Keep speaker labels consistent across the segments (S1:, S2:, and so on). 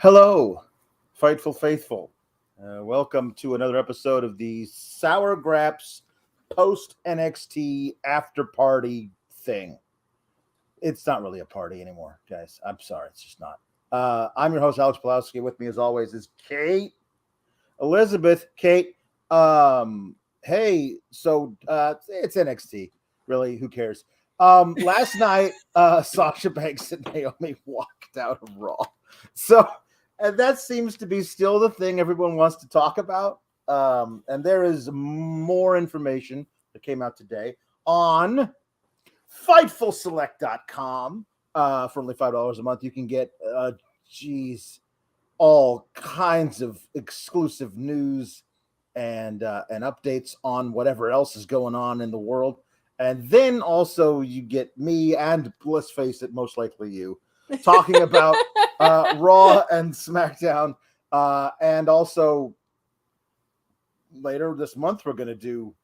S1: Hello, Fightful Faithful. Welcome to another episode of the Sour Graps post NXT after party thing. It's not really a party anymore, guys. I'm sorry, it's just not. I'm your host, Alex Pawlowski. With me, as always, is Kate, Elizabeth. Kate, hey, so it's NXT. Really, who cares? Last night, Sasha Banks and Naomi walked out of Raw. And that seems to be still the thing everyone wants to talk about. And there is more information that came out today on FightfulSelect.com. For only $5 a month, you can get, all kinds of exclusive news and updates on whatever else is going on in the world. And then also you get me and, let's face it, most likely you, talking about Raw and SmackDown. And also later this month, we're going to do,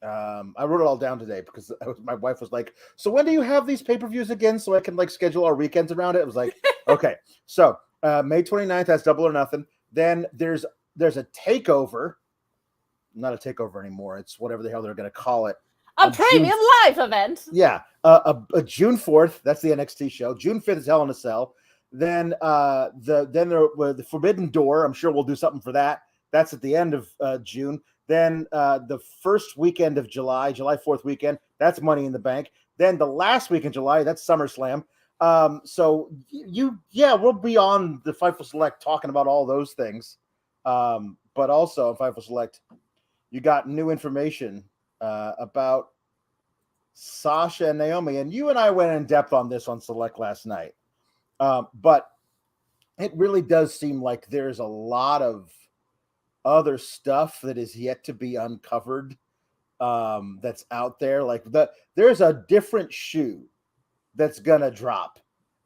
S1: I wrote it all down today because my wife was like, so when do you have these pay-per-views again? So I can schedule our weekends around it. It was like, okay. So May 29th, that's Double or Nothing. Then there's a takeover, not a takeover anymore. It's whatever the hell they're going to call it.
S2: A premium live event.
S1: Yeah. A June 4th, that's the NXT show. June 5th is Hell in a Cell. Then the Forbidden Door, I'm sure we'll do something for that. That's at the end of June. Then the first weekend of July 4th weekend, that's Money in the Bank. Then the last week in July, that's SummerSlam. So we'll be on the Fightful Select talking about all those things. But also on Fightful Select, you got new information about Sasha and Naomi, and you and I went in depth on this on Select last night. But it really does seem like there's a lot of other stuff that is yet to be uncovered that's out there. There's a different shoe that's gonna drop,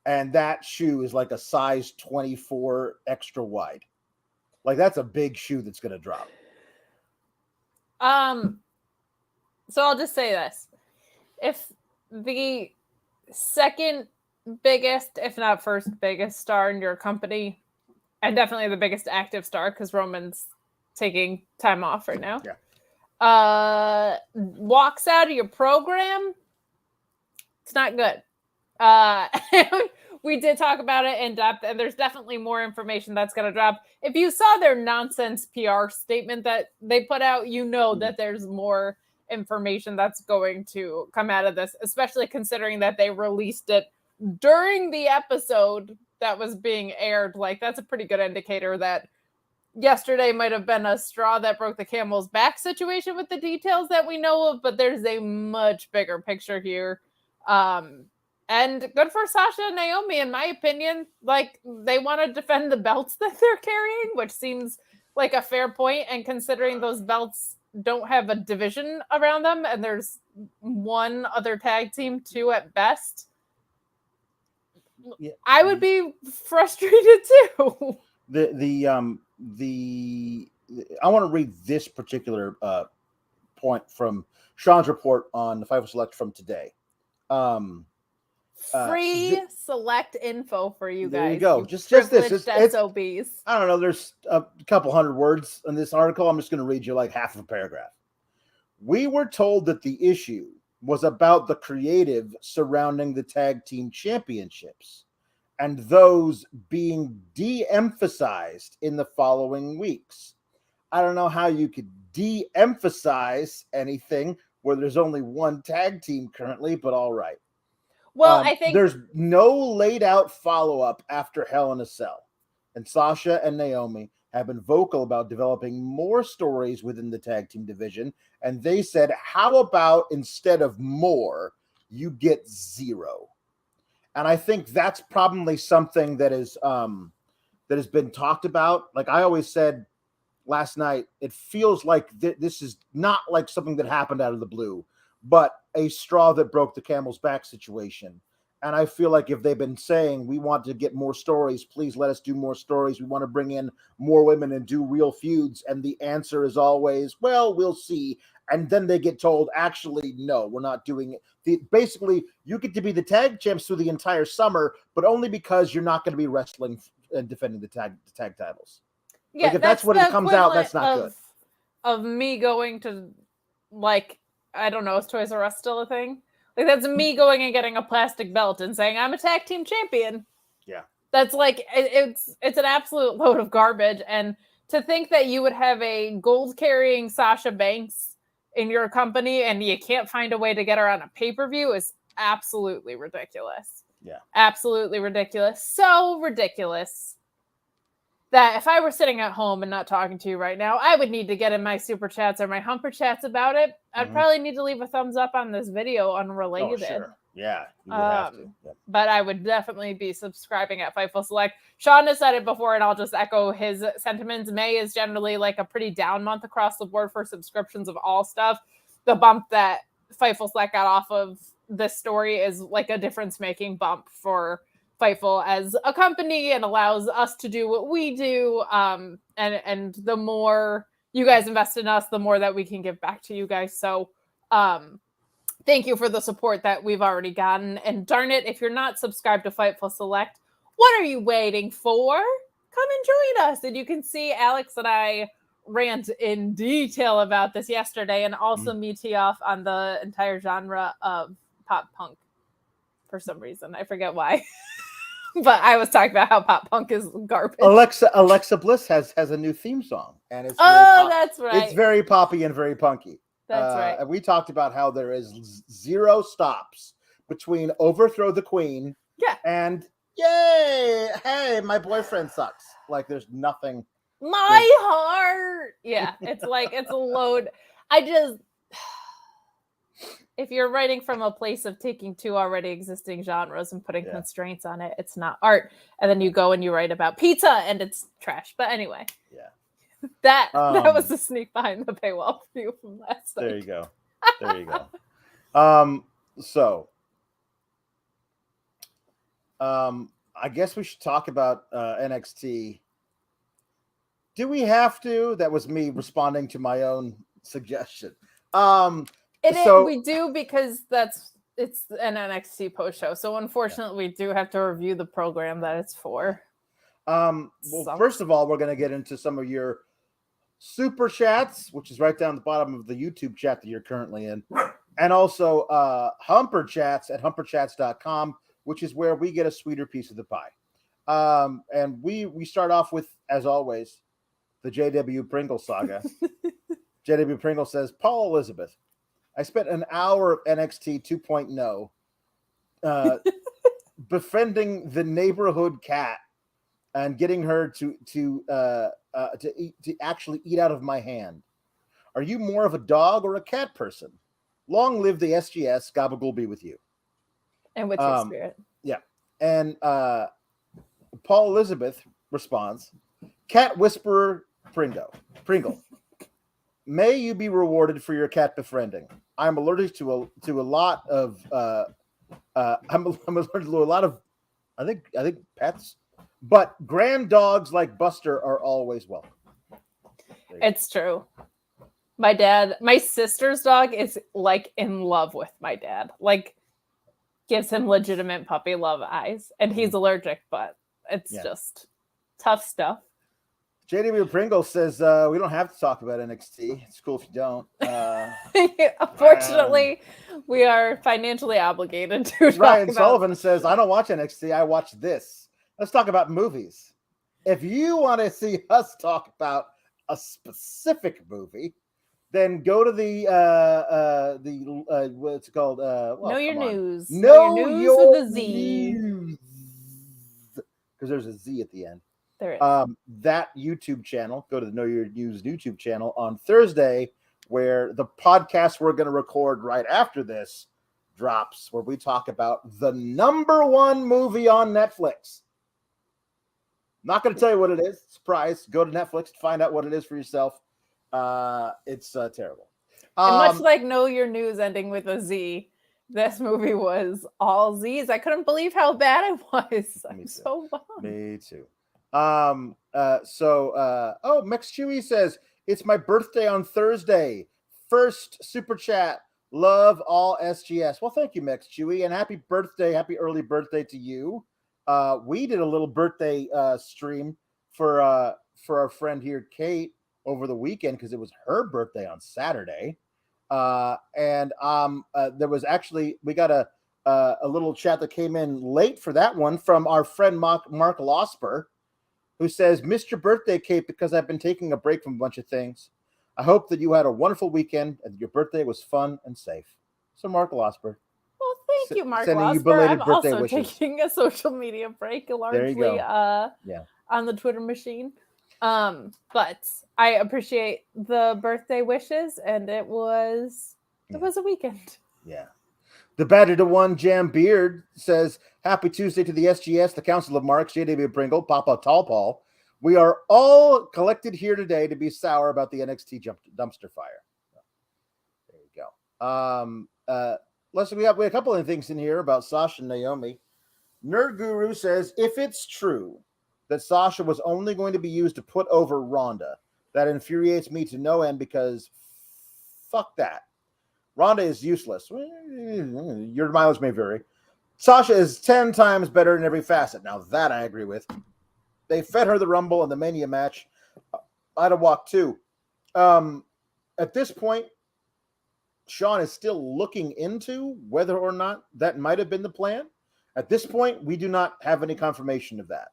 S1: and that shoe is like a size 24 extra wide. That's a big shoe that's gonna drop.
S2: So I'll just say this. If the second biggest, if not first biggest star in your company, and definitely the biggest active star because Roman's taking time off right now, walks out of your program, it's not good. We did talk about it in depth, and there's definitely more information that's going to drop. If you saw their nonsense PR statement that they put out, you know that there's more information that's going to come out of this, especially considering that they released it during the episode that was being aired. That's a pretty good indicator that yesterday might have been a straw that broke the camel's back situation with the details that we know of, but there's a much bigger picture here. And good for Sasha and Naomi, in my opinion. They want to defend the belts that they're carrying, which seems like a fair point. And considering those belts don't have a division around them, and there's one other tag team, two at best, I would be frustrated too.
S1: I want to read this particular point from Sean's report on the Fightful Select from today.
S2: Free select info for you guys.
S1: There you go. Just this. It's SOBs. I don't know. There's a couple hundred words in this article. I'm just going to read you half of a paragraph. We were told that the issue was about the creative surrounding the tag team championships and those being de-emphasized in the following weeks. I don't know how you could de-emphasize anything where there's only one tag team currently, but all right.
S2: Well, I think
S1: there's no laid out follow-up after Hell in a Cell, and Sasha and Naomi have been vocal about developing more stories within the tag team division, and they said, how about instead of more, you get zero? And I think that's probably something that is that has been talked about. I always said last night, it feels like this is not something that happened out of the blue, but a straw that broke the camel's back situation. And I feel like if they've been saying, we want to get more stories, please let us do more stories. We want to bring in more women and do real feuds. And the answer is always, well, we'll see and then they get told, actually, no, we're not doing it. Basically, you get to be the tag champs through the entire summer, but only because you're not going to be wrestling and defending the tag titles.
S2: Yeah,
S1: like if that's what it comes out, that's not good.
S2: Of me going to, like, I don't know, is Toys R Us still a thing? Like, that's me going and getting a plastic belt and saying, I'm a tag team champion.
S1: Yeah.
S2: That's like, it's an absolute load of garbage. And to think that you would have a gold-carrying Sasha Banks in your company and you can't find a way to get her on a pay-per-view is absolutely ridiculous.
S1: Yeah.
S2: Absolutely ridiculous. So ridiculous that if I were sitting at home and not talking to you right now, I would need to get in my super chats or my humper chats about it. I'd probably need to leave a thumbs up on this video unrelated.
S1: Oh, sure. Yeah, you would have to. Yep.
S2: But I would definitely be subscribing at Fightful Select. Sean has said it before, and I'll just echo his sentiments. May is generally like a pretty down month across the board for subscriptions of all stuff. The bump that Fightful Select got off of this story is like a difference-making bump for Fightful as a company and allows us to do what we do. And the more you guys invest in us, the more that we can give back to you guys. So thank you for the support that we've already gotten. And darn it, if you're not subscribed to Fightful Select, what are you waiting for? Come and join us. And you can see Alex and I rant in detail about this yesterday, and also me tee off on the entire genre of pop punk for some reason. I forget why. But I was talking about how pop punk is garbage.
S1: Alexa Bliss has a new theme song, and it's
S2: that's right.
S1: It's very poppy and very punky.
S2: That's right.
S1: And we talked about how there is zero stops between "Overthrow the Queen" and "Yay, hey, my boyfriend sucks." Like there's nothing.
S2: My heart. Yeah, it's like it's a load. If you're writing from a place of taking two already existing genres and putting constraints on it, it's not art. And then you go and you write about pizza and it's trash. But anyway.
S1: Yeah.
S2: That was the sneak behind the paywall view from last night.
S1: There you go. There you go. So I guess we should talk about NXT. Do we have to? That was me responding to my own suggestion.
S2: We do because it's an NXT post show. So unfortunately, we do have to review the program that it's for.
S1: First of all, we're going to get into some of your super chats, which is right down the bottom of the YouTube chat that you're currently in, and also humper chats at humperchats.com, which is where we get a sweeter piece of the pie. And we start off with, as always, the JW Pringle saga. JW Pringle says, Paul Elizabeth, I spent an hour of NXT 2.0 befriending the neighborhood cat and getting her to actually eat out of my hand. Are you more of a dog or a cat person? Long live the SGS. Gabagool be with you.
S2: And with your spirit.
S1: Yeah. And Paul Elizabeth responds, Cat Whisperer Pringle. May you be rewarded for your cat befriending. I'm allergic to a lot of I'm allergic to a lot of I think pets, but grand dogs like Buster are always welcome.
S2: It's true. My sister's dog is like in love with my dad. Like gives him legitimate puppy love eyes, and he's allergic, but it's just tough stuff.
S1: JW Pringle says, we don't have to talk about NXT. It's cool if you don't.
S2: Unfortunately, we are financially obligated to talk
S1: Ryan
S2: about...
S1: Sullivan says, I don't watch NXT. I watch this. Let's talk about movies. If you want to see us talk about a specific movie, then go to the what's it called?
S2: Know Your News.
S1: Know
S2: Your News
S1: Your
S2: with a Z.
S1: Because there's a Z at the end.
S2: There is.
S1: That YouTube channel, go to the Know Your News YouTube channel on Thursday, where the podcast we're going to record right after this drops, where we talk about the #1 movie on Netflix. Not going to tell you what it is. Surprise. Go to Netflix to find out what it is for yourself. It's terrible.
S2: And much like Know Your News ending with a Z, this movie was all Z's. I couldn't believe how bad it was. I'm so bummed.
S1: Me too. Mex Chewy says, it's my birthday on Thursday. first super chat. Love all SGS. Well, thank you, Mex Chewy, and happy early birthday to you. We did a little birthday stream for our friend here, Kate, over the weekend because it was her birthday on Saturday. And there was actually, we got a little chat that came in late for that one from our friend Mark Losper, who says, "Missed your birthday, Kate, because I've been taking a break from a bunch of things. I hope that you had a wonderful weekend and your birthday was fun and safe." So Mark Losper.
S2: Well, thank you, Mark
S1: sending you
S2: Losper.
S1: belated
S2: I'm
S1: birthday
S2: also
S1: wishes.
S2: taking a social media break, largely on the Twitter machine. But I appreciate the birthday wishes, and it was a weekend.
S1: Yeah. The Badger to One Jam Beard says, "Happy Tuesday to the SGS, the Council of Marks, JW Pringle, Papa Tallpaul. We are all collected here today to be sour about the NXT dumpster fire." There you go. We have a couple of things in here about Sasha and Naomi. Nerd Guru says, "If it's true that Sasha was only going to be used to put over Ronda, that infuriates me to no end because fuck that. Ronda is useless. Your mileage may vary. Sasha is 10 times better in every facet." Now that I agree with. They fed her the Rumble and the Mania match. I'd have walked too. At this point, Sean is still looking into whether or not that might have been the plan. At this point, we do not have any confirmation of that.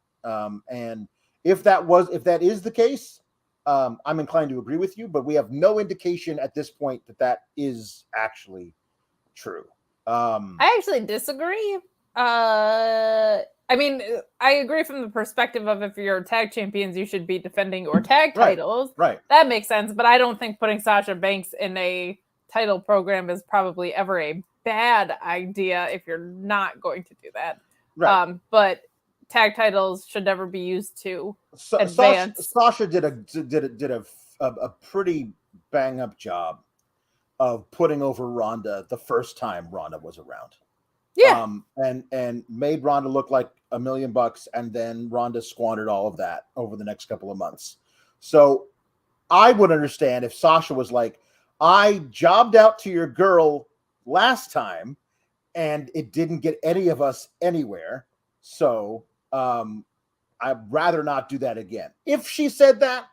S1: And if that is the case, I'm inclined to agree with you, but we have no indication at this point that is actually true.
S2: I actually disagree. I mean, I agree from the perspective of if you're tag champions, you should be defending your tag titles.
S1: Right.
S2: That makes sense. But I don't think putting Sasha Banks in a title program is probably ever a bad idea if you're not going to do that.
S1: Right.
S2: But tag titles should never be used to advance.
S1: Sasha did a pretty bang up job of putting over Ronda the first time Ronda was around.
S2: Yeah.
S1: And made Ronda look like $1 million, and then Ronda squandered all of that over the next couple of months. So I would understand if Sasha was like, "I jobbed out to your girl last time and it didn't get any of us anywhere. So I'd rather not do that again." If she said that,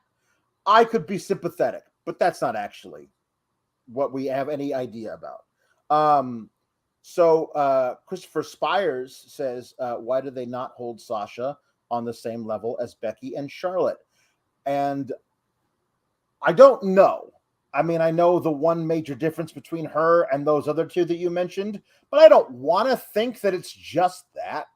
S1: I could be sympathetic, but that's not actually what we have any idea about. So Christopher Spires says, "Why do they not hold Sasha on the same level as Becky and Charlotte?" And I don't know. I mean, I know the one major difference between her and those other two that you mentioned, but I don't want to think that it's just that.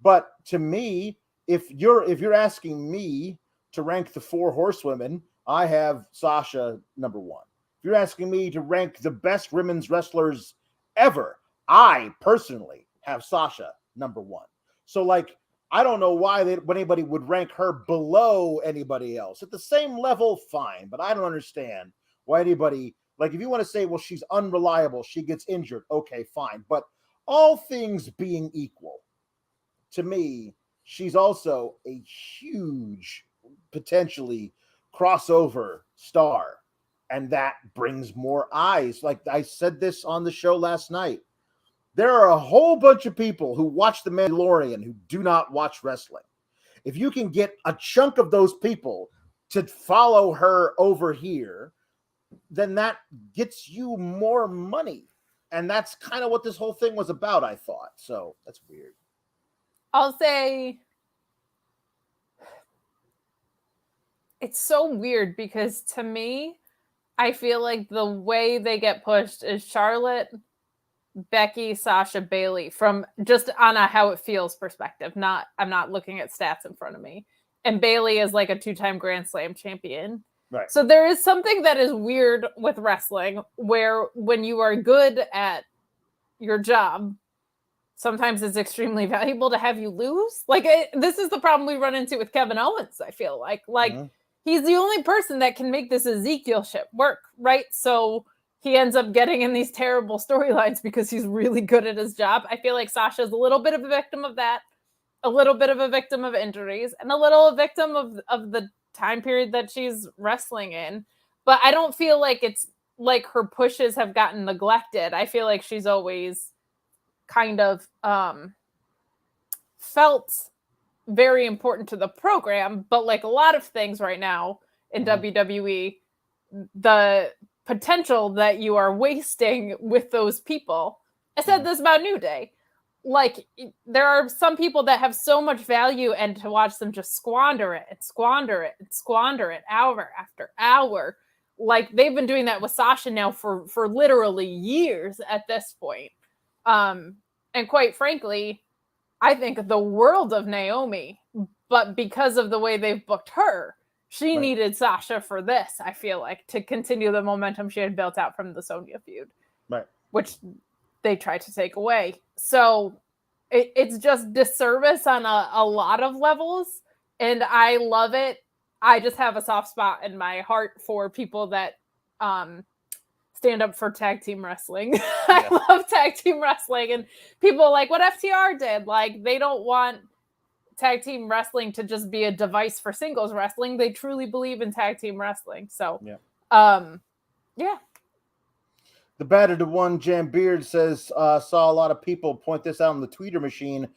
S1: But to me, if you're asking me to rank the 4 horsewomen, I have Sasha number 1. If you're asking me to rank the best women's wrestlers ever, I personally have Sasha number 1. So, like, I don't know why anybody would rank her below anybody else. At the same level, fine, but I don't understand why anybody, like, if you want to say, well, she's unreliable, she gets injured, okay, fine. But all things being equal, to me, she's also a huge, potentially crossover star. And that brings more eyes. Like I said this on the show last night. There are a whole bunch of people who watch The Mandalorian who do not watch wrestling. If you can get a chunk of those people to follow her over here, then that gets you more money. And that's kind of what this whole thing was about, I thought. So that's weird.
S2: I'll say it's so weird because to me, I feel like the way they get pushed is Charlotte, Becky, Sasha, Bayley, from just on a how it feels perspective. I'm not looking at stats in front of me. And Bayley is like a 2-time Grand Slam champion.
S1: Right.
S2: So there is something that is weird with wrestling where when you are good at your job, sometimes it's extremely valuable to have you lose. Like this is the problem we run into with Kevin Owens, I feel like. He's the only person that can make this Ezekiel shit work, right? So he ends up getting in these terrible storylines because he's really good at his job. I feel like Sasha's a little bit of a victim of that, a little bit of a victim of injuries, and a little victim of the time period that she's wrestling in. But I don't feel like it's like her pushes have gotten neglected. I feel like she's always kind of felt very important to the program, but like a lot of things right now in WWE, the potential that you are wasting with those people. I said this about New Day. Like, there are some people that have so much value, and to watch them just squander it hour after hour. Like, they've been doing that with Sasha now for literally years at this point. And quite frankly, I think the world of Naomi, but because of the way they've booked her, she needed Sasha for this, I feel like, to continue the momentum she had built out from the Sonya feud.
S1: Right.
S2: Which they tried to take away. So it's just disservice on a lot of levels. And I love it. I just have a soft spot in my heart for people that stand up for tag team wrestling. Yeah. I love tag team wrestling. And people like what FTR did. Like, they don't want tag team wrestling to just be a device for singles wrestling. They truly believe in tag team wrestling. So, yeah.
S1: The battered one Jam Beard says, saw a lot of people point this out on the Twitter machine.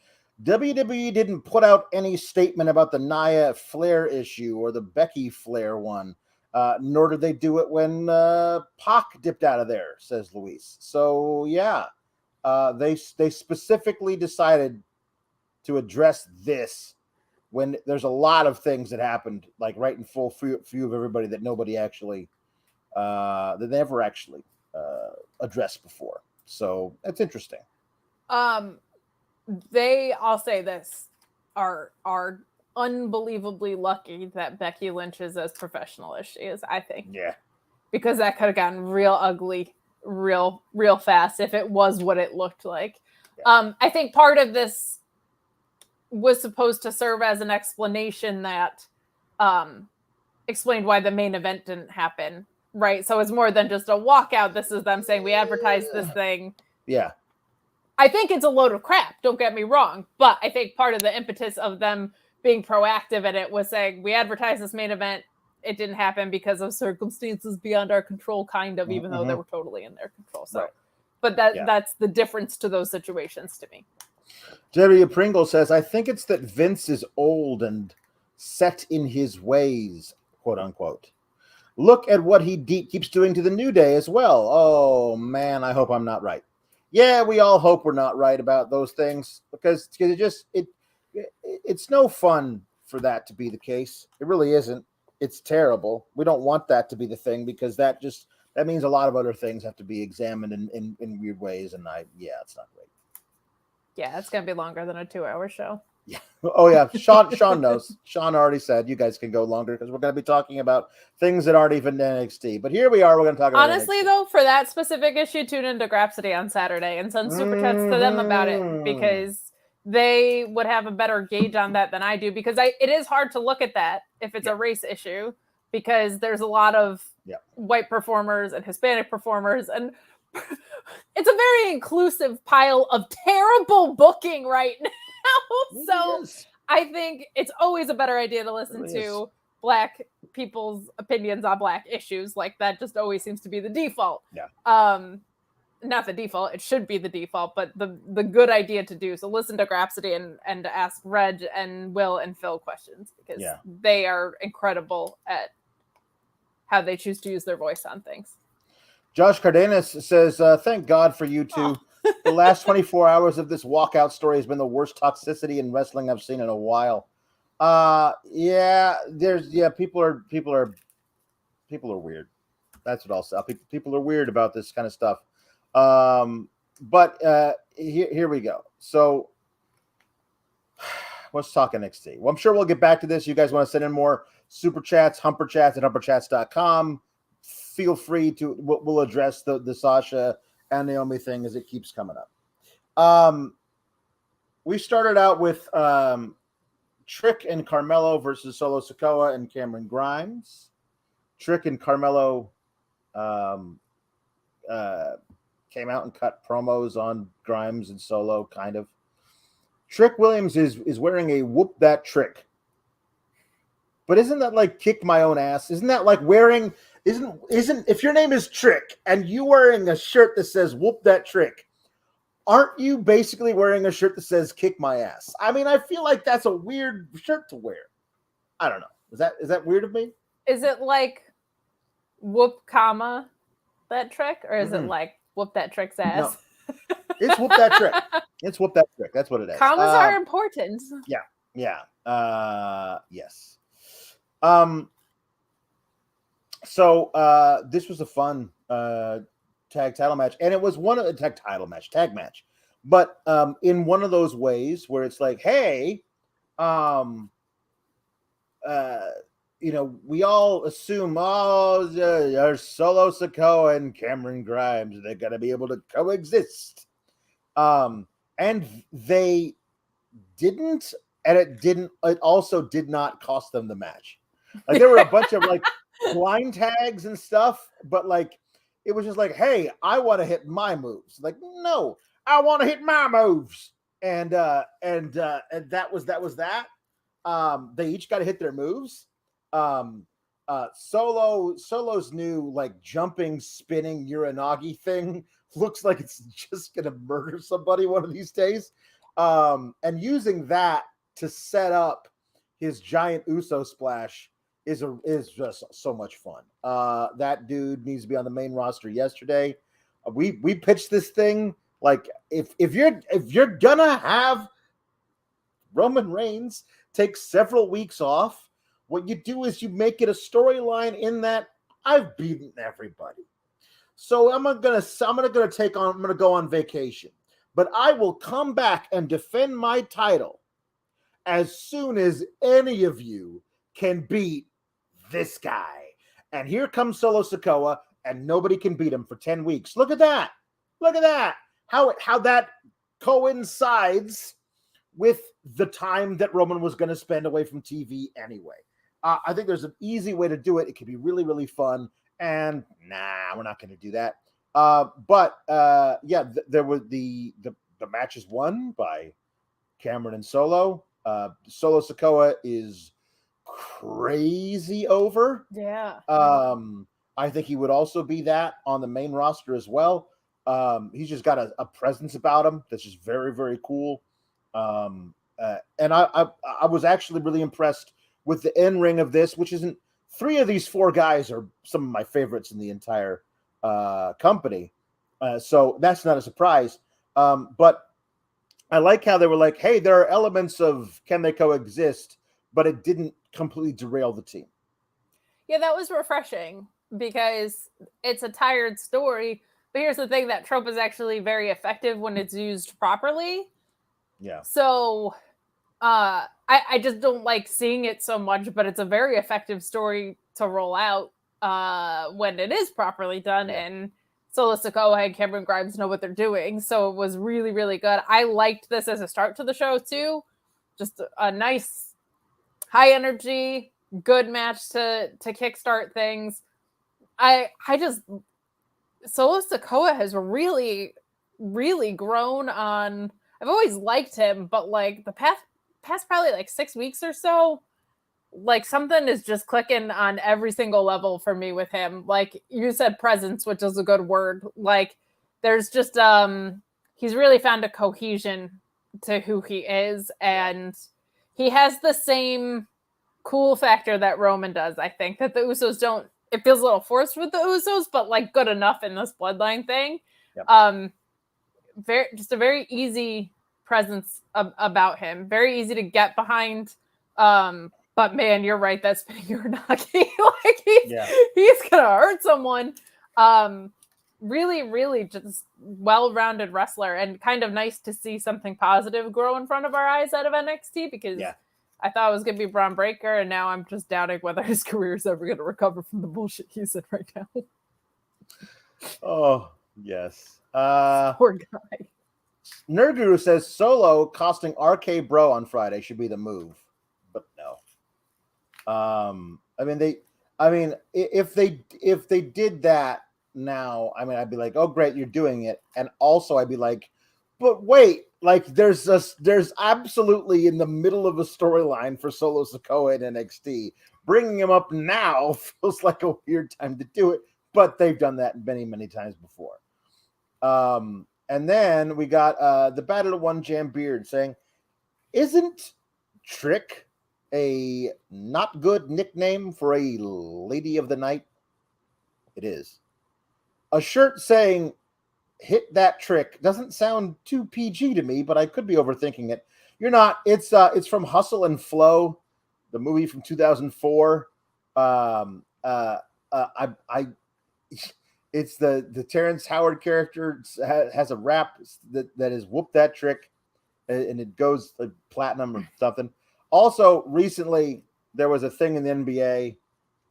S1: WWE didn't put out any statement about the Nia Flair issue or the Becky Flair one, nor did they do it when Pac dipped out of there, says Luis. So, yeah, they specifically decided to address this when there's a lot of things that happened, like right in full view of everybody that nobody actually, that they never actually addressed before. So that's interesting.
S2: I'll say this, are unbelievably lucky that Becky Lynch is as professional as she is, I think.
S1: Yeah.
S2: Because that could have gotten real ugly real fast if it was what it looked like. Yeah. I think part of this was supposed to serve as an explanation that explained why the main event didn't happen. Right. So it's more than just a walkout. This is them saying we advertised this thing.
S1: Yeah.
S2: I think it's a load of crap. Don't get me wrong. But I think part of the impetus of them being proactive in it was saying we advertised this main event. It didn't happen because of circumstances beyond our control, kind of, even though they were totally in their control. So, but that's the difference to those situations to me.
S1: Jerry Pringle says, I think it's that Vince is old and set in his ways, quote unquote. Look at what he keeps doing to the New Day as well. Oh, man, I hope I'm not right. Yeah, we all hope we're not right about those things because it's no fun for that to be the case. It really isn't. It's terrible. We don't want that to be the thing because that means a lot of other things have to be examined in weird ways. And it's not great.
S2: Yeah, it's going to be longer than a 2-hour show.
S1: Yeah. Oh, yeah. Sean knows. Sean already said you guys can go longer because we're going to be talking about things that aren't even NXT. But here we are. We're going to talk about
S2: honestly,
S1: NXT.
S2: Though, for that specific issue, tune into Grapsity on Saturday and send super chats to them about it because they would have a better gauge on that than I do because it is hard to look at that if it's a race issue because there's a lot of white performers and Hispanic performers and it's a very inclusive pile of terrible booking right now. So I think it's always a better idea to listen to Black people's opinions on Black issues. Like that just always seems to be the default.
S1: Yeah.
S2: Not the default. It should be the default, but the good idea to do. So listen to Grapsity and ask Reg and Will and Phil questions because they are incredible at how they choose to use their voice on things.
S1: Josh Cardenas says, thank God for you two. The last 24 hours of this walkout story has been the worst toxicity in wrestling I've seen in a while. People are weird. That's what I'll say. People are weird about this kind of stuff. But here we go. So let's talk NXT. Well, I'm sure we'll get back to this. You guys want to send in more super chats, humperchats at humperchats.com. Feel free to, we'll address the Sasha and Naomi thing as it keeps coming up. We started out with Trick and Carmelo versus Solo Sikoa and Cameron Grimes. Trick and Carmelo came out and cut promos on Grimes and Solo, kind of. Trick Williams is wearing a Whoop That Trick But isn't that like kick my own ass? Isn't that like wearing? Isn't if your name is Trick and you wearing a shirt that says "Whoop that Trick"? Aren't you basically wearing a shirt that says "Kick my ass"? I mean, I feel like that's a weird shirt to wear. I don't know. Is that weird of me?
S2: Is it like whoop comma that trick, or is it like whoop that trick's ass?
S1: No. It's whoop that trick. It's whoop that trick. That's what it is.
S2: Commas are important.
S1: Yeah. Yes. So this was a fun tag title match, and it was one of the tag match, but in one of those ways where it's like, hey, we all assume, there's Solo Sikoa and Cameron Grimes, they're gonna be able to coexist, and they didn't, and it also did not cost them the match. Like there were a bunch of like blind tags and stuff, but like it was just like, hey, I want to hit my moves. Like, no, I want to hit my moves. And that was that. They each got to hit their moves. Solo's new like jumping, spinning Uranagi thing looks like it's just gonna murder somebody one of these days. And using that to set up his giant Uso splash is just so much fun. That dude needs to be on the main roster yesterday. We pitched this thing like if you're gonna have Roman Reigns take several weeks off, what you do is you make it a storyline in that I've beaten everybody. So I'm gonna go on vacation, but I will come back and defend my title as soon as any of you can beat this guy. And here comes Solo Sikoa, and nobody can beat him for 10 weeks. Look at that. How that coincides with the time that Roman was going to spend away from TV anyway. I think there's an easy way to do it. It could be really, really fun. And we're not going to do that. There were the matches won by Cameron and Solo. Solo Sikoa is crazy over.
S2: Yeah.
S1: I think he would also be that on the main roster as well. He's just got a presence about him that's just very, very cool. And I was actually really impressed with the in-ring of this, which isn't, 3 of these 4 guys are some of my favorites in the entire company. So that's not a surprise. But I like how they were like, hey, there are elements of can they coexist, but it didn't completely derail the team.
S2: Yeah, that was refreshing because it's a tired story. But here's the thing, that trope is actually very effective when it's used properly.
S1: Yeah.
S2: So I just don't like seeing it so much, but it's a very effective story to roll out when it is properly done. Yeah. And Solo Sikoa and Cameron Grimes know what they're doing. So it was really, really good. I liked this as a start to the show too. Just a nice, high energy, good match to kickstart things. Solo Sikoa has really, really grown on. I've always liked him, but like the past probably like 6 weeks or so, like something is just clicking on every single level for me with him. Like you said, presence, which is a good word. Like there's just he's really found a cohesion to who he is, and he has the same cool factor that Roman does. I think that the Usos don't. It feels a little forced with the Usos, but like good enough in this bloodline thing. Yep. Just a very easy presence about him. Very easy to get behind. But man, you're right. That spinning Uranagi, like he's gonna hurt someone. Really, really just well-rounded wrestler, and kind of nice to see something positive grow in front of our eyes out of NXT, because I thought it was going to be Braun Breaker, and now I'm just doubting whether his career is ever going to recover from the bullshit he's in right now.
S1: Oh, yes.
S2: Poor guy.
S1: Nerd Guru says Solo costing RK Bro on Friday should be the move, but no. If they did that now, I'd be like, oh great, you're doing it, and also I'd be like, but wait, like there's absolutely in the middle of a storyline for Solo Sikoa in NXT bringing him up now feels like a weird time to do it, but they've done that many, many times before. And then we got the Battle of One Jam Beard saying, isn't Trick a not good nickname for a lady of the night? It is. A shirt saying hit that trick doesn't sound too PG to me, but I could be overthinking it. You're not. It's from Hustle and Flow, the movie from 2004. It's the Terrence Howard character has a rap that is whoop that trick, and it goes like platinum or something. Also, recently there was a thing in the NBA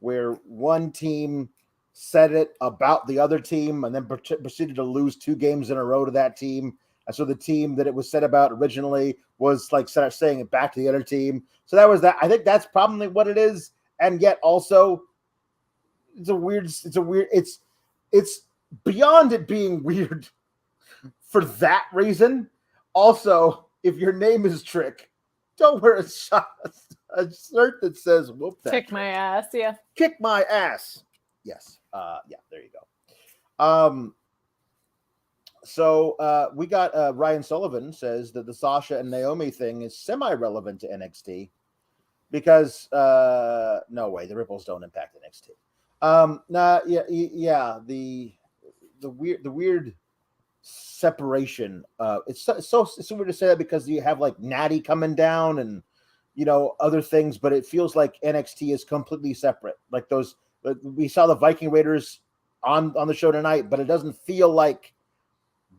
S1: where one team said it about the other team and then proceeded to lose 2 games in a row to that team. And so the team that it was said about originally was like saying it back to the other team. So that was that. I think that's probably what it is. And yet also it's beyond it being weird for that reason. Also, if your name is Trick, don't wear a shirt that says whoop that
S2: Kick
S1: trick.
S2: my ass, yeah.
S1: Kick my ass. Yes. Yeah, there you go. So we got Ryan Sullivan says that the Sasha and Naomi thing is semi-relevant to NXT because no way, the ripples don't impact NXT. The weird separation. It's weird to say that because you have like Natty coming down and other things, but it feels like NXT is completely separate. Like those, we saw the Viking Raiders on the show tonight, but it doesn't feel like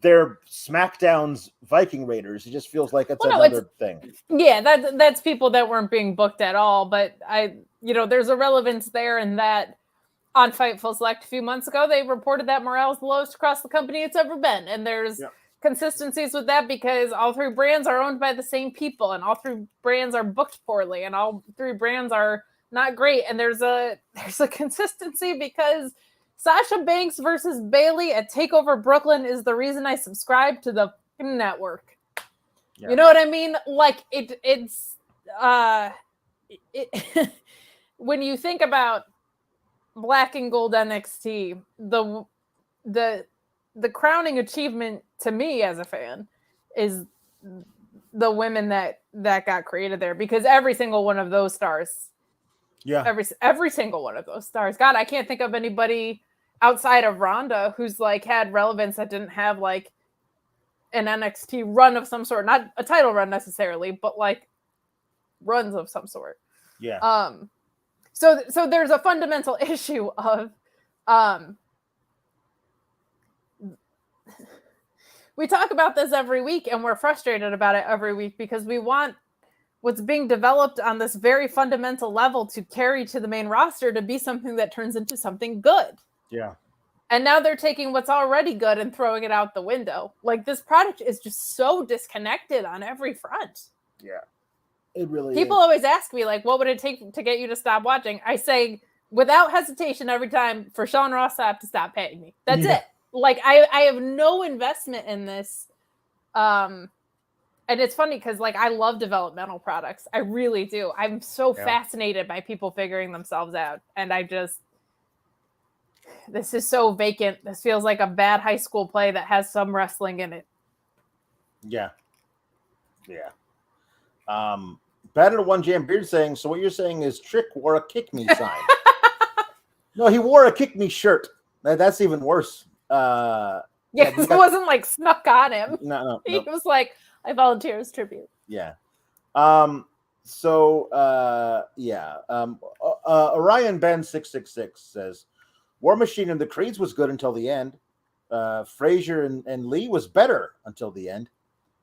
S1: they're SmackDown's Viking Raiders. It just feels like it's another thing.
S2: Yeah, that's people that weren't being booked at all. But there's a relevance there in that on Fightful Select a few months ago, they reported that morale is the lowest across the company it's ever been. And there's consistencies with that because all 3 brands are owned by the same people and all 3 brands are booked poorly and all 3 brands are not great. And there's a consistency because Sasha Banks versus Bayley at TakeOver Brooklyn is the reason I subscribe to the network. Yeah. You know what I mean? Like it's when you think about Black and Gold NXT, the crowning achievement to me as a fan is the women that got created there because every single one of those stars. Yeah. Every single one of those stars. God, I can't think of anybody outside of Ronda who's like had relevance that didn't have like an NXT run of some sort, not a title run necessarily, but like runs of some sort. Yeah. So there's a fundamental issue of we talk about this every week and we're frustrated about it every week because we want what's being developed on this very fundamental level to carry to the main roster to be something that turns into something good. Yeah. And now they're taking what's already good and throwing it out the window. Like this product is just so disconnected on every front. Yeah. It really People always ask me, like, what would it take to get you to stop watching? I say, without hesitation every time, for Sean Ross Sapp to stop paying me. That's it. Like, I have no investment in this. And it's funny because, like, I love developmental products. I really do. I'm so fascinated by people figuring themselves out. And this is so vacant. This feels like a bad high school play that has some wrestling in it. Yeah. Yeah. Battle of One Jam Beard saying, so what you're saying is Trick wore a kick me sign. No, he wore a kick me shirt. That's even worse. It wasn't like snuck on him.
S1: No.
S2: He was like, I volunteer as tribute.
S1: Yeah. Orion Ben 666 says, War Machine and the Creeds was good until the end. Frazier and Lee was better until the end.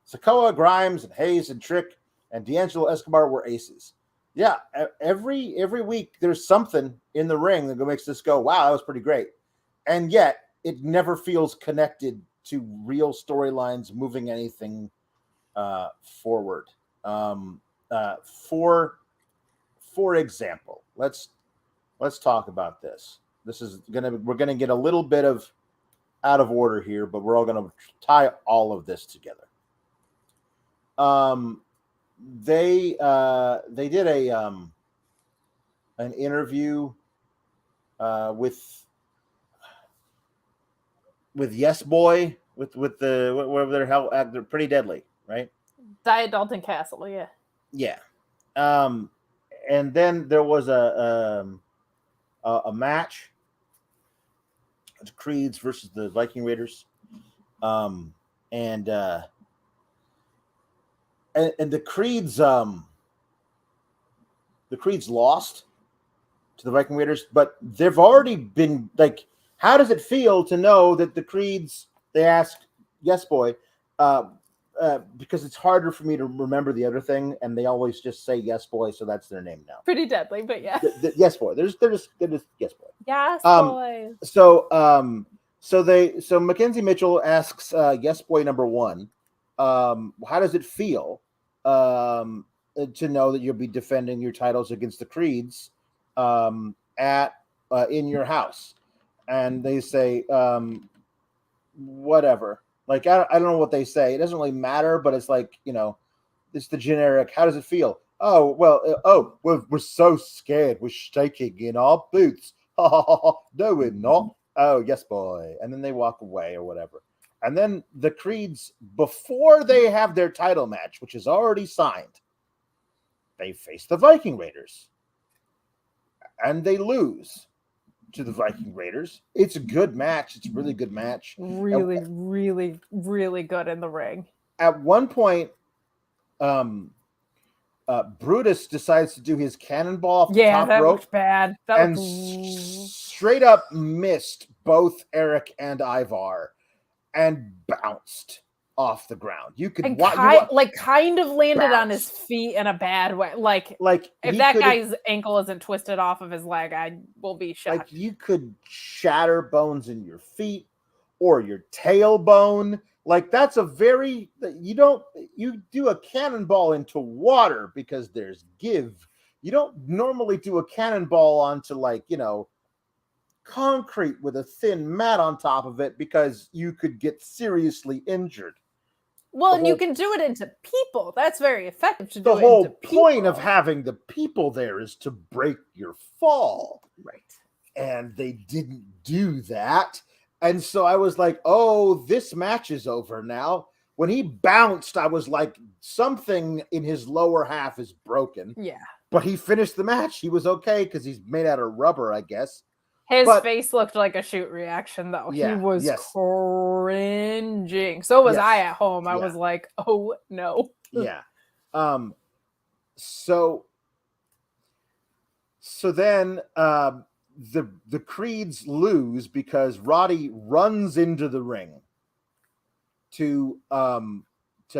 S1: Sikoa, Grimes, and Hayes and Trick and D'Angelo Escobar were aces. Yeah, every week there's something in the ring that makes this go, wow, that was pretty great. And yet it never feels connected to real storylines moving anything forward. For example, let's talk about this. We're gonna get a little bit of out of order here, but we're all gonna tie all of this together. They did a an interview with Yes Boy with the whatever their hell, they're Pretty Deadly, right?
S2: Diet Dalton Castle, yeah.
S1: Yeah. And then there was a match. It's Creeds versus the Viking Raiders. And the Creeds lost to the Viking Raiders, but they've already been like, how does it feel to know that the Creeds, they asked Yes Boy, because it's harder for me to remember the other thing, and they always just say Yes Boy, so that's their name now.
S2: Pretty Deadly, but yeah.
S1: Yes Boy. They're just Yes Boy.
S2: Yes Boy.
S1: So Mackenzie Mitchell asks Yes Boy number 1, how does it feel to know that you'll be defending your titles against the Creeds in your house? And they say whatever. Like, I don't know what they say. It doesn't really matter, but it's like, it's the generic. How does it feel? Oh, well, we're so scared. We're shaking in our boots. No, we're not. Oh, Yes Boy. And then they walk away or whatever. And then the Creeds, before they have their title match, which is already signed, they face the Viking Raiders. And they lose to the Viking Raiders. It's a good match. It's a really good match.
S2: Really, really, really good in the ring.
S1: At one point, Brutus decides to do his cannonball off the top
S2: that
S1: rope.
S2: Looked bad.
S1: And straight up missed both Eric and Ivar and bounced off the ground. You could
S2: kind of landed
S1: bounce
S2: on his feet in a bad way. Like if that guy's ankle isn't twisted off of his leg, I will be shocked.
S1: Like, you could shatter bones in your feet or your tailbone. Like, that's you do a cannonball into water because there's give. You don't normally do a cannonball onto, like, concrete with a thin mat on top of it because you could get seriously injured.
S2: Well, and you can do it into people. That's very effective to do.
S1: The whole point of having the people there is to break your fall.
S2: Right.
S1: And they didn't do that. And so I was like, oh, this match is over now. When he bounced, I was like, something in his lower half is broken.
S2: Yeah.
S1: But he finished the match. He was okay because he's made out of rubber, I guess.
S2: His face looked like a shoot reaction, though. Yeah, he was cringing. So was I at home. I was like, oh, no.
S1: Yeah. So then the Creeds lose because Roddy runs into the ring to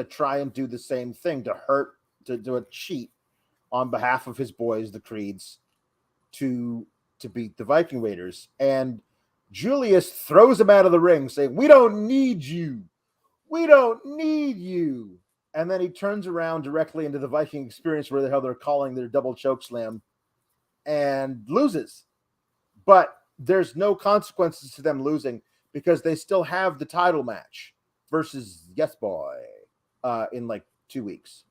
S1: try and do the same thing, to do a cheat on behalf of his boys, the Creeds, to beat the Viking Raiders. And Julius throws him out of the ring saying, we don't need you. We don't need you. And then he turns around directly into the Viking Experience, where the hell they're calling their double choke slam, and loses. But there's no consequences to them losing because they still have the title match versus Yes Boy in like 2 weeks.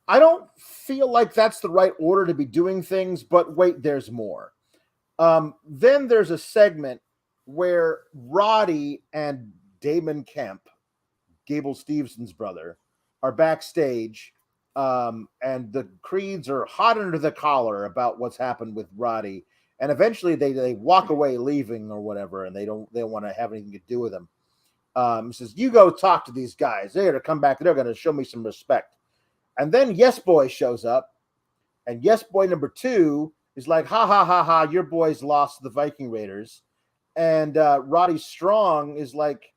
S1: I don't feel like that's the right order to be doing things, but wait, there's more. Then there's a segment where Roddy and Damon Kemp, Gable Stevenson's brother, are backstage, and the Creeds are hot under the collar about what's happened with Roddy, and eventually they walk away leaving or whatever, and they don't want to have anything to do with him. He says, you go talk to these guys. They're going to come back. They're going to show me some respect. And then Yes Boy shows up, and Yes Boy number 2 is like, ha, ha, ha, ha, your boys lost to the Viking Raiders. And Roddy Strong is like,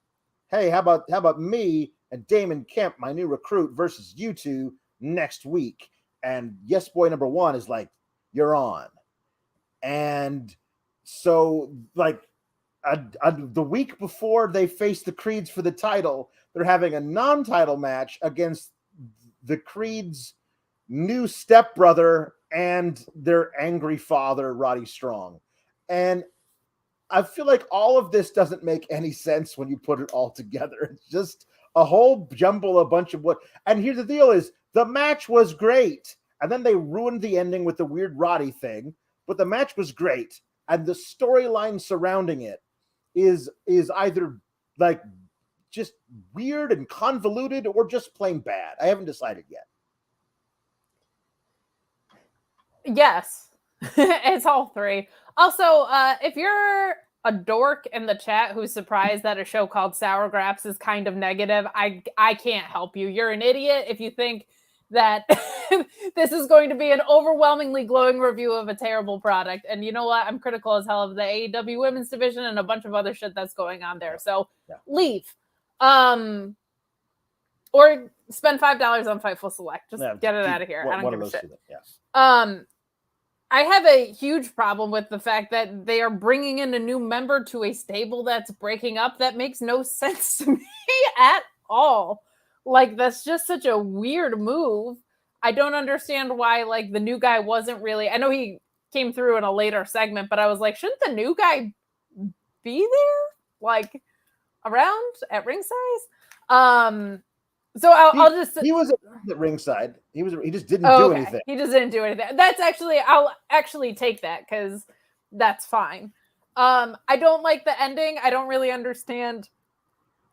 S1: hey, how about me and Damon Kemp, my new recruit, versus you two next week? And Yes Boy number 1 is like, you're on. And so, like, the week before they face the Creeds for the title, they're having a non-title match against the Creeds' new stepbrother and their angry father, Roddy Strong. And I feel like all of this doesn't make any sense when you put it all together. It's just a whole jumble, a bunch of what. And here's the deal is, the match was great. And then they ruined the ending with the weird Roddy thing. But the match was great. And the storyline surrounding it is either like just weird and convoluted or just plain bad. I haven't decided yet.
S2: Yes, it's all three. Also, if you're a dork in the chat who's surprised that a show called Sour Graps is kind of negative, I can't help you. You're an idiot if you think that this is going to be an overwhelmingly glowing review of a terrible product. And you know what? I'm critical as hell of the AEW women's division and a bunch of other shit that's going on there. So leave. Or spend $5 on Fightful Select. Just get it out of here. I don't give a shit. I have a huge problem with the fact that they are bringing in a new member to a stable that's breaking up. That makes no sense to me at all. Like, that's just such a weird move. I don't understand why, like, the new guy wasn't really... I know he came through in a later segment, but I was like, shouldn't the new guy be there? Like, around at ringside? So I'll just...
S1: He was at ringside. He just didn't do anything.
S2: He just didn't do anything. I'll actually take that because that's fine. I don't like the ending. I don't really understand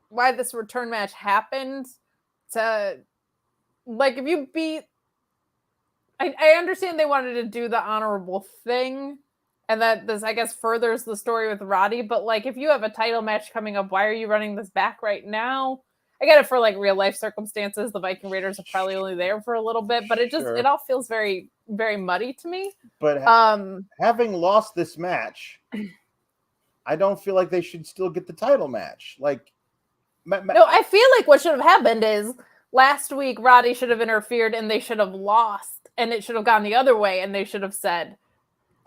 S2: why this return match happened. Like, if you beat... I understand they wanted to do the honorable thing, and that this, I guess, furthers the story with Roddy, but, like, if you have a title match coming up, why are you running this back right now? I get it for, like, real life circumstances. The Viking Raiders are probably only there for a little bit, but it all feels very, very muddy to me.
S1: But having lost this match, I don't feel like they should still get the title match. Like,
S2: no, I feel like what should have happened is last week Roddy should have interfered and they should have lost, and it should have gone the other way, and they should have said,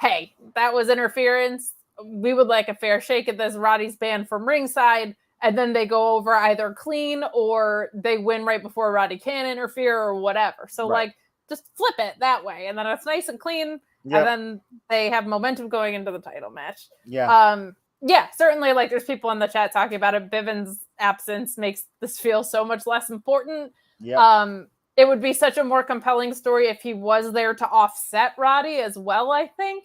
S2: hey, that was interference. We would like a fair shake at this. Roddy's banned from ringside. And then they go over either clean or they win right before Roddy can interfere or whatever. So, like, just flip it that way. And then it's nice and clean. Yep. And then they have momentum going into the title match.
S1: Yeah.
S2: Yeah, certainly, like, there's people in the chat talking about it. Bivens' absence makes this feel so much less important.
S1: Yep.
S2: It would be such a more compelling story if he was there to offset Roddy as well, I think.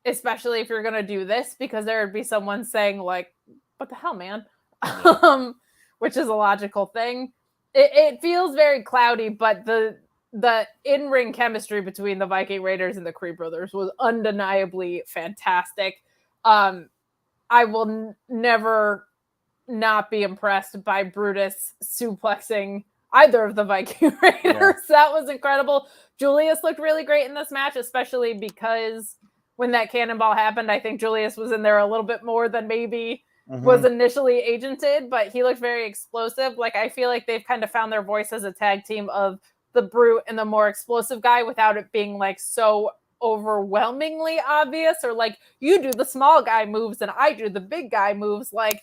S2: Especially if you're going to do this, because there would be someone saying, like, what the hell, man? Which is a logical thing. It feels very cloudy, but the in-ring chemistry between the Viking Raiders and the Creed brothers was undeniably fantastic. I will never not be impressed by Brutus suplexing either of the Viking Raiders. Yeah. That was incredible. Julius looked really great in this match, especially because when that cannonball happened, I think Julius was in there a little bit more than maybe was initially agented, but he looked very explosive. Like, I feel like they've kind of found their voice as a tag team of the brute and the more explosive guy without it being, like, so overwhelmingly obvious, or like, you do the small guy moves and I do the big guy moves. Like,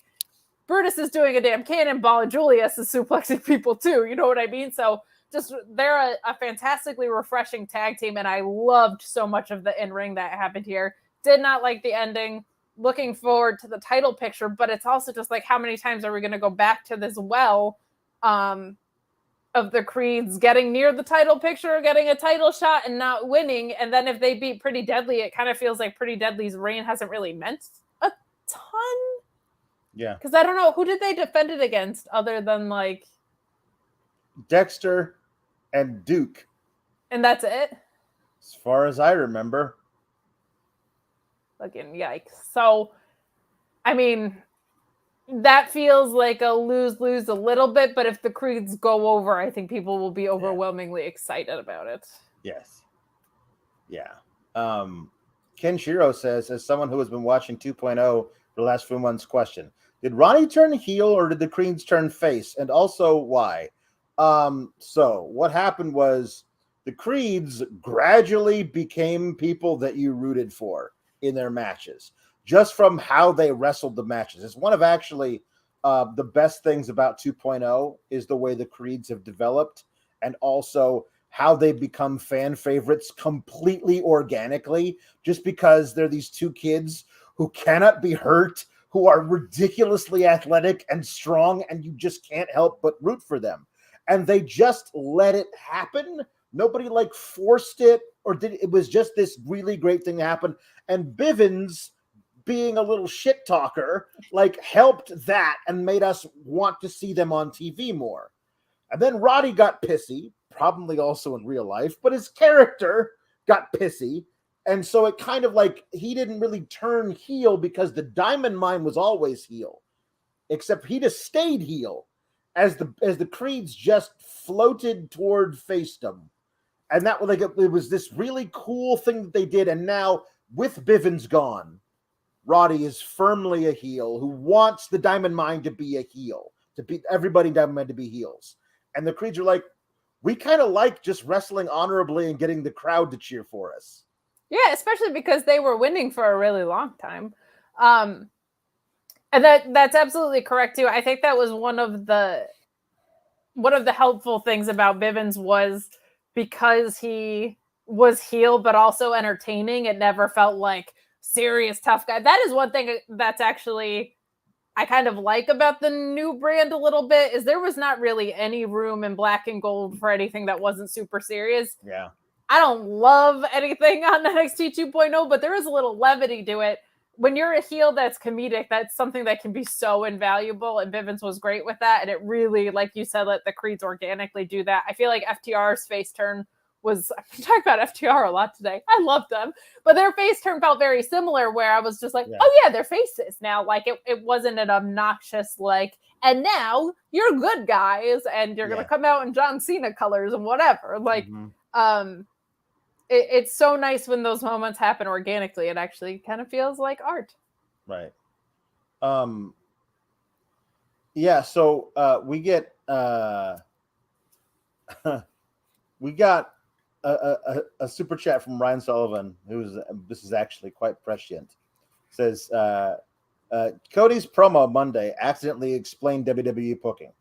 S2: Brutus is doing a damn cannonball and Julius is suplexing people too. You know what I mean? So just, they're a fantastically refreshing tag team, and I loved so much of the in-ring that happened here. Did not like the ending. Looking forward to the title picture, but it's also just like, how many times are we going to go back to this well of the Creeds getting near the title picture, getting a title shot and not winning? And then if they beat Pretty Deadly, it kind of feels like Pretty Deadly's reign hasn't really meant a ton.
S1: Yeah.
S2: Because I don't know, who did they defend it against other than, like,
S1: Dexter and Duke.
S2: And that's it?
S1: As far as I remember.
S2: Fucking yikes. So, I mean, that feels like a lose-lose a little bit, but if the Creeds go over, I think people will be overwhelmingly excited about it.
S1: Yes. Yeah. Ken Shiro says, as someone who has been watching 2.0 for the last few months, question, did Ronnie turn heel or did the Creeds turn face? And also, why? So what happened was the Creeds gradually became people that you rooted for in their matches, just from how they wrestled the matches. It's one of actually the best things about 2.0 is the way the Creeds have developed, and also how they become fan favorites completely organically, just because they're these two kids who cannot be hurt, who are ridiculously athletic and strong, and you just can't help but root for them. and they just let it happen. Nobody like forced it or did it. Was just this really great thing that happened. And Bivens, being a little shit talker, like helped that and made us want to see them on TV more. And then Roddy got pissy, probably also in real life, but his character got pissy. And so it kind of like he didn't really turn heel because the Diamond Mine was always heel, except he just stayed heel as the Creeds just floated toward facedom. And that was like it was this really cool thing that they did. And now with Bivens gone, Roddy is firmly a heel who wants the Diamond Mine to be a heel, to be everybody Diamond Mine to be heels. And the Creeds are like, we kind of like just wrestling honorably and getting the crowd to cheer for us.
S2: Yeah, especially because they were winning for a really long time. And that's absolutely correct too. I think that was one of the helpful things about Bivens was because he was heel, but also entertaining. It never felt like serious tough guy. That is one thing that's actually I kind of like about the new brand a little bit is there was not really any room in black and gold for anything that wasn't super serious.
S1: Yeah.
S2: I don't love anything on NXT 2.0, but there is a little levity to it. When you're a heel that's comedic, that's something that can be so invaluable, and Bivens was great with that, and it really, like you said, let the Creeds organically do that. I feel like FTR's face turn was, I'm talking about FTR a lot today. I love them, but their face turn felt very similar where I was just like, oh yeah, their faces now. Like it wasn't an obnoxious, like, and now you're good guys and you're going to come out in John Cena colors and whatever. Like, it's so nice when those moments happen organically. It actually kind of feels like art.
S1: Right. Yeah. So we get, we got a super chat from Ryan Sullivan, this is actually quite prescient. Says Cody's promo Monday accidentally explained WWE booking.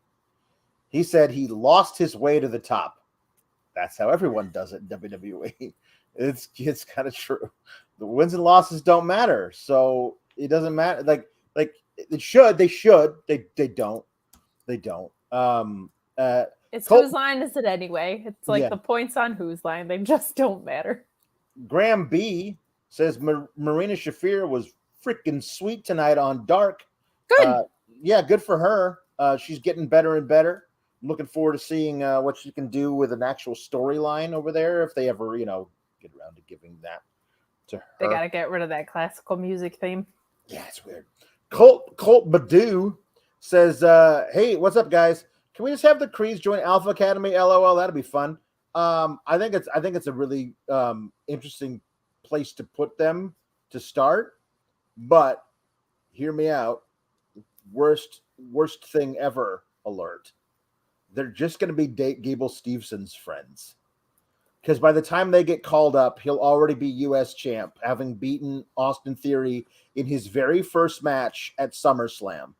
S1: He said he lost his way to the top. That's how everyone does it in WWE. It's kind of true. The wins and losses don't matter, so it doesn't matter. Like it should. They should. They don't. They don't.
S2: It's whose line is it anyway? It's like the points on whose line. They just don't matter.
S1: Graham B says Marina Shafir was freaking sweet tonight on Dark.
S2: Good.
S1: Good for her. She's getting better and better. I'm looking forward to seeing what she can do with an actual storyline over there if they ever, get around to giving that to her.
S2: They got to get rid of that classical music theme.
S1: Yeah, it's weird. Colt Badu says, hey, what's up, guys? Can we just have the Creeds join Alpha Academy? LOL, that'd be fun. I think it's a really interesting place to put them to start. But hear me out. Worst thing ever alert. They're just going to be Gable Stevenson's friends. Because by the time they get called up, he'll already be U.S. champ, having beaten Austin Theory in his very first match at SummerSlam.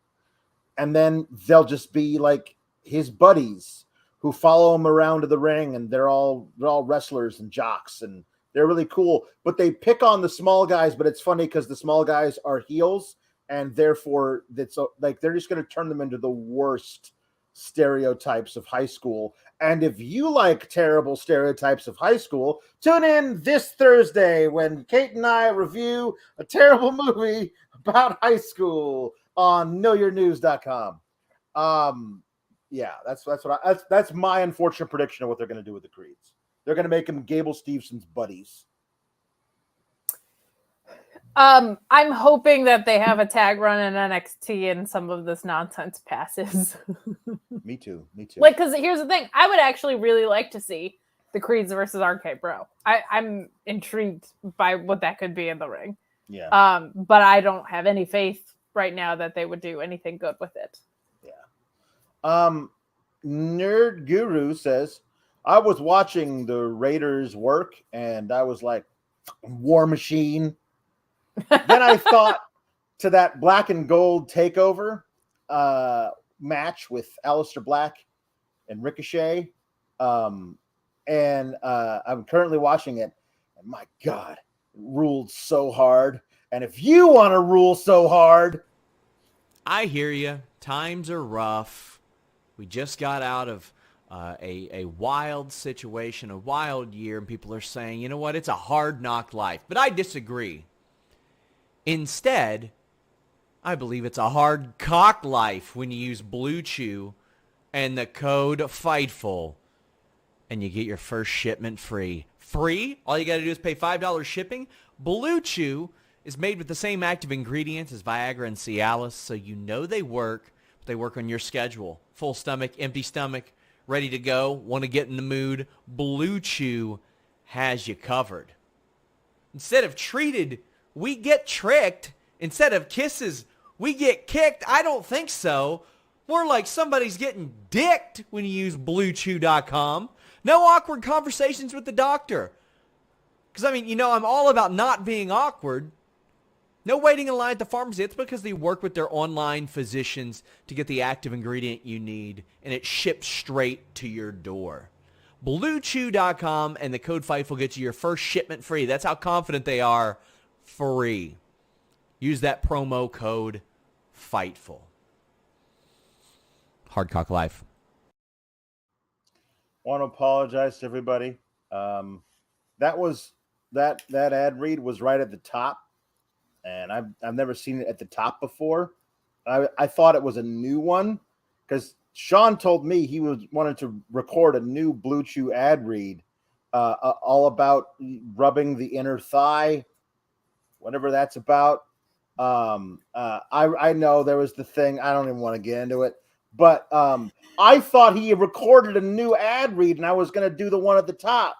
S1: And then they'll just be like his buddies who follow him around to the ring, and they're all wrestlers and jocks, and they're really cool. But they pick on the small guys, but it's funny because the small guys are heels, and therefore they're just going to turn them into the worst stereotypes of high school. And if you like terrible stereotypes of high school, tune in this Thursday when Kate and I review a terrible movie about high school on knowyournews.com. That's my unfortunate prediction of what they're going to do with the Creeds. They're going to make them Gable Stevenson's buddies.
S2: I'm hoping that they have a tag run in NXT and some of this nonsense passes.
S1: Me too.
S2: Like, because here's the thing. I would actually really like to see the Creeds versus RK Bro. I'm intrigued by what that could be in the ring.
S1: Yeah.
S2: But I don't have any faith right now that they would do anything good with it.
S1: Yeah. Nerd Guru says, I was watching the Raiders work and I was like, War Machine. Then I thought to that black and gold takeover match with Aleister Black and Ricochet. And I'm currently watching it. And my God, it ruled so hard. And if you want to rule so hard.
S3: I hear you. Times are rough. We just got out of a wild situation, a wild year, and people are saying, you know what, it's a hard knock life. But I disagree. Instead, I believe it's a hard cock life when you use Blue Chew and the code Fightful, and you get your first shipment free. Free? All you got to do is pay $5 shipping. Blue Chew is made with the same active ingredients as Viagra and Cialis, so you know they work, but they work on your schedule. Full stomach, empty stomach, ready to go, want to get in the mood. Blue Chew has you covered. Instead of treated, we get tricked. Instead of kisses, we get kicked. I don't think so. More like somebody's getting dicked when you use BlueChew.com. No awkward conversations with the doctor. Because, I'm all about not being awkward. No waiting in line at the pharmacy. It's because they work with their online physicians to get the active ingredient you need, and it ships straight to your door. BlueChew.com and the code Fightful gets you your first shipment free. That's how confident they are. Free. Use that promo code Fightful. Hardcock Life.
S1: Want to apologize to everybody. That ad read was right at the top, and I've never seen it at the top before. I thought it was a new one because Sean told me he wanted to record a new Blue Chew ad read, all about rubbing the inner thigh, whatever that's about. I know there was the thing. I don't even want to get into it, but I thought he recorded a new ad read, and I was going to do the one at the top.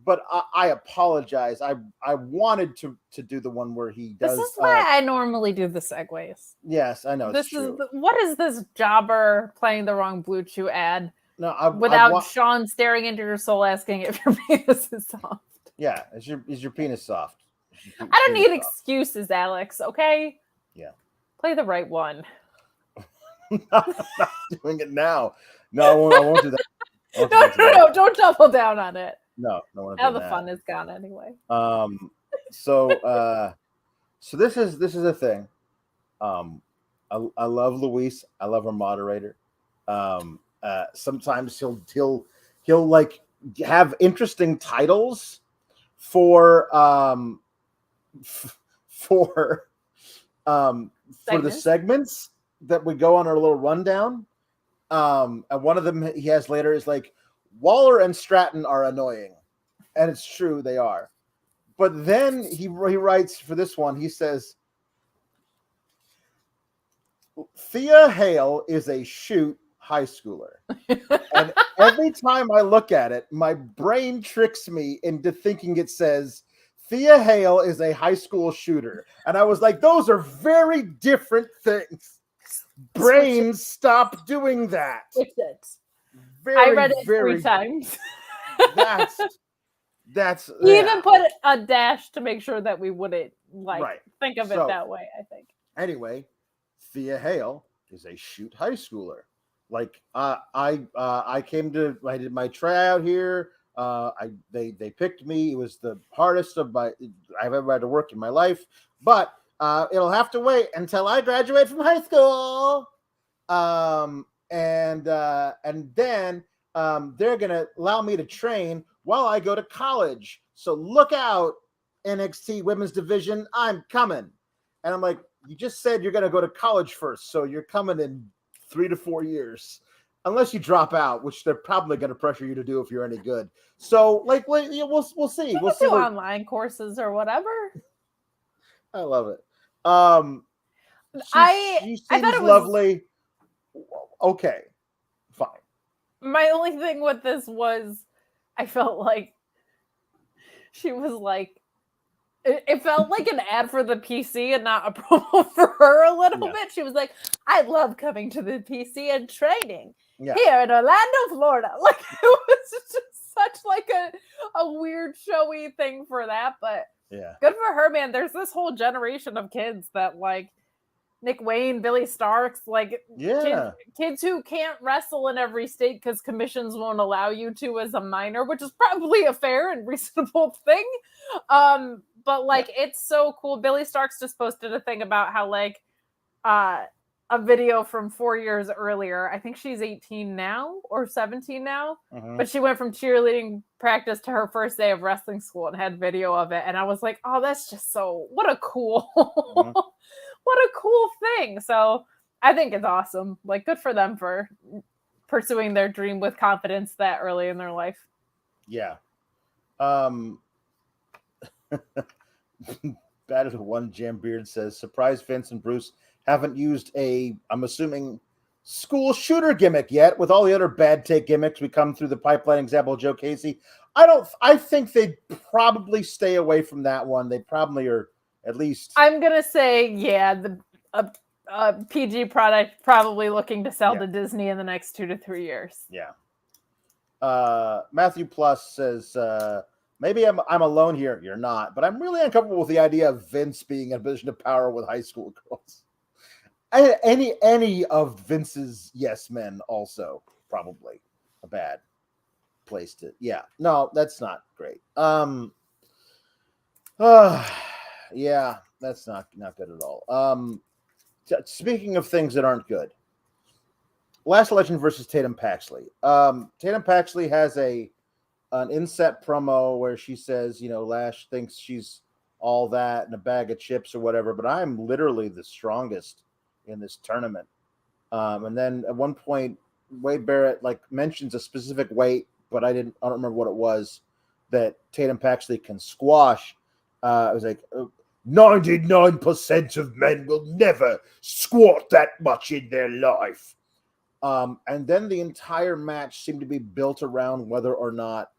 S1: But I apologize. I wanted to do the one where he does.
S2: This is why I normally do the segues.
S1: Yes, I know.
S2: What is this jobber playing the wrong Blue Chew ad?
S1: No,
S2: without Sean staring into your soul, asking if your penis is soft.
S1: Yeah, is your penis soft?
S2: I don't need excuses, Alex. Okay.
S1: Yeah.
S2: Play the right one.
S1: I'm not doing it now. No, I won't do that.
S2: No, don't double down on it.
S1: No,
S2: now the fun is gone anyway.
S1: So this is a thing. I love Luis. I love our moderator. Sometimes he'll like have interesting titles for the segments that we go on our little rundown. And one of them he has later is like, Waller and Stratton are annoying, and it's true, they are. But then he writes for this one, he says, Thea Hale is a shoot high schooler. And every time I look at it, my brain tricks me into thinking it says, Thea Hale is a high school shooter. And I was like, those are very different things. Brains, stop doing that.
S2: I read it 3 times.
S1: That's
S2: he even put a dash to make sure that we wouldn't think of it that way, I think.
S1: Anyway, Thea Hale is a shoot high schooler. Like I did my tryout here. They picked me. It was the hardest I've ever had to work in my life, but it'll have to wait until I graduate from high school. And then they're gonna allow me to train while I go to college. So look out, NXT Women's Division, I'm coming. And I'm like, you just said you're gonna go to college first, so you're coming in 3 to 4 years, unless you drop out, which they're probably gonna pressure you to do if you're any good. So we'll see. We'll see.
S2: Online courses or whatever.
S1: I love it. She seems lovely. Okay, fine.
S2: My only thing with this was I felt like she was like, it felt like an ad for the PC and not a promo for her a little bit. She was like, I love coming to the PC and training here in Orlando, Florida. Like, it was just such like a weird showy thing for that, but good for her, man. There's this whole generation of kids that like Nick Wayne, Billy Starks, like kids who can't wrestle in every state because commissions won't allow you to as a minor, which is probably a fair and reasonable thing. But like, it's so cool. Billy Starks just posted a thing about how like a video from 4 years earlier. I think she's 18 now or 17 now, but she went from cheerleading practice to her first day of wrestling school and had video of it. And I was like, oh, that's just what a cool, what a cool thing. So I think it's awesome. Like, good for them for pursuing their dream with confidence that early in their life.
S1: Yeah. Battle to One Jam Beard says, surprise Vince and Bruce haven't used I'm assuming, school shooter gimmick yet. With all the other bad take gimmicks we come through the pipeline, example of Joe Casey. I think they'd probably stay away from that one. They probably are, at least.
S2: I'm going to say, yeah, the PG product probably looking to sell to Disney in the next 2 to 3 years.
S1: Yeah. Matthew Plus says, maybe I'm alone here. You're not, but I'm really uncomfortable with the idea of Vince being in a position of power with high school girls. Any of Vince's yes men also probably a bad place to. Yeah, no, that's not great. Yeah, that's not good at all. Speaking of things that aren't good, Lash Legend versus Tatum Paxley. Tatum Paxley has an inset promo where she says, Lash thinks she's all that and a bag of chips or whatever, but I'm literally the strongest in this tournament. And then at one point, Wade Barrett mentions a specific weight, but I don't remember what it was, that Tatum Paxley can squash. It was like 99% of men will never squat that much in their life. And then the entire match seemed to be built around whether or not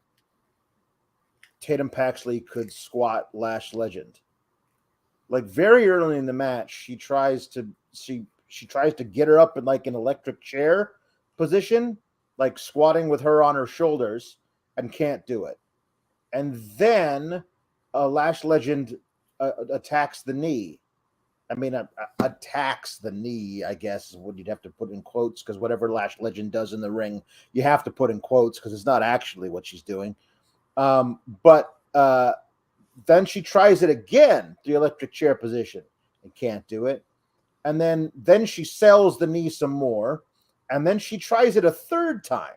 S1: Tatum Paxley could squat Lash Legend. Very early in the match, she tries to get her up in an electric chair position, squatting with her on her shoulders, and can't do it. And then Lash Legend attacks the knee. I mean, attacks the knee, I guess, is what you'd have to put in quotes, because whatever Lash Legend does in the ring, you have to put in quotes because it's not actually what she's doing. But then she tries it again, the electric chair position, and can't do it. And then she sells the knee some more, and then she tries it a third time.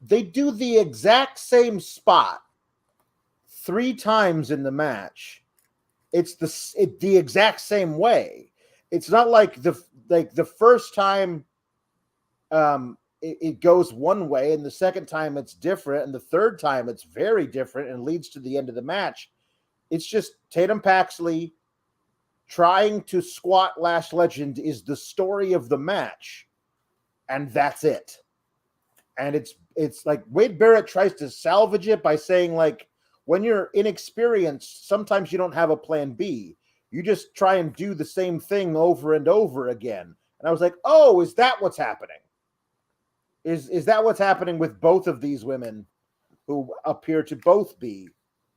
S1: They do the exact same spot 3 times in the match. It's the exact same way. It's not like the first time it goes one way, and the second time it's different, and the third time it's very different and leads to the end of the match. It's just Tatum Paxley trying to squat Lash Legend is the story of the match, and that's it. And it's like Wade Barrett tries to salvage it by saying, when you're inexperienced, sometimes you don't have a plan B. You just try and do the same thing over and over again. And I was like, oh, is that what's happening? Is that what's happening with both of these women who appear to both be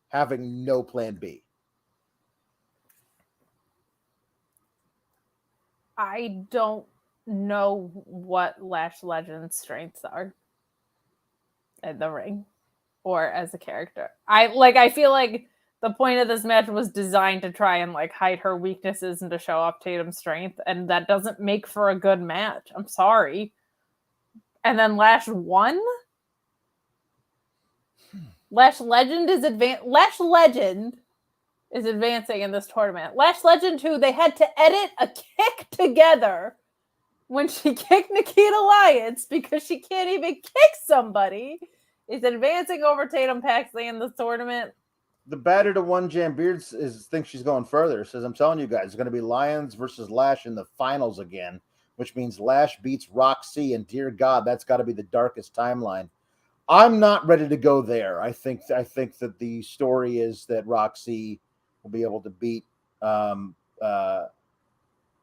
S1: having no plan B?
S2: I don't know what Lash Legend's strengths are in the ring or as a character. I feel like the point of this match was designed to try and hide her weaknesses and to show off Tatum's strength, and that doesn't make for a good match. I'm sorry. And then Lash won? Lash Legend is advancing in this tournament. Lash Legend, who they had to edit a kick together when she kicked Nikita Lyons because she can't even kick somebody, is advancing over Tatum Paxley in this tournament.
S1: The Batter to One Jam Beard thinks she's going further. Says, I'm telling you guys, it's going to be Lyons versus Lash in the finals again, which means Lash beats Roxy, and dear God, that's got to be the darkest timeline. I'm not ready to go there. I think that the story is that Roxy will be able to beat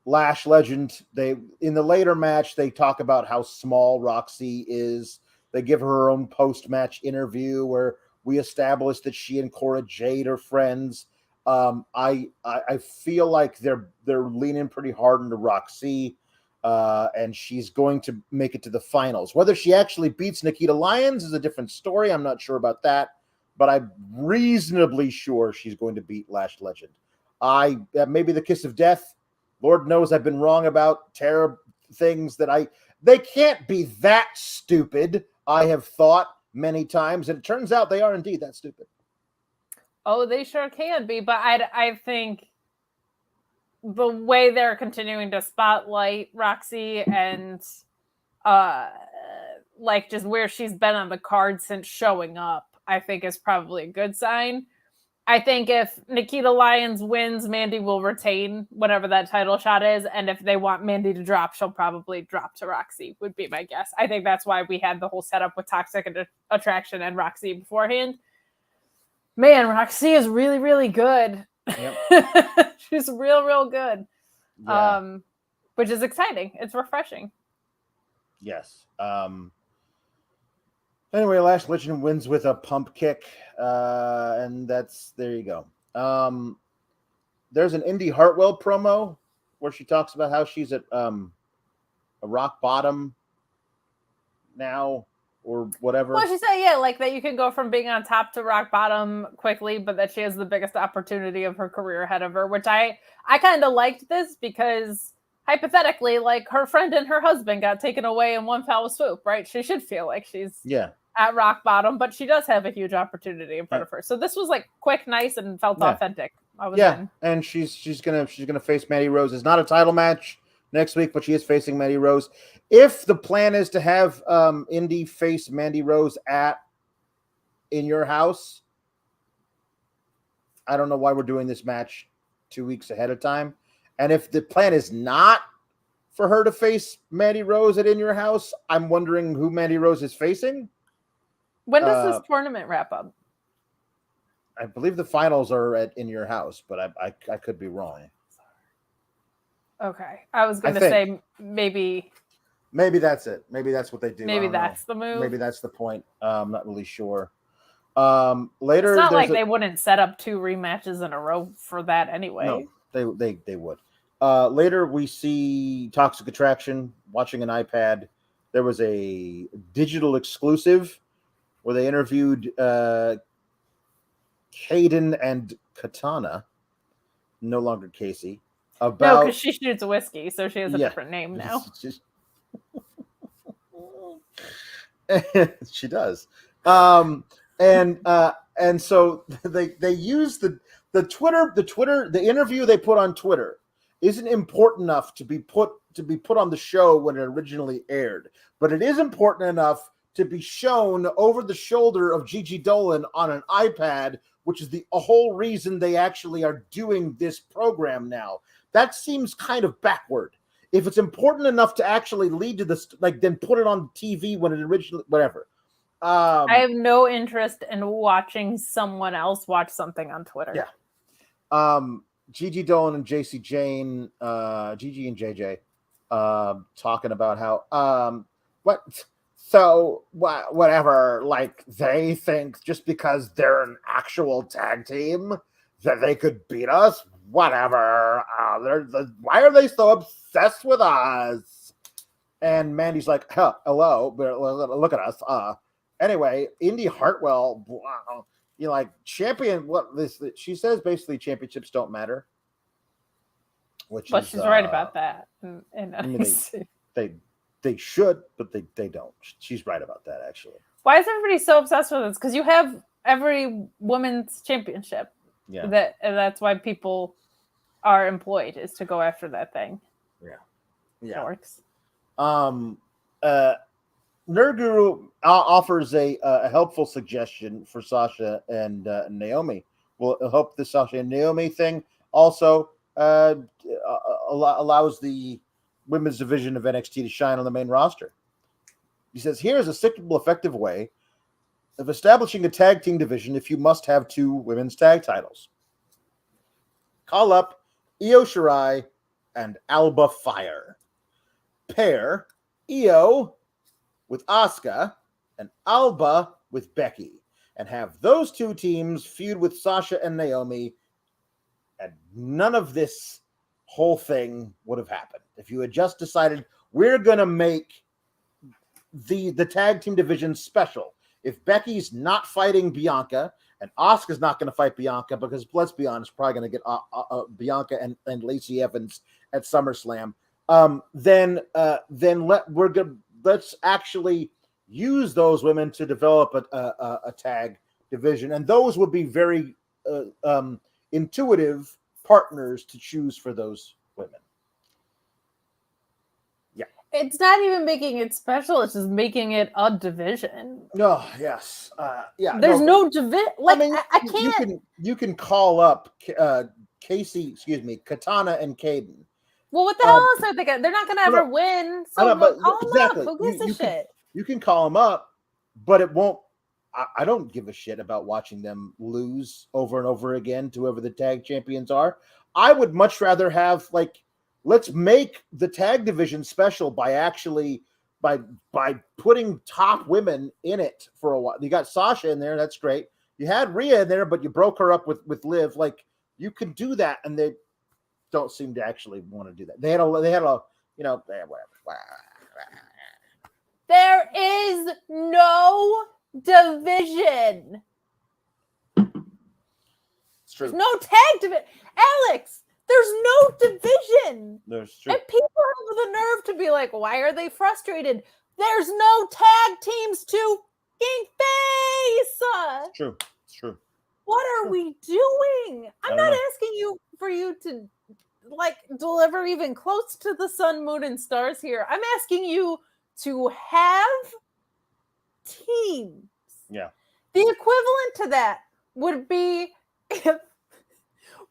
S1: Lash Legend. In the later match, they talk about how small Roxy is. They give her own post-match interview where we establish that she and Cora Jade are friends. I feel like they're leaning pretty hard into Roxy, and she's going to make it to the finals. Whether she actually beats Nikita Lyons is a different story. I'm not sure about that, but I'm reasonably sure she's going to beat Lash Legend. Maybe the kiss of death Lord knows I've been wrong about terrible things that they can't be that stupid, I have thought many times, and it turns out they are indeed that stupid.
S2: Oh, they sure can be, but I think the way they're continuing to spotlight Roxy and like just where she's been on the card since showing up, I think is probably a good sign. I think if Nikita Lyons wins, Mandy will retain whatever that title shot is. And if they want Mandy to drop, she'll probably drop to Roxy, would be my guess. I think that's why we had the whole setup with Toxic Attraction and Roxy beforehand. Man, Roxy is really, really good. Yep. She's real good. Yeah. Which is exciting. It's refreshing.
S1: Yes. Anyway, Lash Legend wins with a pump kick, and there you go. There's an Indy Hartwell promo where she talks about how she's at a rock bottom now or whatever.
S2: Well, she said, like that you can go from being on top to rock bottom quickly, but that she has the biggest opportunity of her career ahead of her, which I kind of liked this because hypothetically, like her friend and her husband got taken away in one foul swoop, right? She should feel like she's at rock bottom, but she does have a huge opportunity in front of her. So this was like quick, nice, and felt authentic. I was in.
S1: And she's gonna face Mandy Rose. It's not a title match next week, but she is facing Mandy Rose. If the plan is to have Indy face Mandy Rose in your house, I don't know why we're doing this match 2 weeks ahead of time. And if the plan is not for her to face Mandy Rose in your house, I'm wondering who Mandy Rose is facing.
S2: When does this tournament wrap up?
S1: I believe the finals are in your house, but I could be wrong.
S2: Okay. I was going to say maybe
S1: that's it. Maybe that's what they do.
S2: Maybe that's the move.
S1: Maybe that's the point. I'm not really sure. Later,
S2: it's not like they wouldn't set up 2 rematches in a row for that anyway.
S1: No, they would. Later, we see Toxic Attraction watching an iPad. There was a digital exclusive where they interviewed Kaden and Katana, no longer Casey, about...
S2: No, because she shoots whiskey, so she has a different name now.
S1: She does. And so they use the interview they put on Twitter isn't important enough to be put on the show when it originally aired, but it is important enough to be shown over the shoulder of Gigi Dolan on an iPad, which is the whole reason they actually are doing this program now. That seems kind of backward. If it's important enough to actually lead to this, then put it on TV when it originally, whatever.
S2: I have no interest in watching someone else watch something on Twitter.
S1: Yeah. Gigi Dolan and JC Jane, Gigi and JJ, talking about how, whatever, like they think just because they're an actual tag team that they could beat us, whatever. Why are they so obsessed with us? And Mandy's like, hello, but look at us. Anyway, Indy Hartwell, champion. She says basically championships don't matter.
S2: But she's right about that.
S1: They should, but they don't. She's right about that, actually.
S2: Why is everybody so obsessed with this? Because you have every women's championship. Yeah. That's why people are employed, is to go after that thing.
S1: Yeah.
S2: It works.
S1: Nerd Guru offers a helpful suggestion for Sasha and Naomi. Well, I hope the Sasha and Naomi thing also allows the women's division of NXT to shine on the main roster. He says, here's a simple, effective way of establishing a tag team division if you must have 2 women's tag titles. Call up Io Shirai and Alba Fire. Pair Io with Asuka and Alba with Becky, and have those 2 teams feud with Sasha and Naomi, and none of this whole thing would have happened if you had just decided we're going to make the tag team division special. If Becky's not fighting Bianca and Asuka's not going to fight Bianca, because let's be honest, probably going to get Bianca and Lacey Evans at SummerSlam. Let's actually use those women to develop a tag division, and those would be very intuitive partners to choose for those women. Yeah,
S2: it's not even making it special; it's just making it a division.
S1: No, yes, yeah.
S2: There's no division. Like, I mean, I can't.
S1: You can call up Katana and Caden.
S2: Well, what the hell else are they going? They're not going to ever win. So call them up. Who gives a shit?
S1: You can call them up, but it won't. I don't give a shit about watching them lose over and over again to whoever the tag champions are. I would much rather have, like, let's make the tag division special by actually by putting top women in it for a while. You got Sasha in there, that's great. You had Rhea in there, but you broke her up with Liv. Like, you could do that, and they don't seem to actually want to do that. They had a whatever.
S2: There is no division.
S1: It's true.
S2: There's no tag division. Alex, there's no division.
S1: That's true.
S2: And people have the nerve to be like, why are they frustrated? There's no tag teams to face.
S1: It's true. It's true.
S2: What are we doing? I'm not asking for you to like deliver even close to the sun, moon, and stars here. I'm asking you to have teams.
S1: Yeah.
S2: The equivalent to that would be if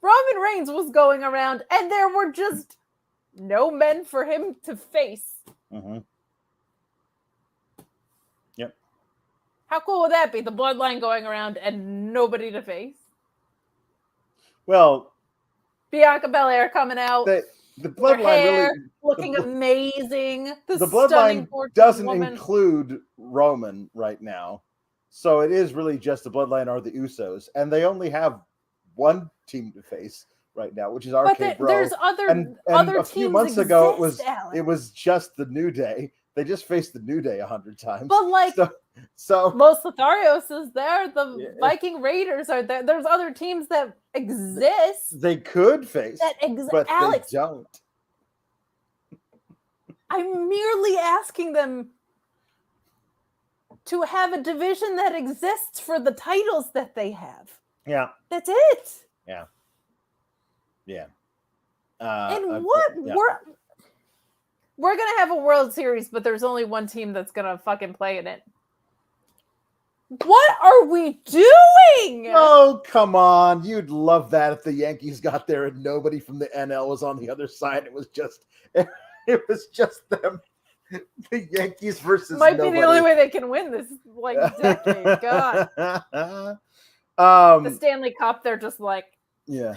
S2: Roman Reigns was going around and there were just no men for him to face.
S1: Mm-hmm. Yep.
S2: How cool would that be? The bloodline going around and nobody to face.
S1: Well,
S2: Bianca Belair coming out.
S1: The bloodline really
S2: looking amazing.
S1: The bloodline doesn't include Roman right now. So it is really just the bloodline or the Usos. And they only have one team to face right now, which is RK Bro.
S2: There's other
S1: and
S2: other
S1: a few
S2: teams
S1: months ago
S2: Alex.
S1: it was just the New Day. They just faced the New Day 100 times.
S2: But like
S1: so
S2: Los Lotharios is there, the Viking Raiders are there. There's other teams that exist.
S1: They could face but
S2: Alex,
S1: they don't.
S2: I'm merely asking them to have a division that exists for the titles that they have.
S1: Yeah.
S2: That's it.
S1: Yeah. Yeah.
S2: We're going to have a World Series, but there's only one team that's going to fucking play in it. What are we doing?
S1: Oh, come on. You'd love that if the Yankees got there and nobody from the NL was on the other side. It was just them. The Yankees versus
S2: Might
S1: nobody.
S2: be the only way they can win this decade. God. The Stanley Cup, they're just like.
S1: Yeah.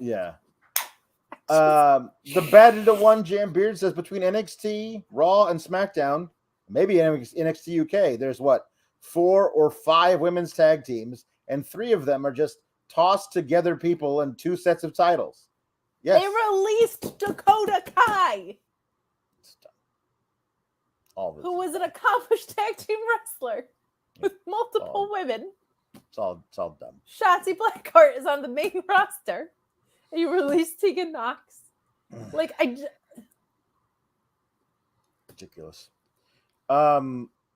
S1: Yeah. The Battle to One Jam Beard says between NXT, Raw, and SmackDown, maybe NXT UK, there's 4 or 5 women's tag teams, and 3 of them are just tossed together people in 2 sets of titles. Yes.
S2: They released Dakota Kai, who was an accomplished tag team wrestler with multiple women.
S1: It's all dumb.
S2: Shotzi Blackheart is on the main roster. You released Tegan Knox.
S1: Ridiculous.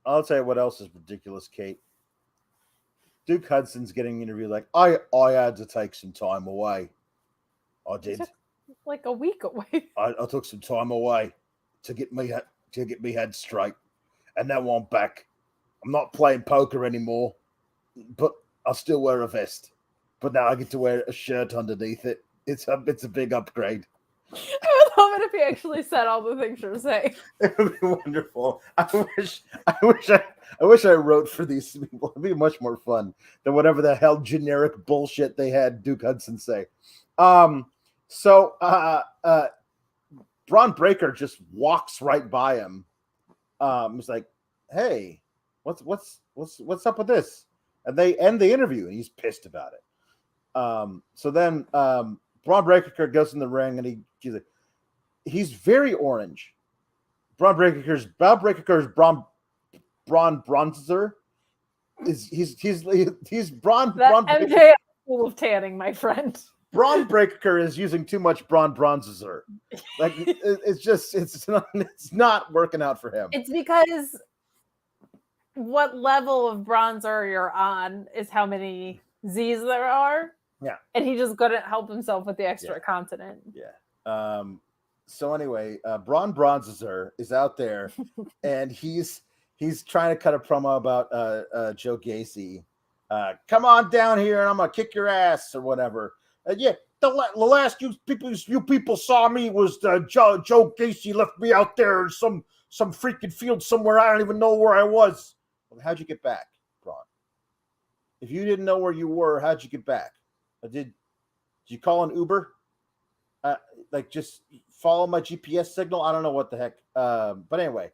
S1: I'll tell you what else is ridiculous, Kate. Duke Hudson's getting interviewed like, I had to take some time away. I did.
S2: Like a week away.
S1: I took some time away to get me head straight. And now I'm back. I'm not playing poker anymore, but I'll still wear a vest. But now I get to wear a shirt underneath it. It's a big upgrade.
S2: I would love it if he actually said all the things you're saying.
S1: It would be wonderful. I wish I wrote for these people. It'd be much more fun than whatever the hell generic bullshit they had Duke Hudson say. So Braun Breaker just walks right by him. He's like, "Hey, what's up with this?" And they end the interview, and he's pissed about it. So then Braun Breaker goes in the ring, and he's very orange. Braun Breaker's Braun Bronzer. He's Braun.
S2: That
S1: Braun
S2: MJ full of tanning, my friend.
S1: Braun Breaker is using too much Braun Bronzer. Like it's not working out for him.
S2: It's because what level of bronzer you're on is how many Z's there are.
S1: Yeah.
S2: And he just couldn't help himself with the extra continent.
S1: Yeah. So anyway, Braun Bronzer is out there and he's trying to cut a promo about Joe Gacy. Come on down here and I'm gonna kick your ass or whatever. Yeah, the last you people saw me was Joe Gacy left me out there in some freaking field somewhere. I don't even know where I was. Well, how'd you get back, Braun? If you didn't know where you were, how'd you get back? Did you call an Uber? Like just follow my GPS signal? I don't know what the heck. But anyway,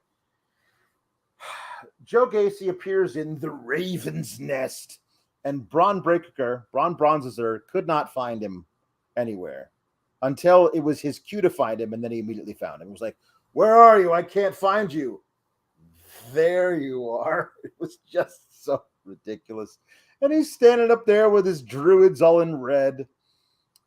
S1: Joe Gacy appears in the Raven's Nest, and Braun Bronzer could not find him anywhere until it was his cue to find him, and then he immediately found him. It was like, "Where are you? I can't find you." There you are. It was just so ridiculous. And he's standing up there with his druids all in red.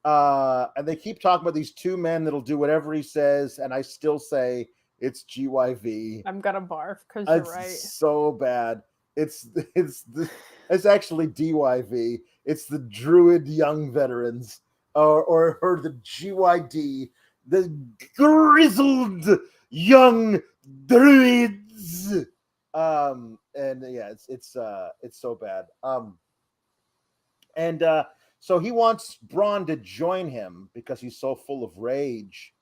S1: And they keep talking about these two men that'll do whatever he says. And I still say it's GYV.
S2: I'm gonna barf because you're right.
S1: So bad. It's actually DYV. It's the Druid Young Veterans, or the GYD, the Grizzled Young Druids. And yeah, it's so bad. So he wants Braun to join him because he's so full of rage.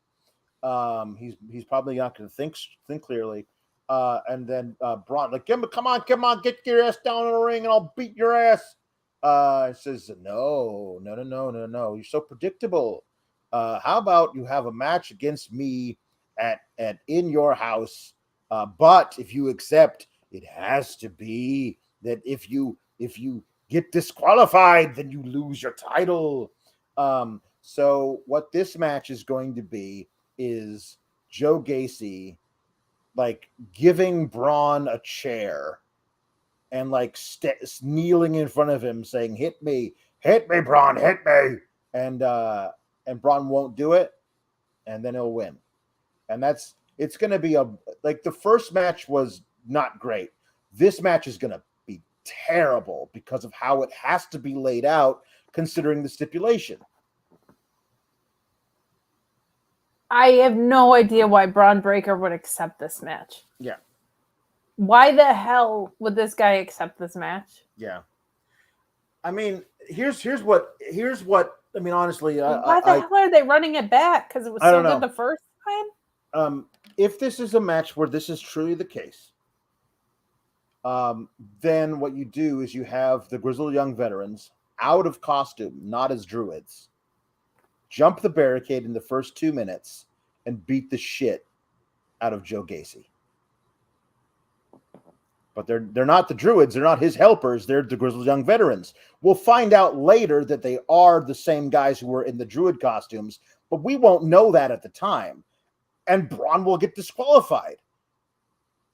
S1: He's probably not going to think clearly. And then Braun, like, come on, get your ass down in the ring, and I'll beat your ass. He says, no. You're so predictable. How about you have a match against me at in your house? But if you accept, it has to be that if you get disqualified, then you lose your title. So what this match is going to be is Joe Gacy like giving Braun a chair and like kneeling in front of him saying, hit me, Braun, hit me. And Braun won't do it. And then he'll win. And it's going to be the first match was not great. This match is going to be terrible because of how it has to be laid out considering the stipulation.
S2: I have no idea why Braun Breaker would accept this match.
S1: Yeah.
S2: Why the hell would this guy accept this match?
S1: Yeah. I mean, here's what I mean, honestly,
S2: why the hell are they running it back? Because it was so good the first time?
S1: If this is a match where this is truly the case, then what you do is you have the Grizzled Young Veterans out of costume, not as druids, jump the barricade in the first 2 minutes and beat the shit out of Joe Gacy. But they're not the druids. They're not his helpers. They're the Grizzled Young Veterans. We'll find out later that they are the same guys who were in the druid costumes, but we won't know that at the time. And Braun will get disqualified.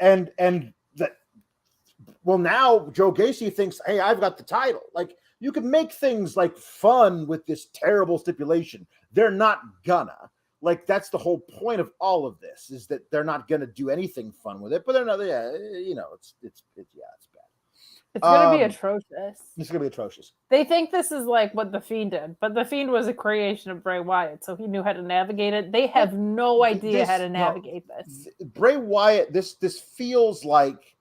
S1: And now Joe Gacy thinks, hey, I've got the title. Like, you can make things like fun with this terrible stipulation. They're not gonna. Like, that's the whole point of all of this, is that they're not gonna do anything fun with it. But they're not. Yeah, it's bad.
S2: It's gonna be atrocious.
S1: It's gonna be atrocious.
S2: They think this is like what The Fiend did, but The Fiend was a creation of Bray Wyatt, so he knew how to navigate it. They have no idea how to navigate this.
S1: Bray Wyatt. This feels like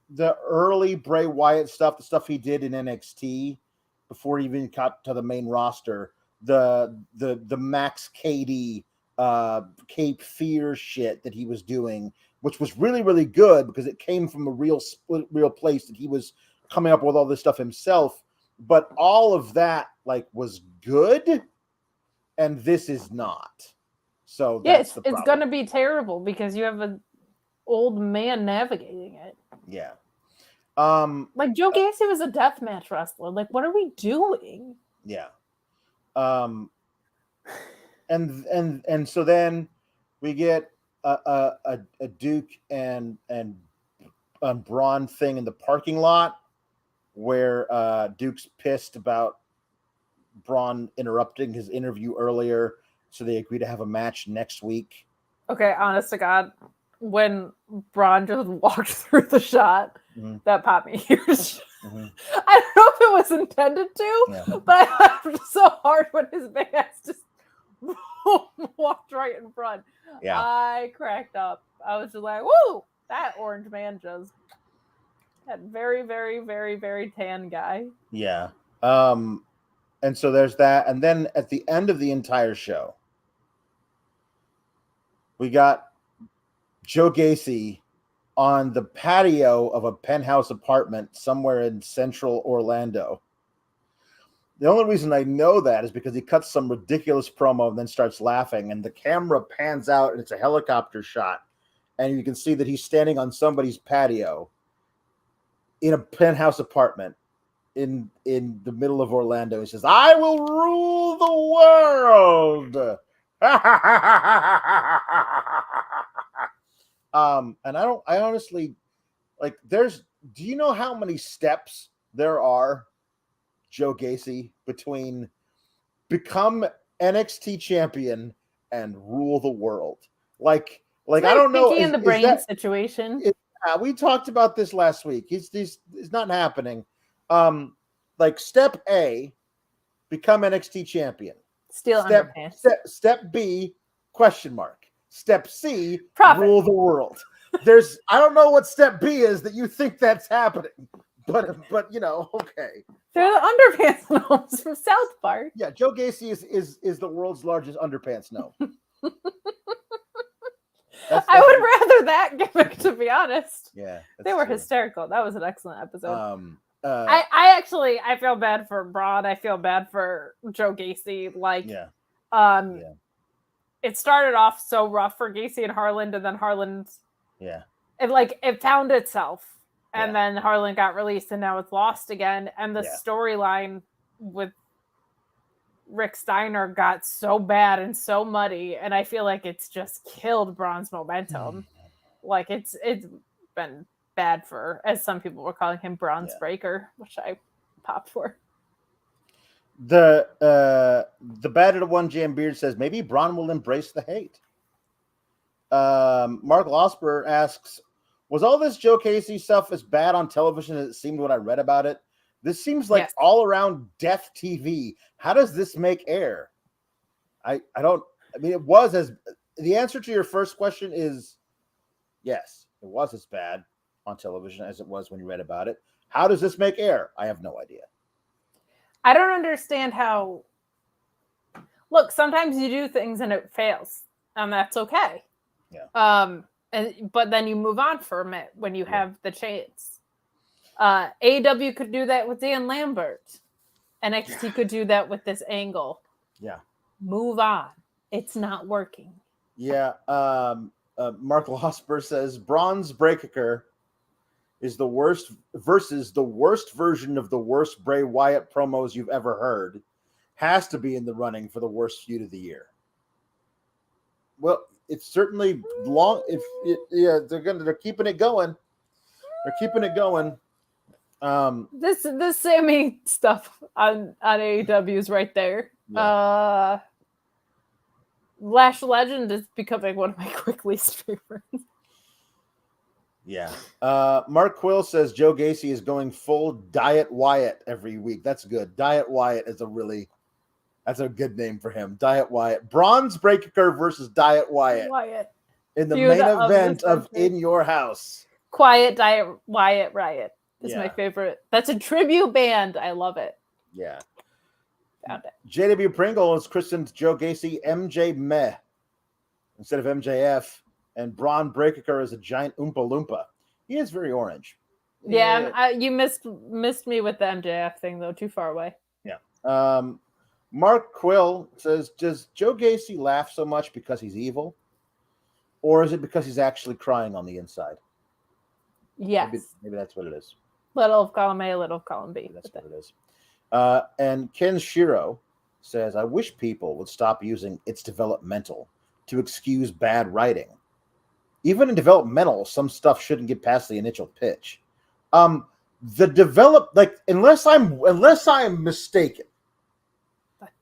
S1: the early Bray Wyatt stuff, the stuff he did in NXT before he even got to the main roster, the Max KD Cape Fear shit that he was doing, which was really, really good because it came from a real place that he was coming up with all this stuff himself. But all of that was good, and this is not. So that's the problem.
S2: It's going to be terrible because you have an old man navigating it.
S1: Yeah.
S2: Joe Gacy was a deathmatch wrestler. Like, what are we doing?
S1: Yeah. And so then we get a Duke and Braun thing in the parking lot where Duke's pissed about Braun interrupting his interview earlier, so they agree to have a match next week.
S2: Okay, honest to God, when Braun just walked through the shot, that popped me huge. I don't know if it was intended to, but I laughed so hard when his big ass just walked right in front.
S1: Yeah.
S2: I cracked up. I was just like, woo! That orange man just that very, very, very, very tan guy.
S1: Yeah. And so there's that. And then at the end of the entire show, we got Joe Gacy on the patio of a penthouse apartment somewhere in central Orlando. The only reason I know that is because he cuts some ridiculous promo and then starts laughing, and the camera pans out and it's a helicopter shot, and you can see that he's standing on somebody's patio in a penthouse apartment in the middle of Orlando. He says, "I will rule the world." And I honestly, like, do you know how many steps there are, Joe Gacy, between become NXT champion and rule the world? Like I don't know.
S2: In the brain situation.
S1: We talked about this last week. It's not happening. Like step A, become NXT champion.
S2: Steal underpants.
S1: Step B, question mark. Step C,
S2: Profit.
S1: Rule the world. I don't know what step B is that you think that's happening, but okay.
S2: They're the underpants gnomes from South Park.
S1: Yeah, Joe Gacy is the world's largest underpants gnome.
S2: I would rather that gimmick, to be honest.
S1: Yeah,
S2: they were hysterical. That was an excellent episode.
S1: I
S2: I feel bad for Braun. I feel bad for Joe Gacy. It started off so rough for Gacy and Harland, and then Harland, it found itself, and then Harland got released, and now it's lost again. And the storyline with Rick Steiner got so bad and so muddy, and I feel like it's just killed Braun's momentum. Like it's been bad for, as some people were calling him, Braun's breaker, which I popped for.
S1: The Battered One Jam Beard says maybe Braun will embrace the hate. Mark Losper asks, was all this Joe Gacy stuff as bad on television as it seemed when I read about it? This seems like all around death TV. How does this make air? The answer to your first question is yes, it was as bad on television as it was when you read about it. How does this make air? I have no idea.
S2: I don't understand how. Look, sometimes you do things and it fails, and that's okay.
S1: Yeah.
S2: But then you move on from it when you have the chance. AEW could do that with Dan Lambert. NXT could do that with this angle.
S1: Yeah.
S2: Move on. It's not working.
S1: Yeah. Mark Losper says Braun's Breaker is the worst versus the worst version of the worst Bray Wyatt promos you've ever heard. Has to be in the running for the worst feud of the year. Well, it's certainly long. They're keeping it going. They're keeping it going.
S2: This Sammy stuff on AEW is right there. Yeah. Lash Legend is becoming one of my quickly streamers.
S1: Yeah. Mark Quill says Joe Gacy is going full Diet Wyatt every week. That's good. Diet Wyatt is that's a good name for him. Diet Wyatt. Braun's Breaker versus Diet Wyatt. In the main event of In Your House.
S2: Quiet Diet Wyatt Riot is my favorite. That's a tribute band. I love it.
S1: Yeah.
S2: Found it.
S1: JW Pringle has christened Joe Gacy MJ Meh instead of MJF. And Braun Breaker is a giant Oompa Loompa. He is very orange.
S2: Yeah, you missed me with the MJF thing, though. Too far away.
S1: Yeah. Mark Quill says, does Joe Gacy laugh so much because he's evil? Or is it because he's actually crying on the inside?
S2: Yes.
S1: Maybe that's what it is.
S2: Little of column A, little of column B.
S1: Maybe that's what it is. And Ken Shiro says, I wish people would stop using it's developmental to excuse bad writing. Even in developmental, some stuff shouldn't get past the initial pitch. Unless I'm mistaken,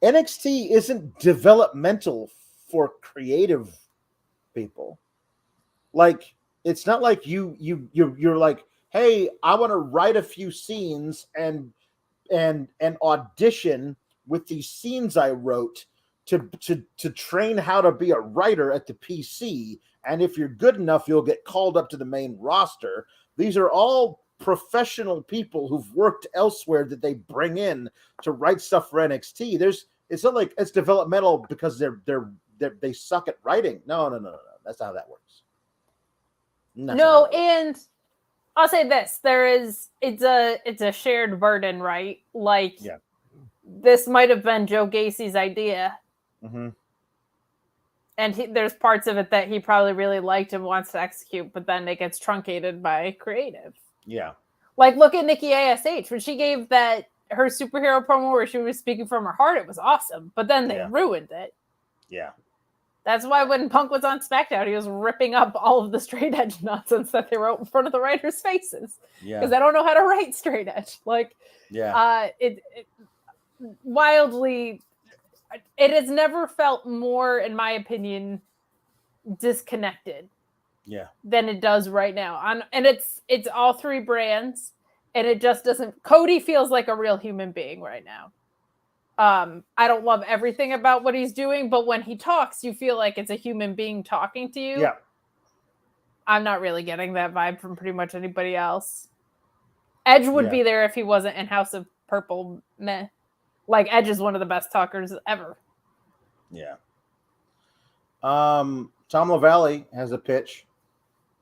S1: NXT isn't developmental for creative people. Like, it's not like you're like, hey, I want to write a few scenes and audition with these scenes I wrote to train how to be a writer at the PC. And if you're good enough, you'll get called up to the main roster. These are all professional people who've worked elsewhere that they bring in to write stuff for NXT. It's not like it's developmental because they suck at writing. No. That's not how that works.
S2: No, and I'll say this: it's a shared burden, right? Like,
S1: yeah.
S2: This might have been Joe Gacy's idea, and there's parts of it that he probably really liked and wants to execute, but then it gets truncated by creative.
S1: Yeah,
S2: like look at Nikki ASH when she gave her superhero promo where she was speaking from her heart. It was awesome, but then they ruined it.
S1: Yeah.
S2: That's why when Punk was on SmackDown, he was ripping up all of the straight edge nonsense that they wrote in front of the writers' faces.
S1: Yeah.
S2: Because I don't know how to write straight edge. Like, it wildly, it has never felt more, in my opinion, disconnected.
S1: Yeah.
S2: Than it does right now. And it's all three brands, and it just doesn't. Cody feels like a real human being right now. I don't love everything about what he's doing, but when he talks, you feel like it's a human being talking to you.
S1: Yeah.
S2: I'm not really getting that vibe from pretty much anybody else. Edge would be there if he wasn't in House of Purple. Meh. Like, Edge is one of the best talkers ever.
S1: Yeah. Tom LaValle has a pitch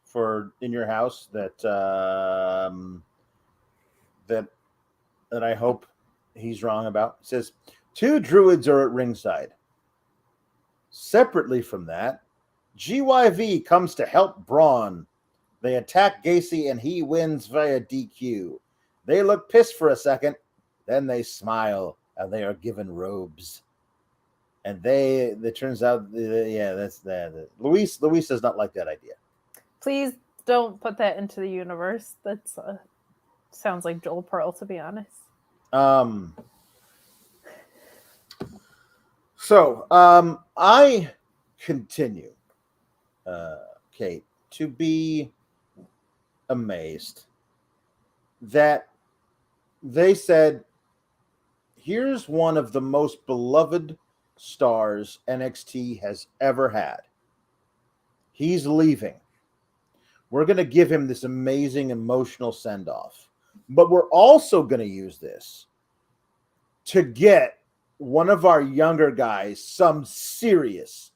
S1: for In Your House that I hope he's wrong about. It says, 2 druids are at ringside. Separately from that, GYV comes to help Braun. They attack Gacy and he wins via DQ. They look pissed for a second, then they smile and they are given robes. And it turns out, that's that. Luis does not like that idea. Please
S2: don't put that into the universe. That's sounds like Joel Pearl, to be honest.
S1: So I continue, Kate, to be amazed that they said, here's one of the most beloved stars NXT has ever had. He's leaving. We're going to give him this amazing emotional send-off. But we're also going to use this to get one of our younger guys some serious,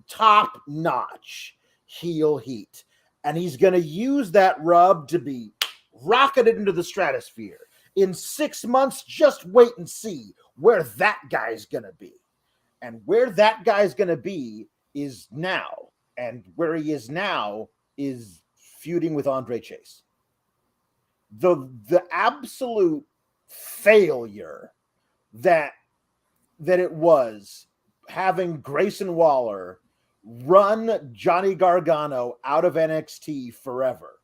S1: top-notch heel heat. And he's going to use that rub to be rocketed into the stratosphere. In 6 months, just wait and see where that guy's going to be. And where that guy's going to be is now. And where he is now is feuding with Andre Chase. The absolute failure that it was having Grayson Waller run Johnny Gargano out of NXT forever,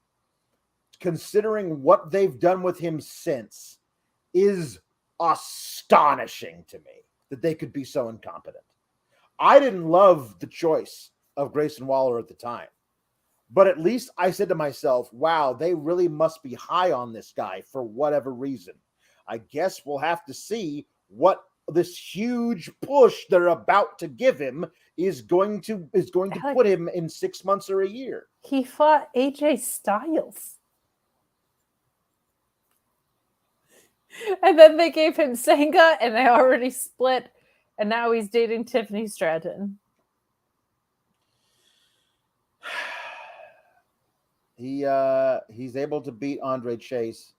S1: considering what they've done with him since, is astonishing to me that they could be so incompetent. I didn't love the choice of Grayson Waller at the time, but at least I said to myself, wow, they really must be high on this guy for whatever reason. I guess we'll have to see what this huge push they're about to give him is going to put him in 6 months or a year.
S2: He fought AJ Styles. And then they gave him Senga, and they already split, and now he's dating Tiffany Stratton.
S1: He's able to beat Andre Chase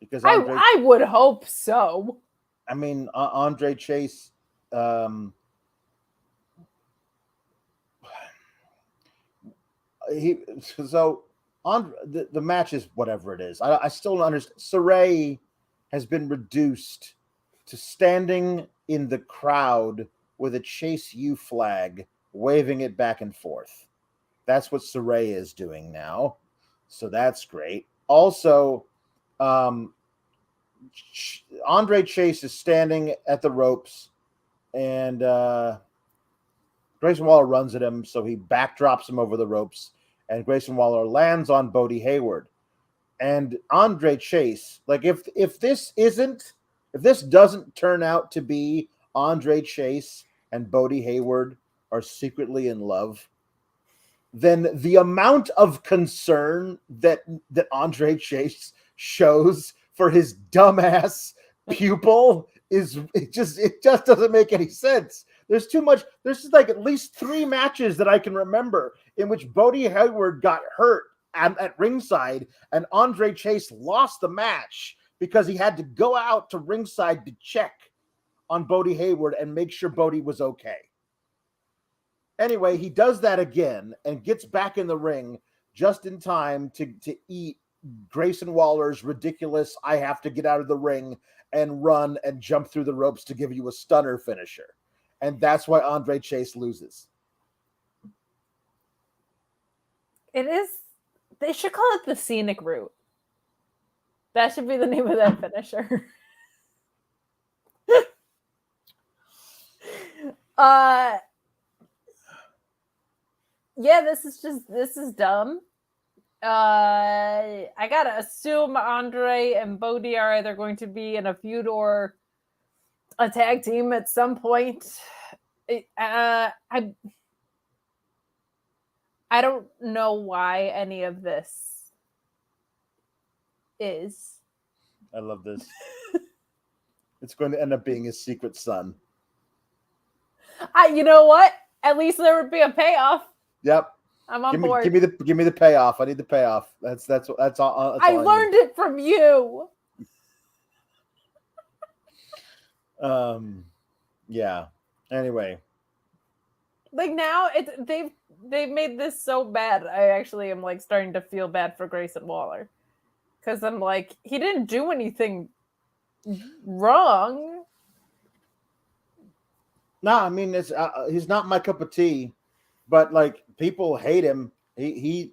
S1: because
S2: I would hope so.
S1: I mean, Andre Chase, the match is whatever it is. I still don't understand. Saray has been reduced to standing in the crowd with a Chase U flag, waving it back and forth. That's what Saray is doing now. So that's great. Also, Andre Chase is standing at the ropes, and Grayson Waller runs at him, so he backdrops him over the ropes, and Grayson Waller lands on Bodie Hayward. And Andre Chase, like if this doesn't turn out to be Andre Chase and Bodie Hayward are secretly in love, then the amount of concern that Andre Chase shows for his dumbass pupil it just doesn't make any sense. There's too much. There's like at least 3 matches that I can remember in which Bodie Hayward got hurt at ringside, and Andre Chase lost the match because he had to go out to ringside to check on Bodie Hayward and make sure Bodie was okay. Anyway, he does that again and gets back in the ring just in time to eat Grayson Waller's ridiculous, I have to get out of the ring and run and jump through the ropes to give you a stunner finisher. And that's why Andre Chase loses.
S2: It is. They should call it the scenic route. That should be the name of that finisher. Yeah, this is dumb. I gotta assume Andre and Bodie are either going to be in a feud or a tag team at some point. I don't know why any of this is.
S1: I love this. It's going to end up being his secret son.
S2: You know what? At least there would be a payoff.
S1: Yep.
S2: I'm on board.
S1: Give me the payoff. I need the payoff. That's all.
S2: I learned it from you.
S1: Yeah. Anyway.
S2: Like now they've made this so bad. I actually am like starting to feel bad for Grayson Waller. Because I'm like, he didn't do anything wrong.
S1: No, I mean he's not my cup of tea, but like people hate him. He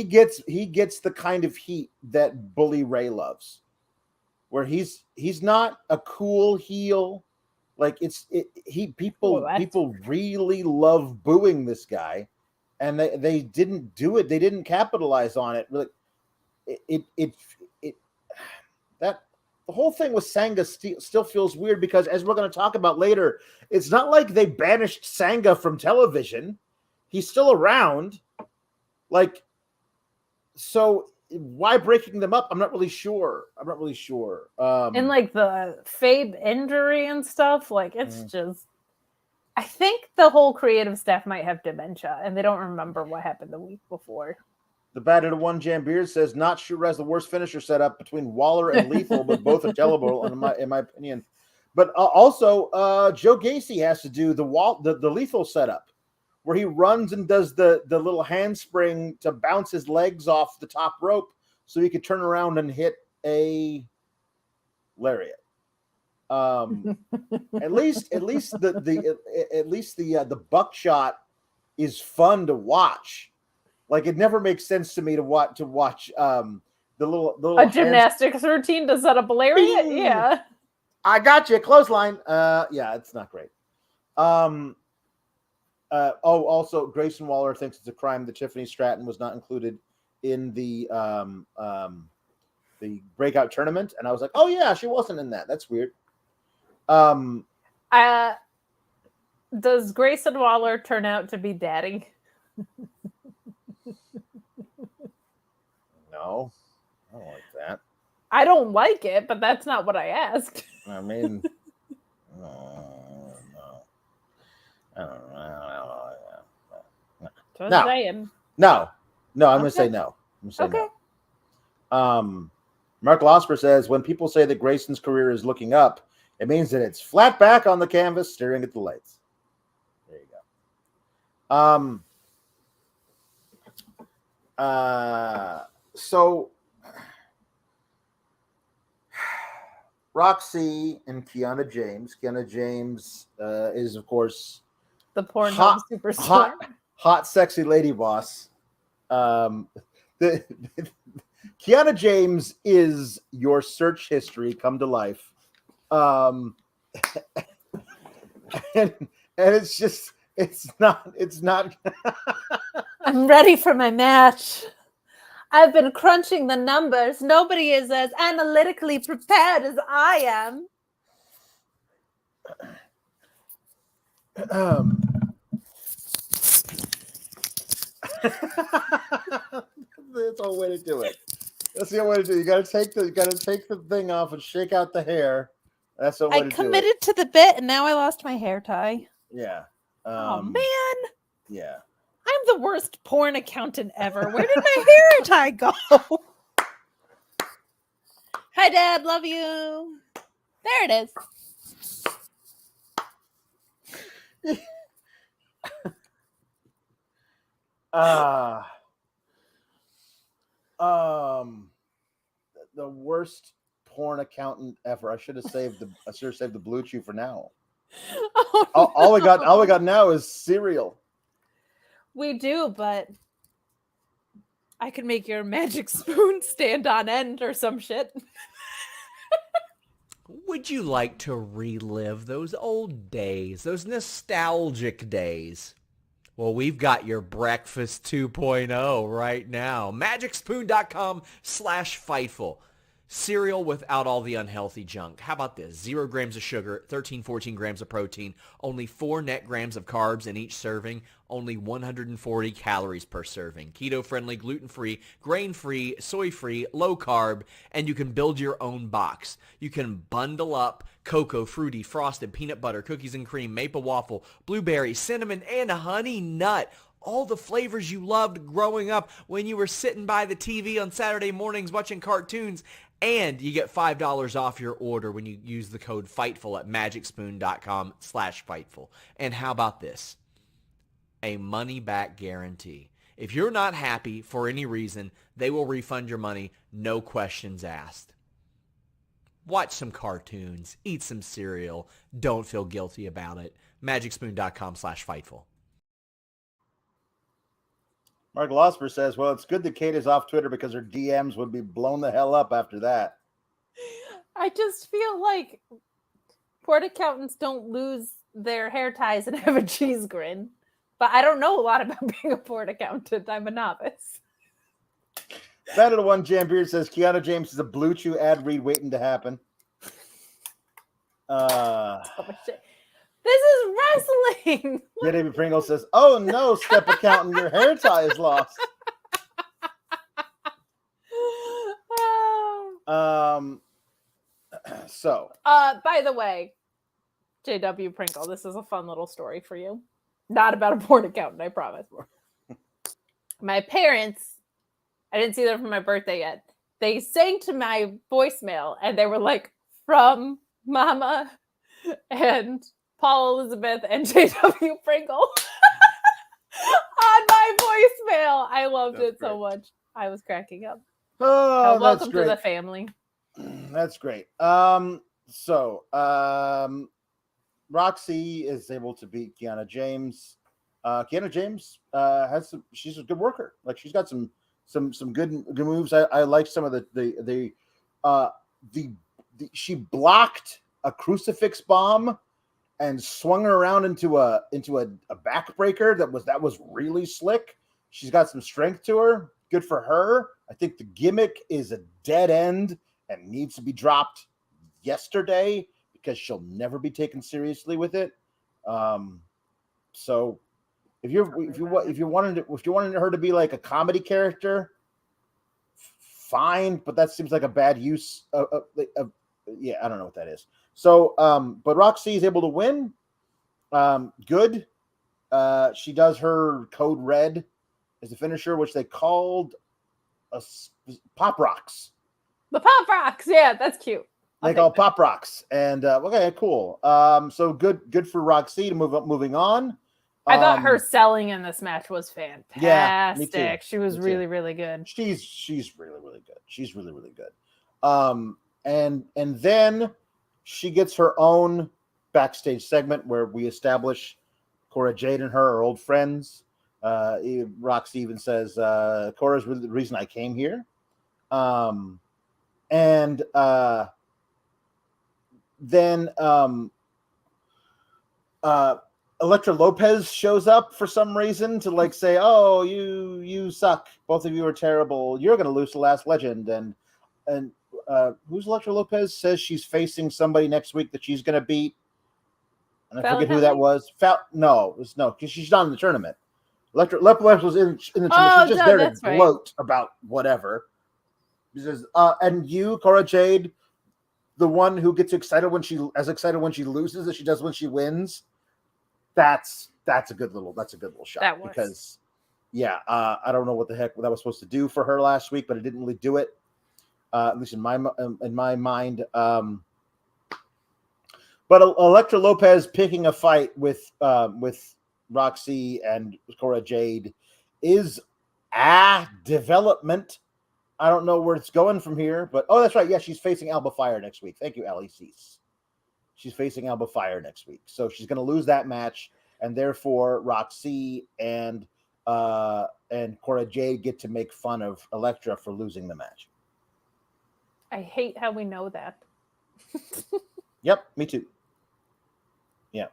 S1: gets the kind of heat that Bully Ray loves, where he's not a cool heel. Like people really love booing this guy, and they didn't do it. They didn't capitalize on it. Like the whole thing with Sanga still feels weird because, as we're going to talk about later, it's not like they banished Sanga from television. He's still around. Like, so why breaking them up? I'm not really sure. And
S2: like the Fabe injury and stuff, like it's just, I think the whole creative staff might have dementia and they don't remember what happened the week before.
S1: The Bad at One Jam Beard says, not sure who has the worst finisher setup between Waller and Lethal, but both are tellable in my opinion. But also, Joe Gacy has to do the Lethal setup, where he runs and does the little handspring to bounce his legs off the top rope, so he could turn around and hit a lariat. At least the buckshot is fun to watch. Like, it never makes sense to me to watch the little
S2: a gymnastics routine to set up a lariat.
S1: Bing!
S2: Yeah,
S1: I got you. Clothesline. Yeah, it's not great. Also, Grayson Waller thinks it's a crime that Tiffany Stratton was not included in the breakout tournament, and I was like, oh yeah, she wasn't in that. That's weird.
S2: Does Grayson Waller turn out to be daddy?
S1: No, I don't like that.
S2: I don't like it, but that's not what I asked.
S1: I mean, no. I don't know. No. I'm going to say no.
S2: Okay.
S1: No. Mark Losper says, when people say that Grayson's career is looking up, it means that it's flat back on the canvas, staring at the lights. There you go. So Roxy and Kiana James. Kiana James is, of course,
S2: the Pornhub superstar.
S1: Hot, sexy lady boss. Kiana Kiana James is your search history come to life. And it's not.
S2: I'm ready for my match. I've been crunching the numbers. Nobody is as analytically prepared as I am.
S1: That's the way to do it. That's the way to do it. You gotta take the thing off and shake out the hair. That's the way to do it.
S2: I committed to the bit and now I lost my hair tie.
S1: Yeah.
S2: Oh man.
S1: Yeah.
S2: I'm the worst porn accountant ever. Where did my hair tie go? Hi, Dad. Love you. There it is.
S1: The worst porn accountant ever. I should have saved the Blue Chew for now.
S2: Oh,
S1: all we got now is cereal.
S2: We do, but I could make your magic spoon stand on end or some shit.
S3: Would you like to relive those old days, those nostalgic days? Well, we've got your breakfast 2.0 right now. MagicSpoon.com/Fightful. Cereal without all the unhealthy junk. How about this? 0 grams of sugar, 14 grams of protein, only 4 net grams of carbs in each serving, only 140 calories per serving. Keto-friendly, gluten-free, grain-free, soy-free, low-carb, and you can build your own box. You can bundle up cocoa, fruity, frosted, peanut butter, cookies and cream, maple waffle, blueberry, cinnamon, and honey nut. All the flavors you loved growing up when you were sitting by the TV on Saturday mornings watching cartoons. And you get $5 off your order when you use the code FIGHTFUL at MagicSpoon.com/Fightful. And how about this? A money-back guarantee. If you're not happy for any reason, they will refund your money, no questions asked. Watch some cartoons, eat some cereal, don't feel guilty about it. MagicSpoon.com/Fightful.
S1: Mark Losper says, well, it's good that Kate is off Twitter because her DMs would be blown the hell up after that.
S2: I just feel like port accountants don't lose their hair ties and have a cheese grin. But I don't know a lot about being a port accountant. I'm a novice.
S1: That one Jam Beard says, Kiana James is a Blue Chew ad read waiting to happen.
S2: This is wrestling.
S1: David Pringle says, oh no, step accountant, your hair tie is lost.
S2: By the way, JW Pringle, this is a fun little story for you. Not about a porn accountant, I promise. My parents, I didn't see them for my birthday yet. They sang to my voicemail and they were like, from Mama and Paul Elizabeth and JW Pringle on my voicemail. I loved it so much. I was cracking up.
S1: Oh,
S2: welcome to the family.
S1: That's great. Roxy is able to beat Kiana James. Kiana James she's a good worker. Like she's got some good moves. I like some of the she blocked a crucifix bomb and swung her around into a backbreaker that was really slick. She's got some strength to her. Good for her. I think the gimmick is a dead end and needs to be dropped yesterday because she'll never be taken seriously with it. So if you wanted her to be like a comedy character, fine, but that seems like a bad use of yeah, I don't know what that is. So, but Roxy is able to win. Good. She does her code red as the finisher, which they called a pop rocks.
S2: The pop rocks, yeah, that's cute.
S1: They call pop rocks, and okay, cool. So good for Roxy to moving on.
S2: I thought her selling in this match was fantastic.
S1: Yeah, me too.
S2: She was really, really good.
S1: She's really, really good. She's really, really good. And then she gets her own backstage segment where we establish Cora Jade and her are old friends. Roxy even says, Cora's really the reason I came here. And then Elektra Lopez shows up for some reason to like say, "Oh, you suck. Both of you are terrible. You're going to lose to Last Legend." And who's Elektra Lopez? Says she's facing somebody next week that she's going to beat. And I forget who that was. No, because she's not in the tournament. Elektra Lopez was in the tournament. She's just there to gloat about whatever. She says, and you, Cora Jade, the one who gets excited when she loses as she does when she wins. That's a good little shot because I don't know what the heck that was supposed to do for her last week, but it didn't really do it. At least in my mind. But Elektra Lopez picking a fight with Roxy and Cora Jade is a development. I don't know where it's going from here, but that's right. Yeah, she's facing Alba Fire next week. Thank you, Ali Cease. She's facing Alba Fire next week, so she's going to lose that match, and therefore Roxy and Cora Jade get to make fun of Elektra for losing the match.
S2: I hate how we know that.
S1: Yep, me too. Yeah.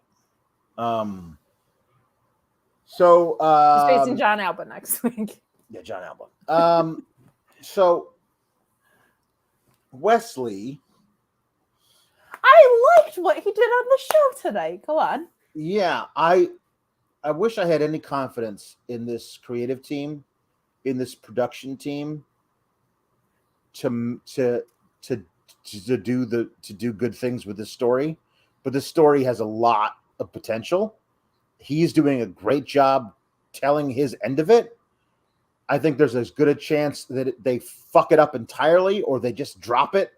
S1: So
S2: he's facing John Alba next week.
S1: Yeah, John Alba. So Wesley,
S2: I liked what he did on the show tonight. Go on.
S1: Yeah, I wish I had any confidence in this creative team, in this production team, to do good things with this story. But this story has a lot of potential. He's doing a great job telling his end of it. I think there's as good a chance that they fuck it up entirely, or they just drop it,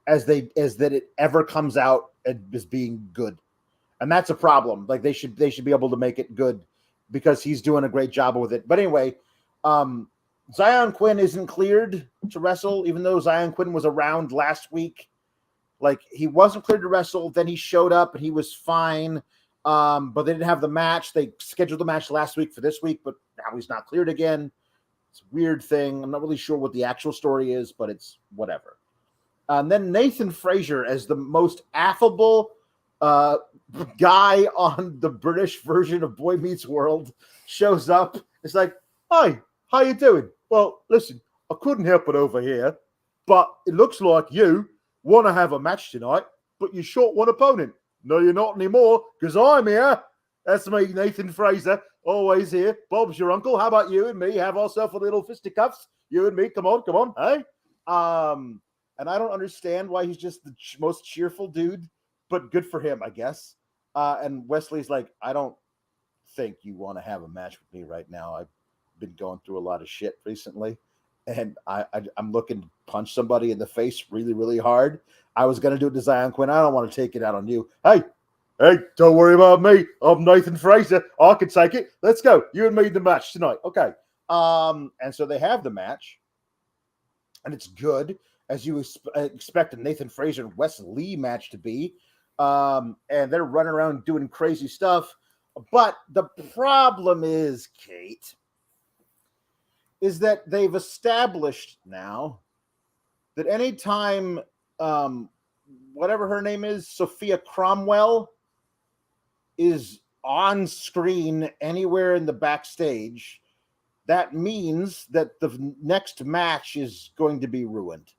S1: as that it ever comes out as being good, and that's a problem. Like they should be able to make it good because he's doing a great job with it. But anyway, Zion Quinn isn't cleared to wrestle, even though Zion Quinn was around last week. Like he wasn't cleared to wrestle, then he showed up and he was fine. But they didn't have the match. They scheduled the match last week for this week, but now he's not cleared again. It's a weird thing. I'm not really sure what the actual story is, but it's whatever. And then Nathan Frazier, as the most affable guy on the British version of Boy Meets World, shows up. It's like, "Hi, how you doing? Well, listen, I couldn't help it over here, but it looks like you want to have a match tonight, but you're short one opponent." "No, you're not anymore, because I'm here." "That's me, Nathan Fraser, always here. Bob's your uncle. How about you and me have ourselves a little fisticuffs? You and me, come on, hey?" And I don't understand why he's just the most cheerful dude, but good for him, I guess. And Wesley's like, "I don't think you want to have a match with me right now. I've been going through a lot of shit recently, and I'm looking to punch somebody in the face really, really hard. I was going to do it to Zion Quinn. I don't want to take it out on you. Hey, don't worry about me. I'm Nathan Fraser. I can take it. Let's go. You and me in the match tonight." Okay. And so they have the match, and it's good, as you expect a Nathan Fraser and Wes Lee match to be. And they're running around doing crazy stuff. But the problem is, Kate, is that they've established now that anytime whatever her name is, Sophia Cromwell, is on screen anywhere in the backstage, that means that the next match is going to be ruined.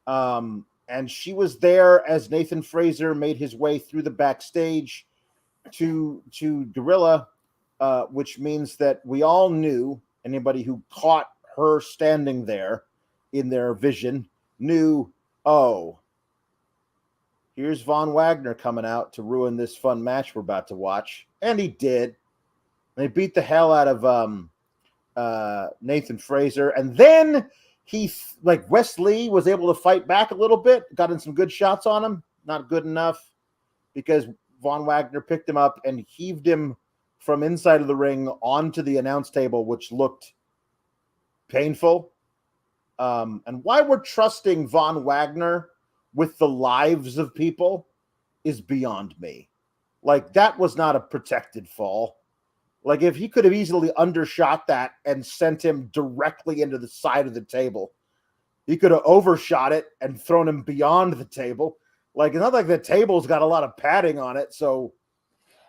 S1: And she was there as Nathan Fraser made his way through the backstage to Gorilla, which means that we all knew, anybody who caught her standing there in their vision knew, oh, here's Von Wagner coming out to ruin this fun match we're about to watch. And he did. They beat the hell out of Nathan Fraser. And then Wes Lee was able to fight back a little bit, got in some good shots on him. Not good enough, because Von Wagner picked him up and heaved him from inside of the ring onto the announce table, which looked painful. And why we're trusting Von Wagner with the lives of people is beyond me. Like, that was not a protected fall. Like, if he could have easily undershot that and sent him directly into the side of the table, He could have overshot it and thrown him beyond the table. Like, it's not like the table's got a lot of padding on it, so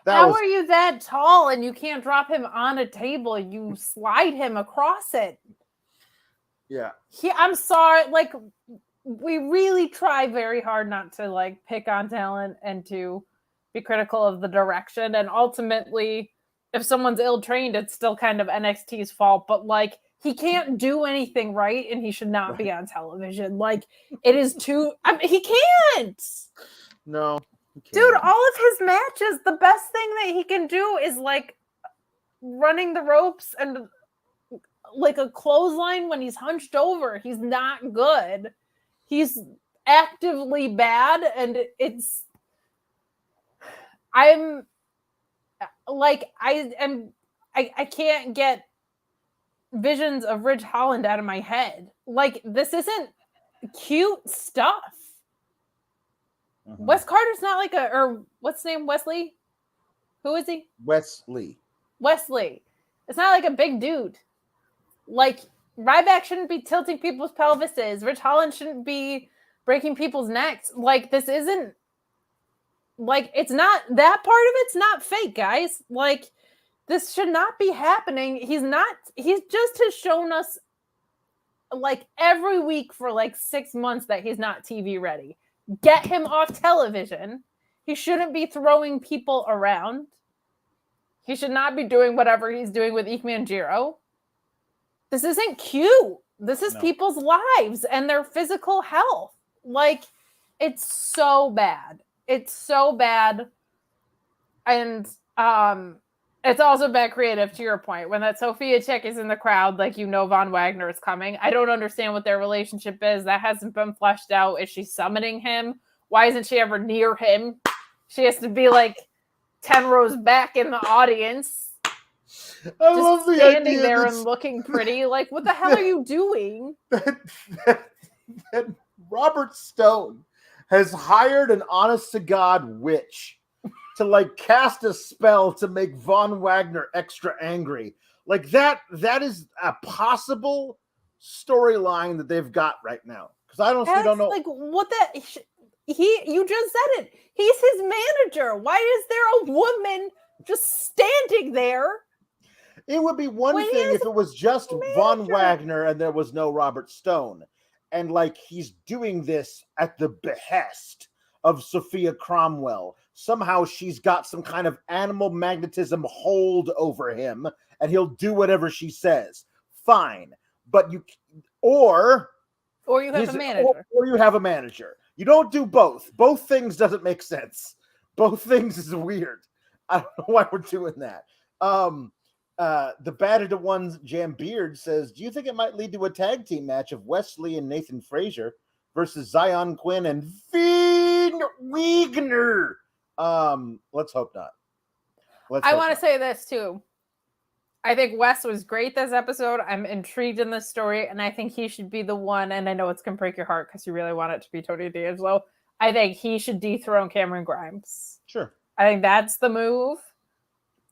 S2: how are you that tall and you can't drop him on a table? You slide him across it.
S1: Yeah.
S2: I'm sorry. Like, we really try very hard not to like pick on talent and to be critical of the direction. And ultimately, if someone's ill-trained, it's still kind of NXT's fault. But like, he can't do anything right, and he should not be on television. Like, it is too. I mean, he can't.
S1: No.
S2: Dude, all of his matches, the best thing that he can do is like running the ropes and like a clothesline when he's hunched over. He's not good. He's actively bad, and I can't get visions of Ridge Holland out of my head. Like, this isn't cute stuff. Wes Carter's not like or what's his name? Wesley? Who is he?
S1: Wesley.
S2: It's not like a big dude. Like, Ryback shouldn't be tilting people's pelvises. Ridge Holland shouldn't be breaking people's necks. Like, this isn't, like, it's not, that part of it's not fake, guys. Like, this should not be happening. He just has shown us, like, every week for, like, 6 months that he's not TV ready. Get him off television. He shouldn't be throwing people around. He should not be doing whatever he's doing with Ike Manjiro. This isn't cute. This is people's lives and their physical health. Like, it's so bad. It's so bad. And it's also bad creative, to your point. When that Sophia chick is in the crowd, like, you know Von Wagner is coming. I don't understand what their relationship is. That hasn't been fleshed out. Is she summoning him? Why isn't she ever near him? She has to be, like, 10 rows back in the audience.
S1: I love the
S2: standing
S1: idea
S2: there and looking pretty. Like, what the hell are you doing?
S1: That Robert Stone has hired an honest-to-God witch to, like, cast a spell to make Von Wagner extra angry. Like, that is a possible storyline that they've got right now. Because I don't know.
S2: Like, what that... You just said it. He's his manager. Why is there a woman just standing there?
S1: It would be one thing if it was just Von Wagner and there was no Robert Stone. And, like, he's doing this at the behest of Sophia Cromwell. Somehow she's got some kind of animal magnetism hold over him, and he'll do whatever she says. Fine. But or
S2: you have a manager.
S1: Or you have a manager. You don't do both. Both things doesn't make sense. Both things is weird. I don't know why we're doing that. The Battered Ones Jam Beard says, do you think it might lead to a tag team match of Wesley and Nathan Frazier versus Zion Quinn and Finn Wagner? Let's hope not.
S2: I want to say this too. I think Wes was great this episode. I'm intrigued in this story, and I think he should be the one, and I know it's going to break your heart because you really want it to be Tony D'Angelo. I think he should dethrone Cameron Grimes.
S1: Sure.
S2: I think that's the move.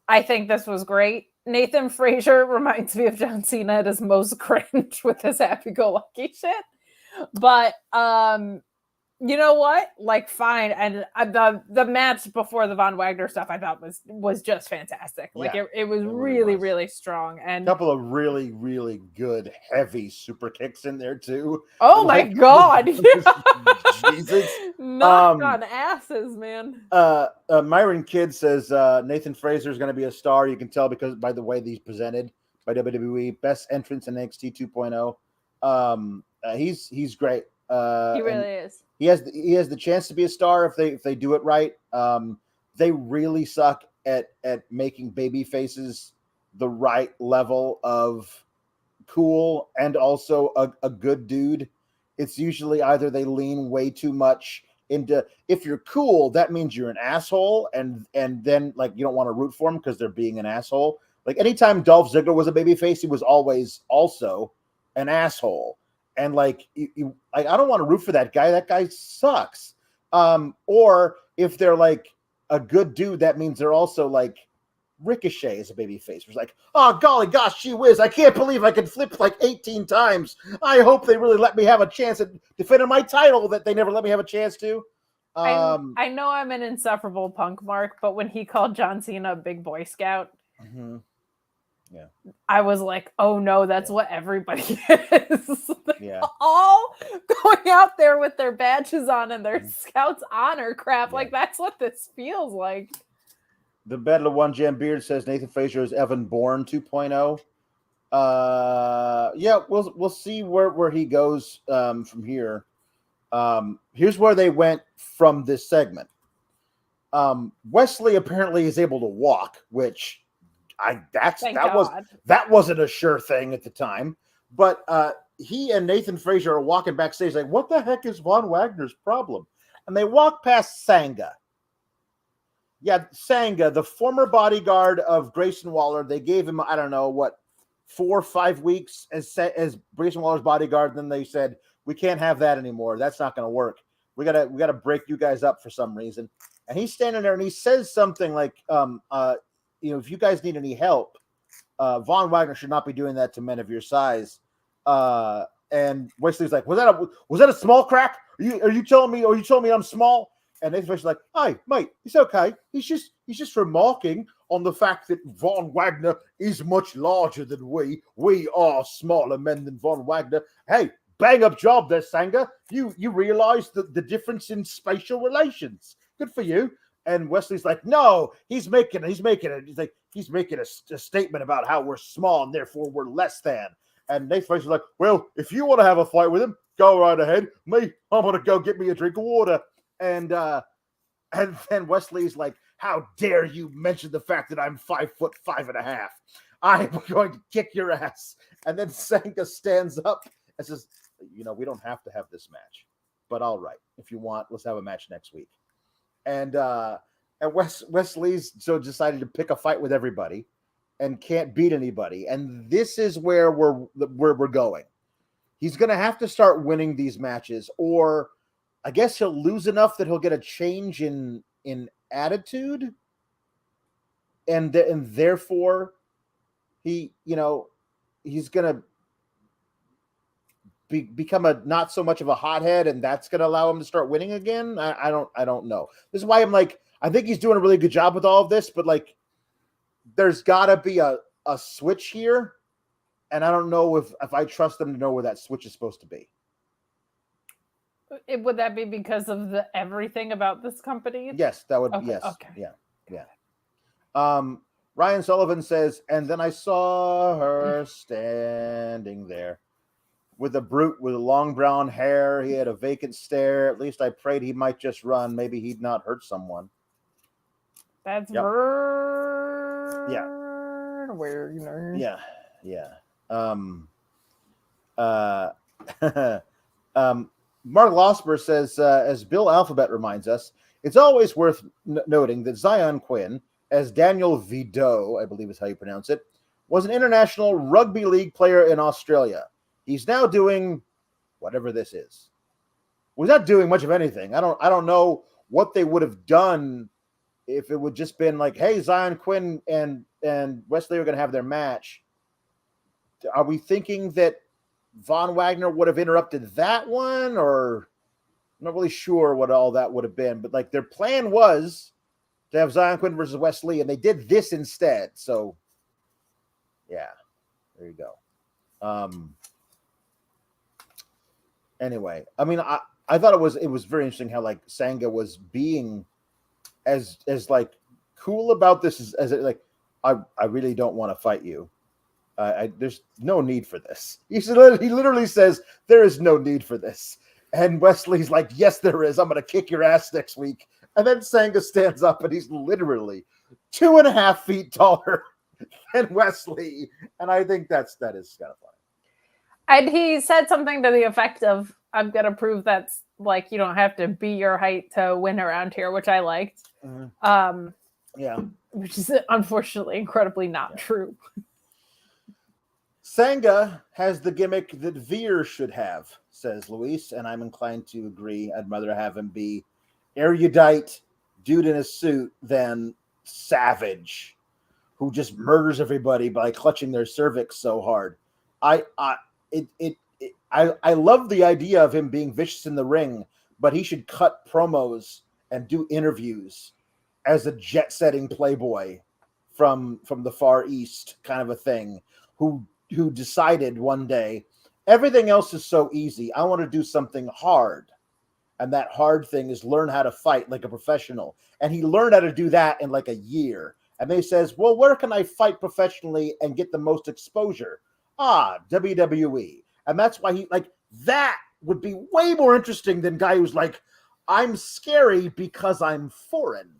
S2: I think this was great. Nathan Frazier reminds me of John Cena at his most cringe with his happy-go-lucky shit. But you know what? Like, fine. And the match before the Von Wagner stuff I thought was just fantastic. Like, it was really, really strong. And
S1: a couple of really, really good heavy super kicks in there too.
S2: Oh my God.
S1: Jesus.
S2: Knocked on asses, man.
S1: Myron Kidd says Nathan Frazier is going to be a star. You can tell because by the way he's presented by WWE. Best entrance in NXT 2.0. He's great.
S2: He really is.
S1: He has the chance to be a star if they do it right. They really suck at making baby faces the right level of cool and also a good dude. It's usually either they lean way too much into, if you're cool, that means you're an asshole, and then like you don't want to root for them because they're being an asshole. Like anytime Dolph Ziggler was a baby face, he was always also an asshole. And like, I don't want to root for that guy. That guy sucks. Or if they're like a good dude, that means they're also like Ricochet is a babyface. It's like, oh, golly gosh, gee whiz, I can't believe I can flip like 18 times. I hope they really let me have a chance at defending my title that they never let me have a chance to.
S2: I know I'm an insufferable Punk mark, but when he called John Cena a big Boy Scout,
S1: yeah,
S2: I was like, oh no, that's what everybody is.
S1: Yeah.
S2: All going out there with their badges on and their Scouts honor crap.
S1: Yeah.
S2: Like, that's what this feels like.
S1: The Battle of One Jam Beard says Nathan Frazier is Evan Bourne 2.0. Yeah, we'll see where he goes from here. Here's where they went from this segment. Wesley apparently is able to walk, which that wasn't a sure thing at the time. But he and Nathan Frazier are walking backstage like, what the heck is Von Wagner's problem? And they walk past Sanga. Yeah, Sanga, the former bodyguard of Grayson Waller. They gave him, I don't know, 4 or 5 weeks as Grayson Waller's bodyguard. And then they said, we can't have that anymore. That's not going to work. We gotta break you guys up for some reason. And he's standing there and he says something like, if you guys need any help, Von Wagner should not be doing that to men of your size. And Wesley's like, was that a small crack? Are you telling me I'm small? And Nathan's like, "Hey, mate, it's okay. He's just remarking on the fact that Von Wagner is much larger than we. We are smaller men than Von Wagner. Hey, bang up job there, Sanga. You realize the difference in spatial relations. Good for you." And Wesley's like, "No, he's making a statement about how we're small and therefore we're less than." And Nathan's like, "Well, if you want to have a fight with him, go right ahead. Me, I'm gonna go get me a drink of water." And then Wesley's like, "How dare you mention the fact that I'm 5'5.5? I'm going to kick your ass." And then Sanga stands up and says, "We don't have to have this match, but all right, if you want, let's have a match next week." And Wesley's so decided to pick a fight with everybody and can't beat anybody. And this is where we're going. He's going to have to start winning these matches, or I guess he'll lose enough that he'll get a change in attitude, and therefore he's gonna become a not so much of a hothead, and that's gonna allow him to start winning again. I don't know. This is why I'm like, I think he's doing a really good job with all of this, but like, there's gotta be a switch here, and I don't know if I trust them to know where that switch is supposed to be.
S2: Would that be because of everything about this company?
S1: Yes, that would.
S2: Okay,
S1: yes,
S2: okay.
S1: Yeah. Ryan Sullivan says, and then I saw her standing there with a brute with long brown hair. He had a vacant stare. At least I prayed he might just run. Maybe he'd not hurt someone.
S2: That's
S1: yep.
S2: Weird.
S1: Yeah. Mark Losper says, as Bill Alphabet reminds us, it's always worth noting that Zion Quinn, as Daniel Vido, I believe is how you pronounce it, was an international rugby league player in Australia. He's now doing whatever this is. Was not doing much of anything. I don't know what they would have done if it would just been like, hey, Zion Quinn and Wesley are going to have their match. Are we thinking that Von Wagner would have interrupted that one, or I'm not really sure what all that would have been, but like their plan was to have Zion Quinn versus Wesley, and they did this instead. So yeah, there you go. Anyway, I mean, I thought it was very interesting how like Sanga was being as like cool about this as like, I really don't want to fight you. There's no need for this. He literally says there is no need for this. And Wesley's like, yes, there is. I'm going to kick your ass next week. And then Sanga stands up and he's literally 2.5 feet taller than Wesley. And I think that is kind of funny.
S2: And he said something to the effect of, I'm going to prove that's like, you don't have to be your height to win around here, which I liked.
S1: Mm-hmm. Yeah.
S2: Which is unfortunately incredibly not true.
S1: Sanga has the gimmick that Veer should have, says Luis, and I'm inclined to agree. I'd rather have him be erudite, dude in a suit, than savage, who just murders everybody by clutching their cervix so hard. I love the idea of him being vicious in the ring, but he should cut promos and do interviews as a jet-setting playboy from the Far East kind of a thing, who decided one day, everything else is so easy. I want to do something hard. And that hard thing is learn how to fight like a professional. And he learned how to do that in like a year. And they says, well, where can I fight professionally and get the most exposure? WWE. And that's why that would be way more interesting than guy who's like, I'm scary because I'm foreign.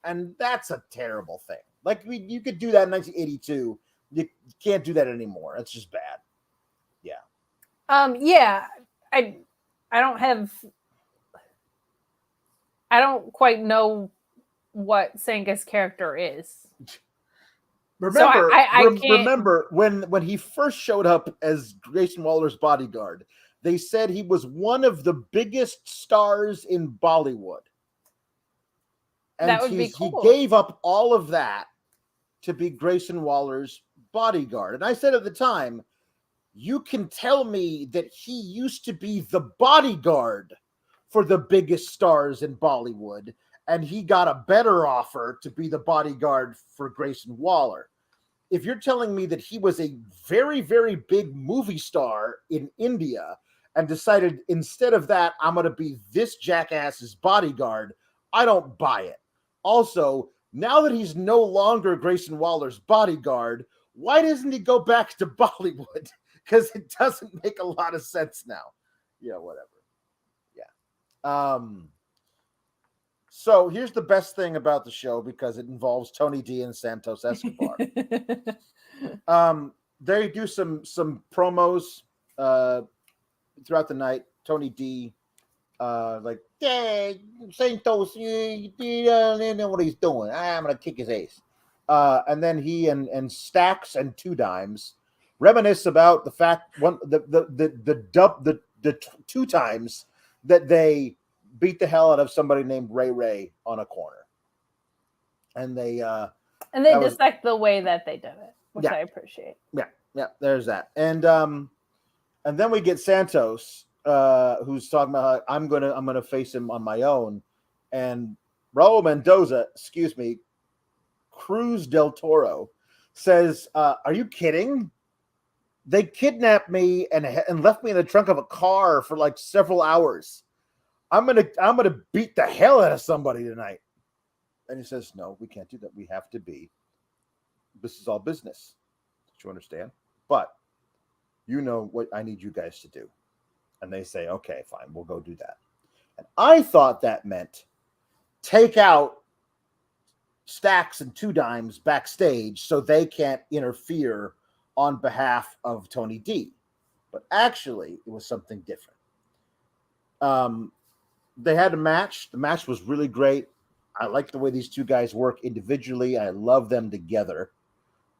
S1: And that's a terrible thing. Like, you could do that in 1982. You can't do that anymore. It's just bad. Yeah.
S2: Yeah. I don't quite know what Sanga's character is.
S1: Remember,
S2: so
S1: remember when he first showed up as Grayson Waller's bodyguard, they said he was one of the biggest stars in Bollywood. And
S2: that would be cool.
S1: He gave up all of that to be Grayson Waller's bodyguard. And I said at the time, you can tell me that he used to be the bodyguard for the biggest stars in Bollywood, and he got a better offer to be the bodyguard for Grayson Waller. If you're telling me that he was a very, very big movie star in India and decided instead of that, I'm going to be this jackass's bodyguard, I don't buy it. Also, now that he's no longer Grayson Waller's bodyguard, why doesn't he go back to Bollywood? Because it doesn't make a lot of sense now. Yeah, whatever. Yeah. So here's the best thing about the show, because it involves Tony D and Santos Escobar. They do some promos throughout the night. Tony D, hey, Santos, you don't know what he's doing. I'm gonna kick his ass. And then he and Stacks and Two Dimes reminisce about the fact the two times that they beat the hell out of somebody named Ray on a corner. And they
S2: dissect the way that they did it, which I appreciate.
S1: Yeah, there's that. And then we get Santos, who's talking about how I'm gonna face him on my own. And Raul Mendoza, Cruz del Toro says, are you kidding? They kidnapped me and left me in the trunk of a car for like several hours. I'm gonna beat the hell out of somebody tonight. And he says, no, we can't do that. We have to be. This is all business. Do you understand? But you know what I need you guys to do. And they say, okay, fine, we'll go do that. And I thought that meant take out Stacks and Two Dimes backstage so they can't interfere on behalf of Tony D. But actually, it was something different. They had a match. The match was really great. I like the way these two guys work individually. I love them together.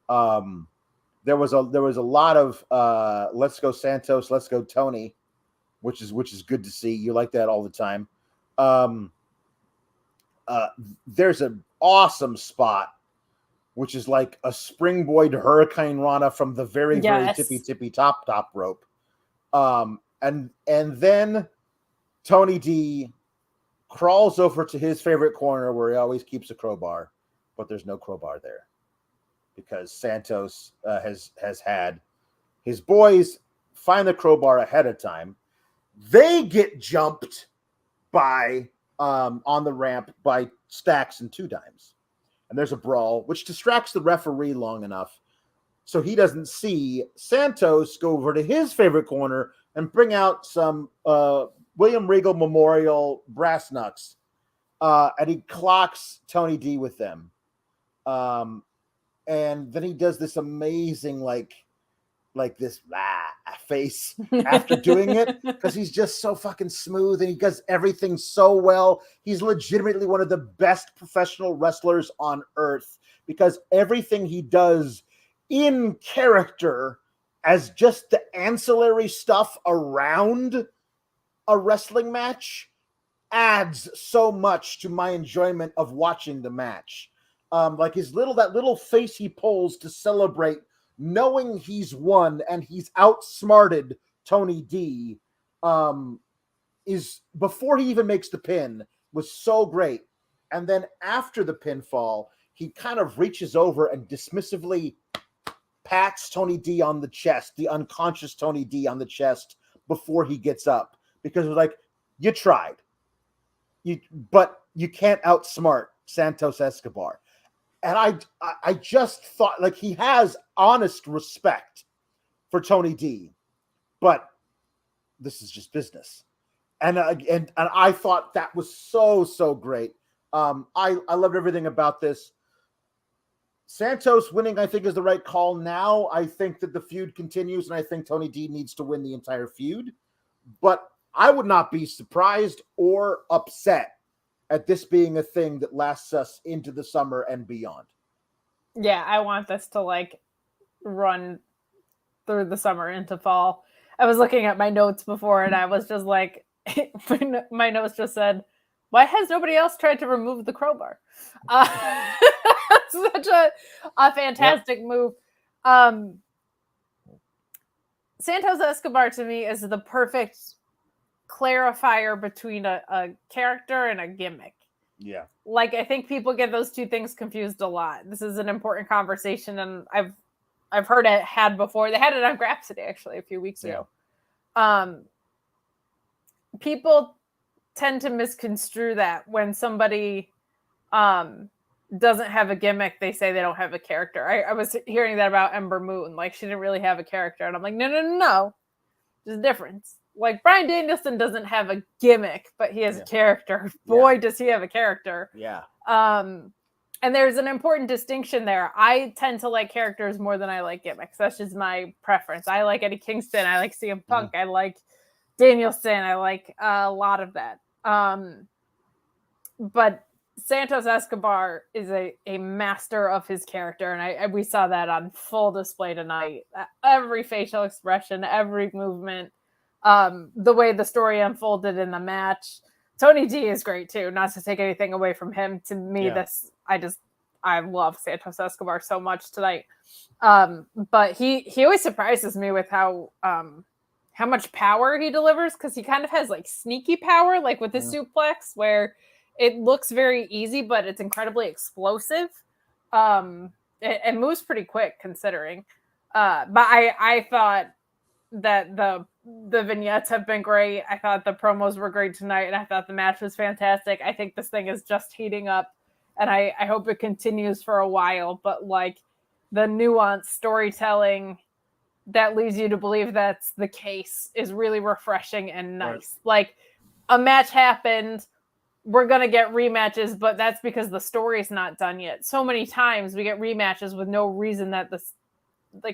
S1: There was a lot of let's go Santos, let's go Tony, which is good to see. You like that all the time. There's an awesome spot, which is like a springboard Hurricane Rana from the very, very tippy top rope. And then Tony D crawls over to his favorite corner where he always keeps a crowbar, but there's no crowbar there because Santos has had his boys find the crowbar ahead of time. They get jumped by on the ramp by Stacks and Two Dimes. And there's a brawl, which distracts the referee long enough so he doesn't see Santos go over to his favorite corner and bring out some William Regal Memorial brass knucks. And he clocks Tony D with them. And then he does this amazing, like this face after doing it because he's just so fucking smooth and he does everything so well. He's legitimately one of the best professional wrestlers on earth because everything he does in character as just the ancillary stuff around a wrestling match adds so much to my enjoyment of watching the match. like that little face he pulls to celebrate, knowing he's won and he's outsmarted Tony D, is before he even makes the pin was so great. And then after the pinfall, he kind of reaches over and dismissively pats Tony D on the chest, the unconscious Tony D on the chest before he gets up, because it was like, you tried, but you can't outsmart Santos Escobar. And I just thought, like, he has honest respect for Tony D, but this is just business. And I thought that was so great. I loved everything about this. Santos winning, I think, is the right call now. I think that the feud continues, and I think Tony D needs to win the entire feud. But I would not be surprised or upset at this being a thing that lasts us into the summer and beyond.
S2: Yeah, I want this to, like, run through the summer into fall. I was looking at my notes before, and I was just like, my notes just said, why has nobody else tried to remove the crowbar? Such a fantastic move. Santos Escobar, to me, is the perfect clarifier between a character and a gimmick.
S1: Yeah.
S2: Like, I think people get those two things confused a lot. This is an important conversation, and I've heard it had before. They had it on Graps today, actually, a few weeks ago. People tend to misconstrue that when somebody doesn't have a gimmick, they say they don't have a character. I was hearing that about Ember Moon. Like, she didn't really have a character. And I'm like, no. There's a difference. Like, Bryan Danielson doesn't have a gimmick, but he has a character. Boy, does he have a character.
S1: Yeah.
S2: And there's an important distinction there. I tend to like characters more than I like gimmicks. That's just my preference. I like Eddie Kingston. I like CM Punk. I like Danielson. I like a lot of that. But Santos Escobar is a master of his character, and we saw that on full display tonight. Every facial expression, every movement, the way the story unfolded in the match. Tony D is great too. Not to take anything away from him. To me, I love Santos Escobar so much tonight. But he always surprises me with how much power he delivers, because he kind of has like sneaky power, like with his suplex, where it looks very easy, but it's incredibly explosive. It moves pretty quick considering. But I thought that the vignettes have been great. I thought the promos were great tonight, and I thought the match was fantastic. I think this thing is just heating up, and I hope it continues for a while. But like, the nuanced storytelling that leads you to believe that's the case is really refreshing and nice. Right. Like, a match happened, we're going to get rematches, but that's because the story's not done yet. So many times we get rematches with no reason that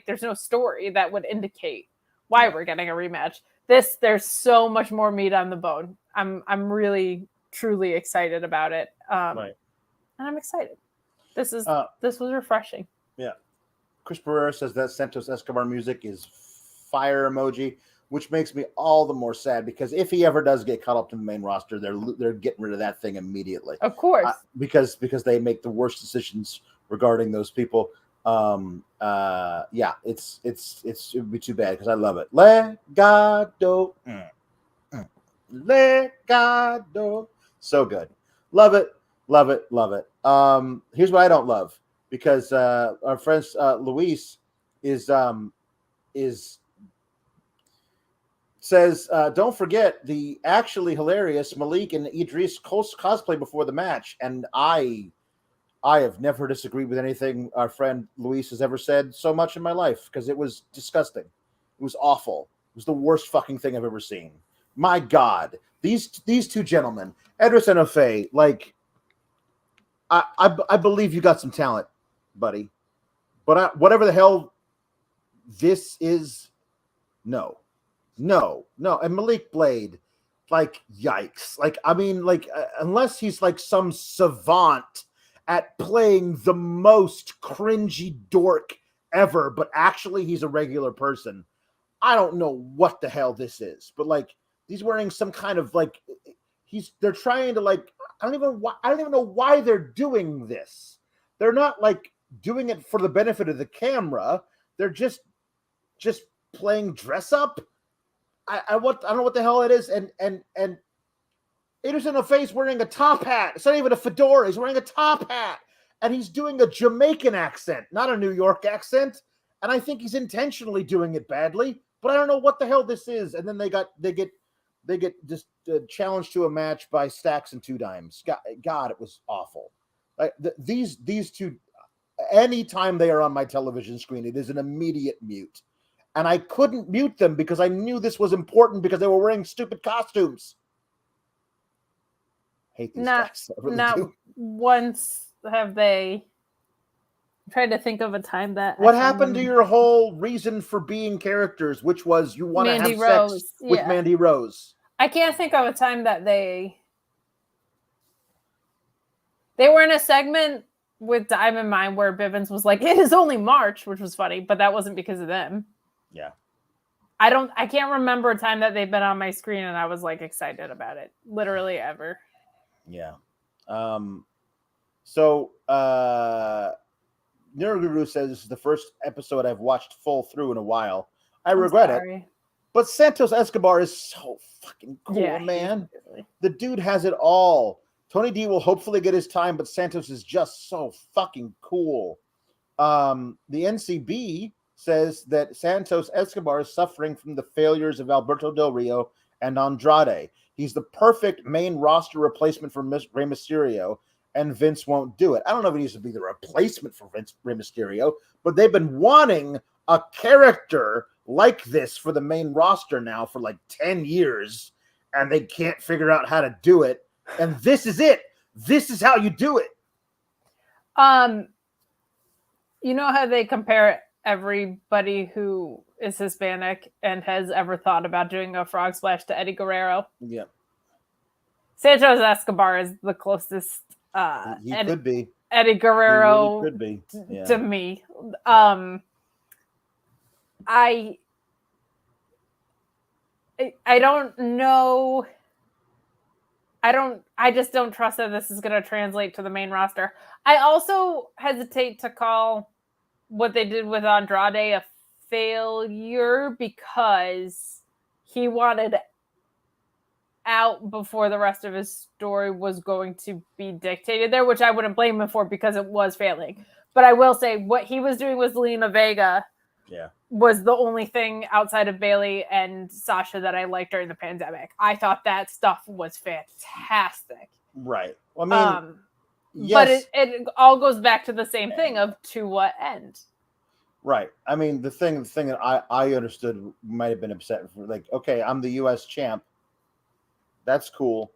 S2: there's no story that would indicate why we're getting a rematch. There's so much more meat on the bone. I'm really, truly excited about it. And I'm excited. This was refreshing. Yeah.
S1: Chris Pereira says that Santos Escobar music is fire emoji, which makes me all the more sad, because if he ever does get caught up to the main roster, they're getting rid of that thing immediately.
S2: Of course.
S1: Because they make the worst decisions regarding those people. It would be too bad, because I love it. Legado. Legado. So good. Love it. Love it. Love it. Here's what I don't love, because our friend Luis says, don't forget the actually hilarious Malik and Idris cosplay before the match. And I have never disagreed with anything our friend Luis has ever said so much in my life, because it was disgusting. It was awful. It was the worst fucking thing I've ever seen. My God, these two gentlemen, Edris and Ofe, like, I believe you got some talent, buddy, but whatever the hell this is, no. And Malik Blade, like, yikes. Like, I mean, like, unless he's like some savant at playing the most cringy dork ever, but actually he's a regular person, I don't know what the hell this is. But like, he's wearing some kind of like, they're trying to like, I don't even know why they're doing this. they're not like doing it for the benefit of the camera. They're just playing dress up. I don't know what the hell it is. And Anderson O'Fay's wearing a top hat. It's not even a fedora. He's wearing a top hat. And he's doing a Jamaican accent, not a New York accent. And I think he's intentionally doing it badly. But I don't know what the hell this is. And then they get just challenged to a match by Stacks and Two Dimes. God, it was awful. Like these two, anytime they are on my television screen, it is an immediate mute. And I couldn't mute them because I knew this was important because they were wearing stupid costumes. Hate these guys. I really do.
S2: Once have they tried to think of a time that
S1: what happened to your whole reason for being characters, which was you want to have sex with Mandy Rose?
S2: I can't think of a time that they were in a segment with Diamond Mine where Bivens was like, it is only March, which was funny, but that wasn't because of them.
S1: Yeah.
S2: I can't remember a time that they've been on my screen and I was like excited about it. Literally ever.
S1: Yeah. So Niruguru says this is the first episode I've watched full through in a while. I'm regret it. But Santos Escobar is so fucking cool, man. The dude has it all. Tony D will hopefully get his time, but Santos is just so fucking cool. The NCB says that Santos Escobar is suffering from the failures of Alberto Del Rio and Andrade. He's the perfect main roster replacement for Rey Mysterio, and Vince won't do it. I don't know if he needs to be the replacement for Rey Mysterio, but they've been wanting a character like this for the main roster now for like 10 years, and they can't figure out how to do it. And this is it. This is how you do it.
S2: You know how they compare everybody who is Hispanic and has ever thought about doing a frog splash to Eddie Guerrero?
S1: Yeah.
S2: Santos Escobar is the closest
S1: he could be.
S2: Eddie Guerrero
S1: really could be. Yeah.
S2: to me. I don't know. I just don't trust that this is going to translate to the main roster. I also hesitate to call what they did with Andrade a failure because he wanted out before the rest of his story was going to be dictated there, which I wouldn't blame him for because it was failing. But I will say what he was doing with Zelina Vega was the only thing outside of Bayley and Sasha that I liked during the pandemic. I thought that stuff was fantastic.
S1: Right. Well, I mean,
S2: yes. But it all goes back to the same thing of to what end.
S1: Right. I mean, the thing that I understood might have been upset for, like, okay, I'm the U.S. champ. That's cool.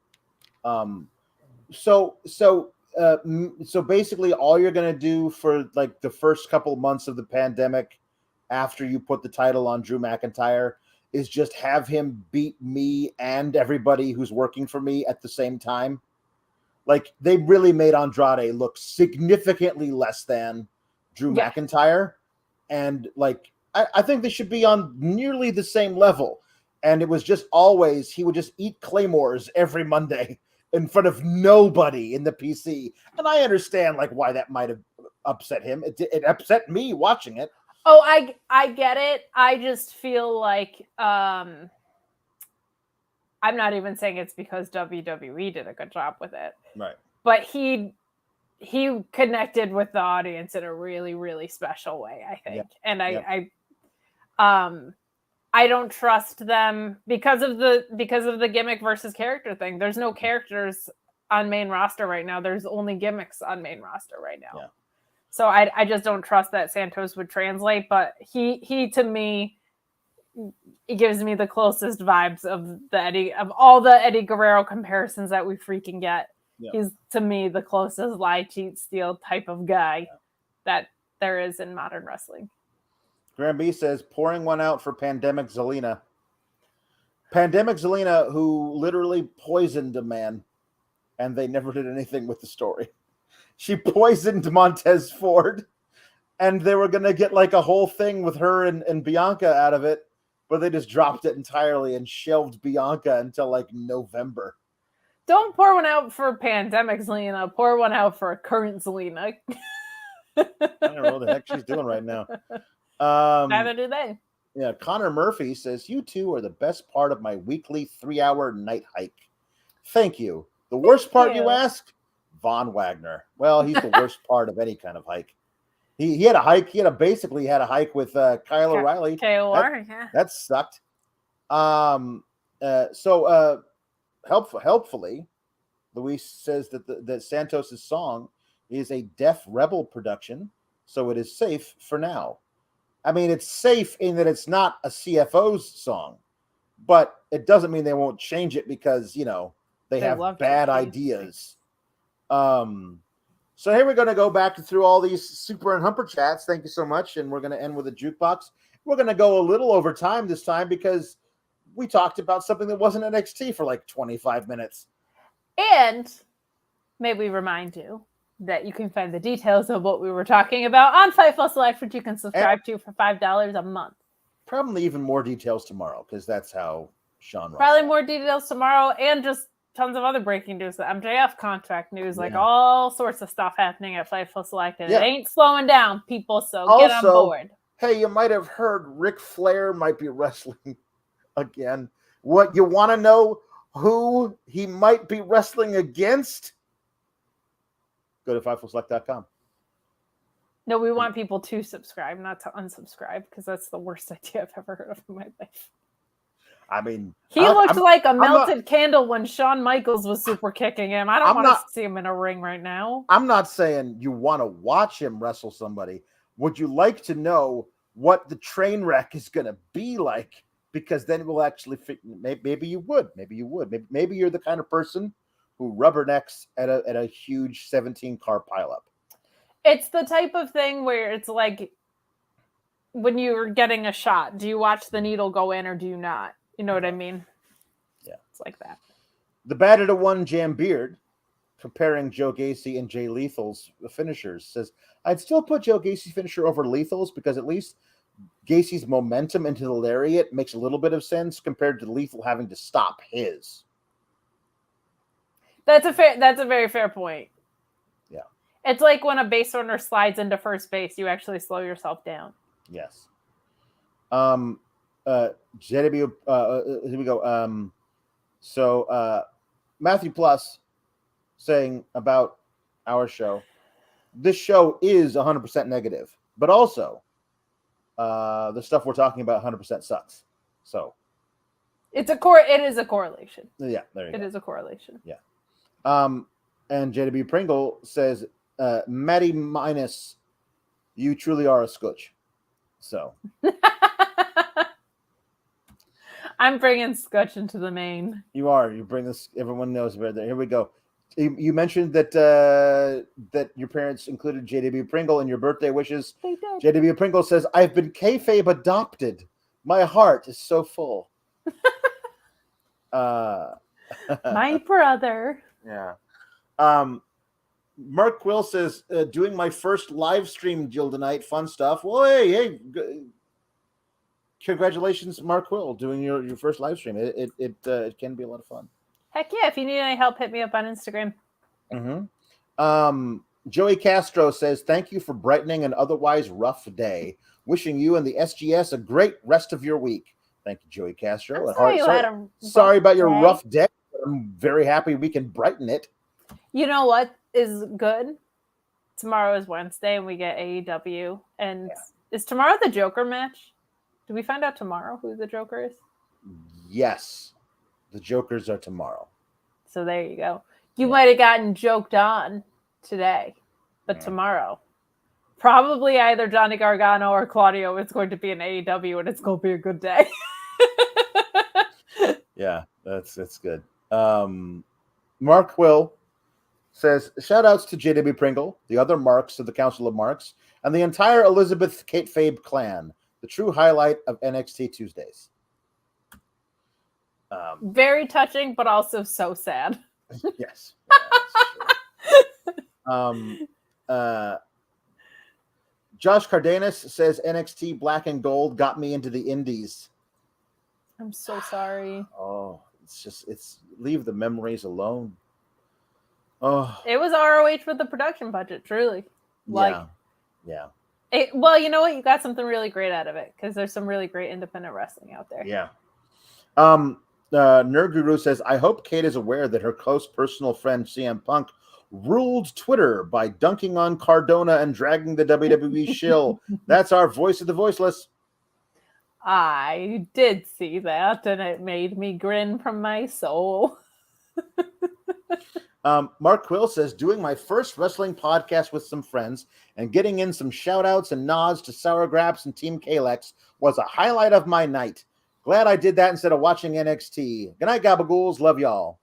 S1: So basically all you're going to do for like the first couple of months of the pandemic after you put the title on Drew McIntyre is just have him beat me and everybody who's working for me at the same time. Like they really made Andrade look significantly less than Drew McIntyre. And like, I think they should be on nearly the same level. And it was just always, he would just eat claymores every Monday in front of nobody in the PC. And I understand like why that might have upset him. It upset me watching it.
S2: Oh, I get it. I just feel like I'm not even saying it's because WWE did a good job with it.
S1: Right.
S2: But he connected with the audience in a really, really special way, I think. And I don't trust them because of the gimmick versus character thing. There's no characters on main roster right now. There's only gimmicks on main roster right now.
S1: Yeah.
S2: So I just don't trust that Santos would translate, but he to me, it gives me the closest vibes of all the Eddie Guerrero comparisons that we freaking get. Yeah. He's to me the closest lie, cheat, steal type of guy that there is in modern wrestling.
S1: Graham B says pouring one out for Pandemic Zelina. Pandemic Zelina, who literally poisoned a man, and they never did anything with the story. She poisoned Montez Ford, and they were going to get like a whole thing with her and Bianca out of it, but they just dropped it entirely and shelved Bianca until like November.
S2: Don't pour one out for Pandemic Zelina. Pour one out for current Zelina.
S1: I don't know what the heck she's doing right now.
S2: Neither do they.
S1: Yeah, Connor Murphy says, you two are the best part of my weekly 3-hour night hike. Thank you. The worst part, you ask? Von Wagner. Well, he's the worst part of any kind of hike. He had a hike. He basically had a hike with Kyle O'Reilly.
S2: KOR,
S1: that sucked. Helpfully, Luis says that Santos' song is a Def Rebel production, so it is safe for now. I mean, it's safe in that it's not a CFO's song, but it doesn't mean they won't change it because, they have bad ideas. So here we're going to go back through all these Super and Humper chats. Thank you so much. And we're going to end with a jukebox. We're going to go a little over time this time because we talked about something that wasn't NXT for like 25 minutes.
S2: And may we remind you that you can find the details of what we were talking about on Fightful Select, which you can subscribe to for $5 a month.
S1: Probably even more details tomorrow because that's how Sean.
S2: Probably more details tomorrow and just tons of other breaking news, the MJF contract news, like all sorts of stuff happening at Fightful Select. And it ain't slowing down, people, so get on board.
S1: Hey, you might have heard Ric Flair might be wrestling again. What, you want to know who he might be wrestling against? Go to FightfulSelect.com.
S2: No, we want people to subscribe, not to unsubscribe, because that's the worst idea I've ever heard of in my life.
S1: I mean,
S2: he looked like a melted candle when Shawn Michaels was super kicking him. I don't want to see him in a ring right now.
S1: I'm not saying you want to watch him wrestle somebody. Would you like to know what the train wreck is going to be like? Because then we'll actually fit. Maybe you would. Maybe you would. Maybe you're the kind of person who rubbernecks at a huge 17-car pileup.
S2: It's the type of thing where it's like when you're getting a shot, do you watch the needle go in or do you not? You know what I mean?
S1: Yeah.
S2: It's like that.
S1: The Batted to One Jam Beard, comparing Joe Gacy and Jay Lethal's finishers, says, I'd still put Joe Gacy's finisher over Lethal's because at least Gacy's momentum into the lariat makes a little bit of sense compared to Lethal having to stop his.
S2: That's a very fair point.
S1: Yeah.
S2: It's like when a base runner slides into first base, you actually slow yourself down.
S1: Yes. JW, here we go. Matthew Plus saying about our show, this show is 100% negative, but also the stuff we're talking about 100% sucks. So
S2: it is a correlation.
S1: Yeah, there you go.
S2: It is a correlation.
S1: Yeah. And JW Pringle says, Matty minus, you truly are a scotch. So
S2: I'm bringing Scotch into the main.
S1: You are. You bring this. Everyone knows about that. Here we go. You mentioned that that your parents included JW Pringle in your birthday wishes.
S2: They did.
S1: JW Pringle says, I've been kayfabe adopted. My heart is so full.
S2: My brother.
S1: Yeah. Mark Quill says, doing my first live stream deal tonight. Fun stuff. Well, hey. Congratulations, Mark Quill, doing your first live stream. It can be a lot of fun.
S2: Heck yeah. If you need any help, hit me up on Instagram.
S1: Mm-hmm. Joey Castro says, thank you for brightening an otherwise rough day. Wishing you and the SGS a great rest of your week. Thank you, Joey Castro. Sorry about your rough day. I'm very happy we can brighten it.
S2: You know what is good? Tomorrow is Wednesday and we get AEW. And is tomorrow the Joker match? Do we find out tomorrow who the Joker is?
S1: Yes. The Jokers are tomorrow.
S2: So there you go. You might have gotten joked on today, but tomorrow, probably either Johnny Gargano or Claudio is going to be in AEW, and it's going to be a good day.
S1: Yeah, that's good. Mark Quill says, shout outs to JW Pringle, the other Marks of the Council of Marks, and the entire Elizabeth Kate Fabe clan. The true highlight of NXT Tuesdays.
S2: Very touching, but also so sad.
S1: Yes. Josh Cardenas says NXT Black and Gold got me into the indies.
S2: I'm so sorry.
S1: Oh, it's leave the memories alone. Oh,
S2: it was ROH with the production budget, truly.
S1: Yeah.
S2: Well, you know what? You got something really great out of it because there's some really great independent wrestling out there.
S1: Yeah. Nerd Guru says, I hope Kate is aware that her close personal friend CM Punk ruled Twitter by dunking on Cardona and dragging the WWE shill. That's our voice of the voiceless.
S2: I did see that, and it made me grin from my soul.
S1: Mark Quill says, doing my first wrestling podcast with some friends and getting in some shout outs and nods to Sour Graps and Team Kalex was a highlight of my night. Glad I did that instead of watching NXT. Good night, Gabagools. Love y'all.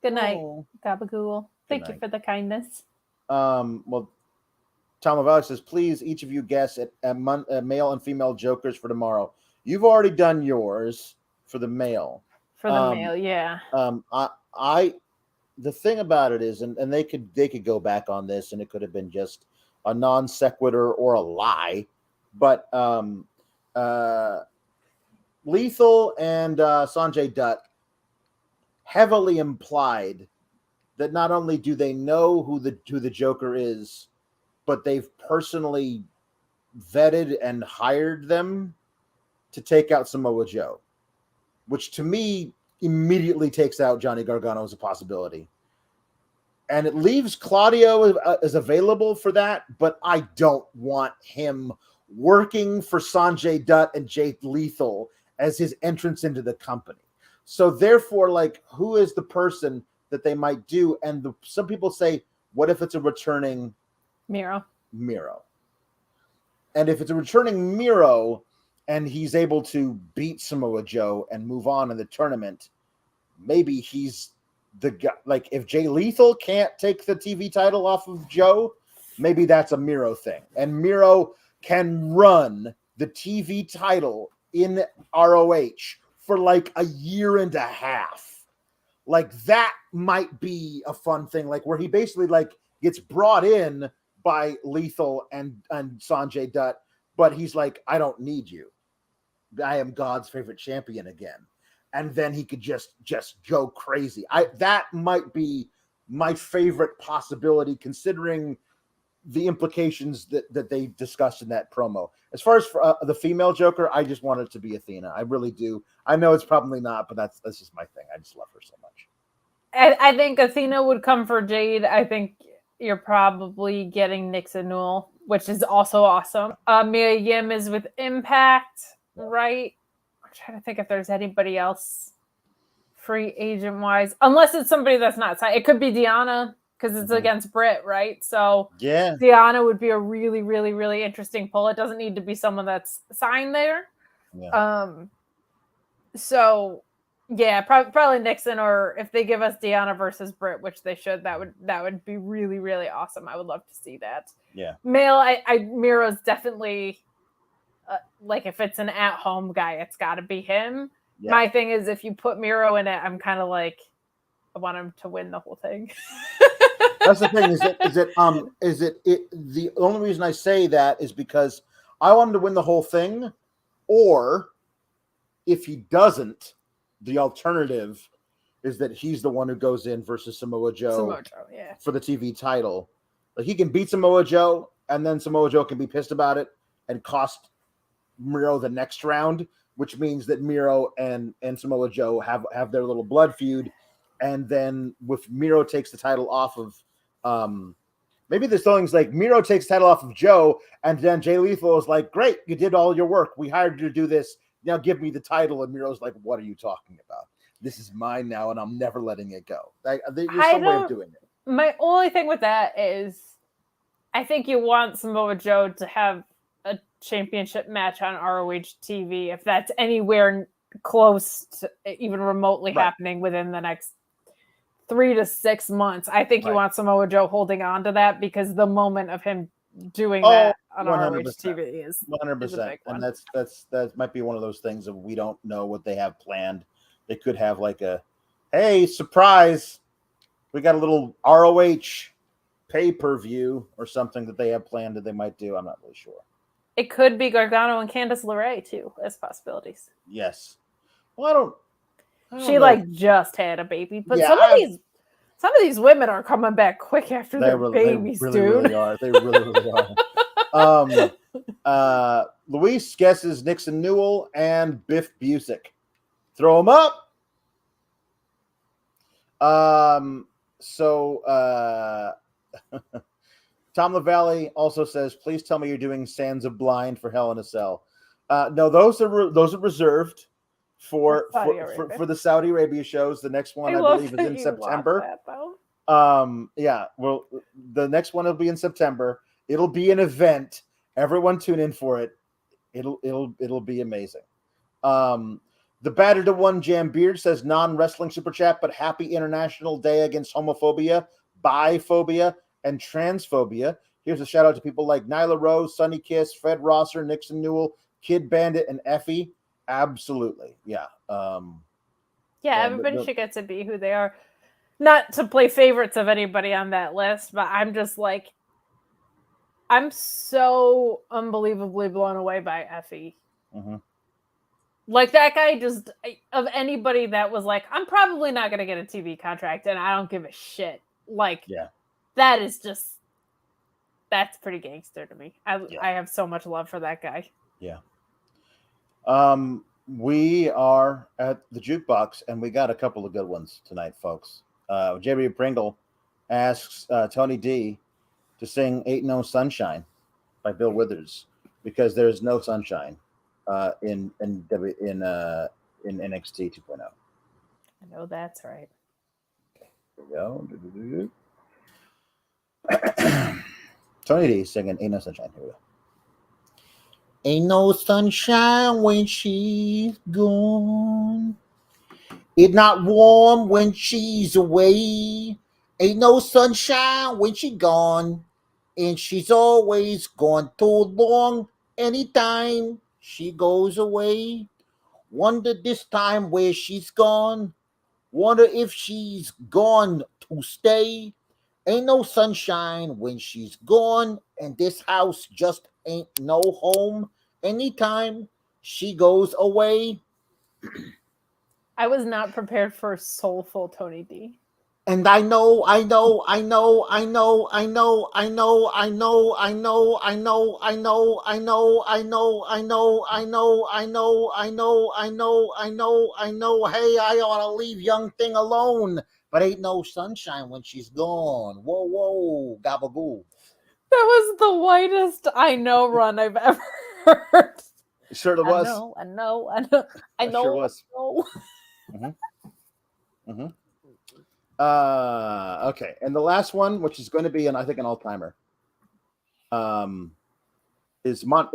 S2: Good night, Gabagool. Thank you for the kindness.
S1: Well, Tom Lavelle says, please, each of you guess at male and female jokers for tomorrow. You've already done yours for the male.
S2: For the male, yeah.
S1: The thing about it is, and they could go back on this, and it could have been just a non sequitur or a lie, but Lethal and Sanjay Dutt heavily implied that not only do they know who the Joker is, but they've personally vetted and hired them to take out Samoa Joe, which to me immediately takes out Johnny Gargano as a possibility. And it leaves Claudio as available for that, but I don't want him working for Sanjay Dutt and Jay Lethal as his entrance into the company. So therefore, like, who is the person that they might do? And some people say, what if it's a returning
S2: Miro?
S1: And if it's a returning Miro and he's able to beat Samoa Joe and move on in the tournament, maybe he's the guy. Like, if Jay Lethal can't take the TV title off of Joe, maybe that's a Miro thing. And Miro can run the TV title in ROH for like a year and a half. Like, that might be a fun thing, like where he basically like gets brought in by Lethal and Sanjay Dutt, but he's like, I don't need you. I am God's favorite champion again. And then he could just go crazy. That might be my favorite possibility, considering the implications that they discussed in that promo. As far as for, the female Joker, I just want it to be Athena. I really do. I know it's probably not, but that's just my thing. I just love her so much.
S2: I think Athena would come for Jade. I think you're probably getting Nixon Newell, which is also awesome. Mia Yim is with Impact, right? I'm trying to think if there's anybody else free agent wise, unless it's somebody that's not signed. It could be Deanna because it's against Britt, right? So
S1: yeah,
S2: Deanna would be a really, really, really interesting pull. It doesn't need to be someone that's signed there.
S1: Yeah.
S2: So yeah, probably Nixon, or if they give us Deanna versus Britt, which they should, that would be really, really awesome. I would love to see that.
S1: Yeah.
S2: Male, Miro's definitely like, if it's an at-home guy, it's got to be him. Yeah. My thing is, if you put Miro in it, I'm kind of like, I want him to win the whole thing.
S1: That's the thing. The only reason I say that is because I want him to win the whole thing, or if he doesn't, the alternative is that he's the one who goes in versus Samoa Joe, for the TV title. Like, he can beat Samoa Joe, and then Samoa Joe can be pissed about it and cost Miro the next round, which means that Miro and Samoa Joe have their little blood feud. And then if Miro takes the title off of, maybe there's things like Miro takes the title off of Joe, and then Jay Lethal is like, great, you did all your work. We hired you to do this. Now give me the title. And Miro's like, what are you talking about? This is mine now, and I'm never letting it go. There's some way of doing it.
S2: My only thing with that is, I think you want Samoa Joe to have a championship match on ROH TV, if that's anywhere close to even remotely happening within the next 3 to 6 months. I think you want Samoa Joe holding on to that, because the moment of him doing that on 100%. ROH TV is
S1: 100%. And that might be one of those things of, we don't know what they have planned. They could have like hey, surprise, we got a little ROH pay-per-view or something that they have planned that they might do. I'm not really sure.
S2: It could be Gargano and Candice LeRae too, as possibilities.
S1: Yes. Well, I don't
S2: she
S1: know.
S2: Just had a baby, but some of these women are coming back quick after their babies,
S1: they
S2: dude.
S1: Really are. They really are. Luis guesses Nixon Newell and Biff Busick. Throw them up. Tom LaValle also says, please tell me you're doing Sands of Blind for Hell in a Cell. No, those are reserved for the Saudi Arabia shows. The next one I believe is in September. Yeah, well, the next one will be in September. It'll be an event. Everyone tune in for it. It'll be amazing. The Battered to One Jam Beard says non-wrestling super chat, but happy International Day against homophobia, biphobia, and transphobia. Here's a shout out to people like Nyla Rose, Sunny Kiss, Fred Rosser, Nixon Newell, Kid Bandit, and Effie. Absolutely. Yeah.
S2: Everybody should get to be who they are. Not to play favorites of anybody on that list, but I'm just like, I'm so unbelievably blown away by Effie.
S1: Mm-hmm.
S2: Like that guy just, of anybody that was like, I'm probably not going to get a TV contract and I don't give a shit. Like, that is just, that's pretty gangster to me. I have so much love for that guy.
S1: Yeah. We are at the jukebox and we got a couple of good ones tonight, folks. JB Pringle asks Tony D to sing Ain't No Sunshine by Bill Withers because there's no sunshine in NXT 2.0.
S2: I know that's right.
S1: Here we go. Tony D singing Ain't No Sunshine. Here we go. Ain't no sunshine when she's gone. It's not warm when she's away. Ain't no sunshine when she's gone. And she's always gone too long anytime she goes away. Wonder this time where she's gone. Wonder if she's gone to stay. Ain't no sunshine when she's gone. And this house just ain't no home anytime she goes away.
S2: I was not prepared for soulful Tony D.
S1: And I know hey, I ought to leave young thing alone, but ain't no sunshine when she's gone. Whoa, gabagoo.
S2: That was the whitest I know run I've ever heard.
S1: It sure was.
S2: I know.
S1: It sure was. Okay, and the last one, which is going to be I think an all-timer, is from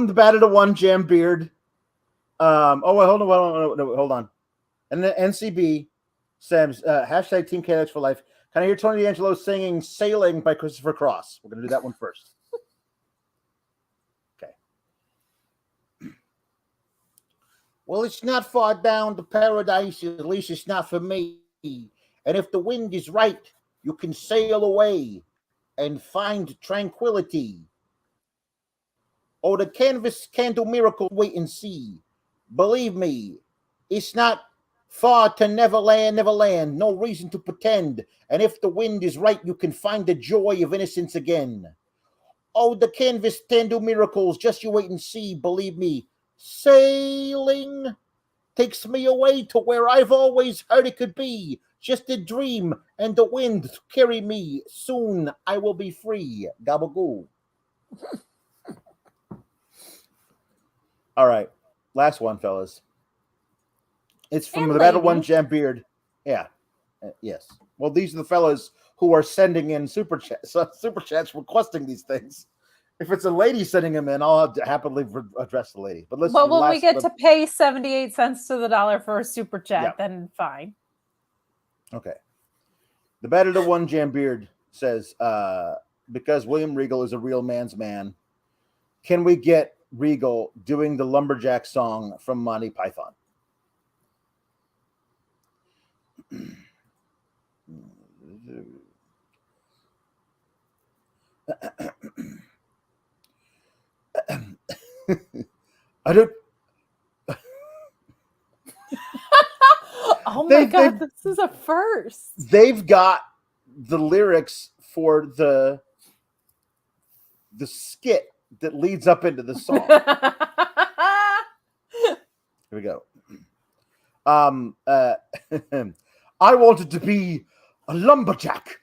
S1: the Battle to One Jam Beard. Hold on. And the NCB says hashtag Team KLX for life. Can I hear Tony D'Angelo singing "Sailing" by Christopher Cross? We're going to do that one first. Well, it's not far down to paradise, at least it's not for me. And if the wind is right, you can sail away and find tranquility. Oh, the canvas can do miracles, wait and see. Believe me, it's not far to Neverland, no reason to pretend. And if the wind is right, you can find the joy of innocence again. Oh, the canvas can do miracles, just you wait and see, believe me. Sailing takes me away to where I've always heard it could be. Just a dream and the wind to carry me. Soon I will be free. Gabagoo. All right. Last one, fellas. It's from the Battle One Jam Beard. Yeah. Yes. Well, these are the fellas who are sending in super chats requesting these things. If it's a lady sending them in, I'll happily address the lady. But listen,
S2: when we get to pay 78 cents to the dollar for a super chat, then fine.
S1: Okay. The Battle to One Jam Beard says, because William Regal is a real man's man, can we get Regal doing the Lumberjack song from Monty Python? I don't.
S2: Oh my God, this is a first.
S1: They've got the lyrics for the skit that leads up into the song. Here we go. I wanted to be a lumberjack,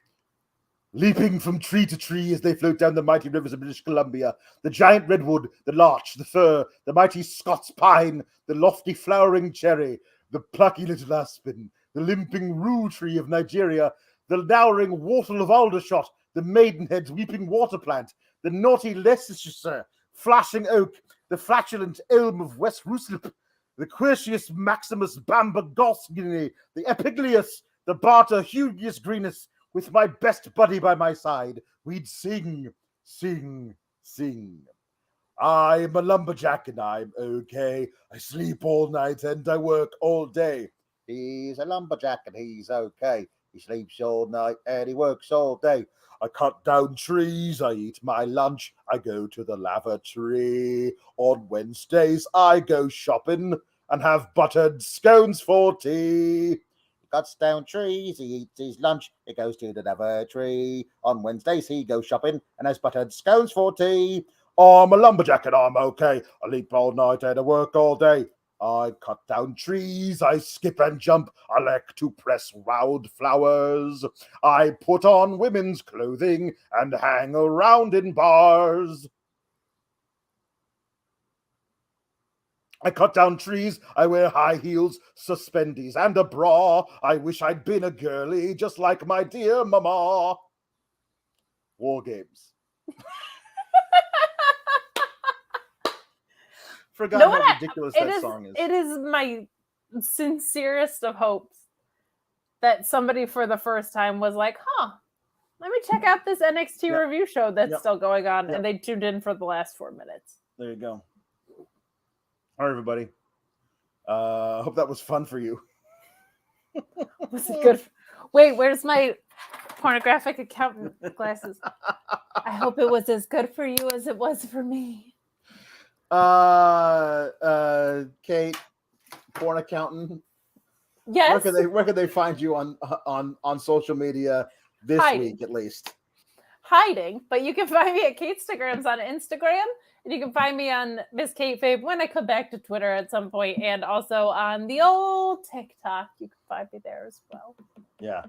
S1: leaping from tree to tree as they float down the mighty rivers of British Columbia. The giant redwood, the larch, the fir, the mighty Scots pine, the lofty flowering cherry, the plucky little aspen, the limping rue tree of Nigeria, the lowering wattle of aldershot, the maidenhead's weeping water plant, the naughty Leicestershire flashing oak, the flatulent elm of West Ruislip, the Quercius maximus bamba gosgini, the epiglius, the barter hugius greenus. With my best buddy by my side, we'd sing, sing, sing. I'm a lumberjack and I'm okay. I sleep all night and I work all day. He's a lumberjack and he's okay. He sleeps all night and he works all day. I cut down trees, I eat my lunch, I go to the lavatory. On Wednesdays, I go shopping and have buttered scones for tea. Cuts down trees, he eats his lunch, he goes to the lavatory. On Wednesdays, he goes shopping and has buttered scones for tea. I'm a lumberjack and I'm okay. I leap all night and I work all day. I cut down trees, I skip and jump, I like to press wildflowers. I put on women's clothing and hang around in bars. I cut down trees, I wear high heels, suspendies, and a bra. I wish I'd been a girly, just like my dear mama. War games. Forgot how ridiculous that song is.
S2: It is my sincerest of hopes that somebody for the first time was like, let me check out this NXT review show that's still going on. And they tuned in for the last 4 minutes.
S1: There you go. All right, everybody. I hope that was fun for you.
S2: Was it good? Wait, where's my pornographic accountant glasses? I hope it was as good for you as it was for me.
S1: Kate, porn accountant.
S2: Yes.
S1: Where can they find you on social media this week at least?
S2: Hiding, but you can find me at Kate Stigrams on Instagram, and you can find me on Miss Kate Fabe when I come back to Twitter at some point, and also on the old TikTok. You can find me there as well.
S1: Yeah,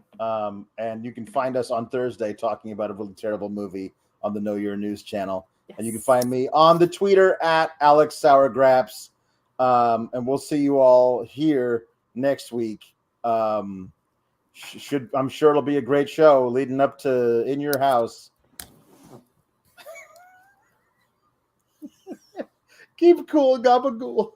S1: and you can find us on Thursday talking about a really terrible movie on the Know Your News channel. Yes. And you can find me on the Twitter at Alex Sour Graps, and we'll see you all here next week. I'm sure it'll be a great show leading up to In Your House. Keep cool, gabagool.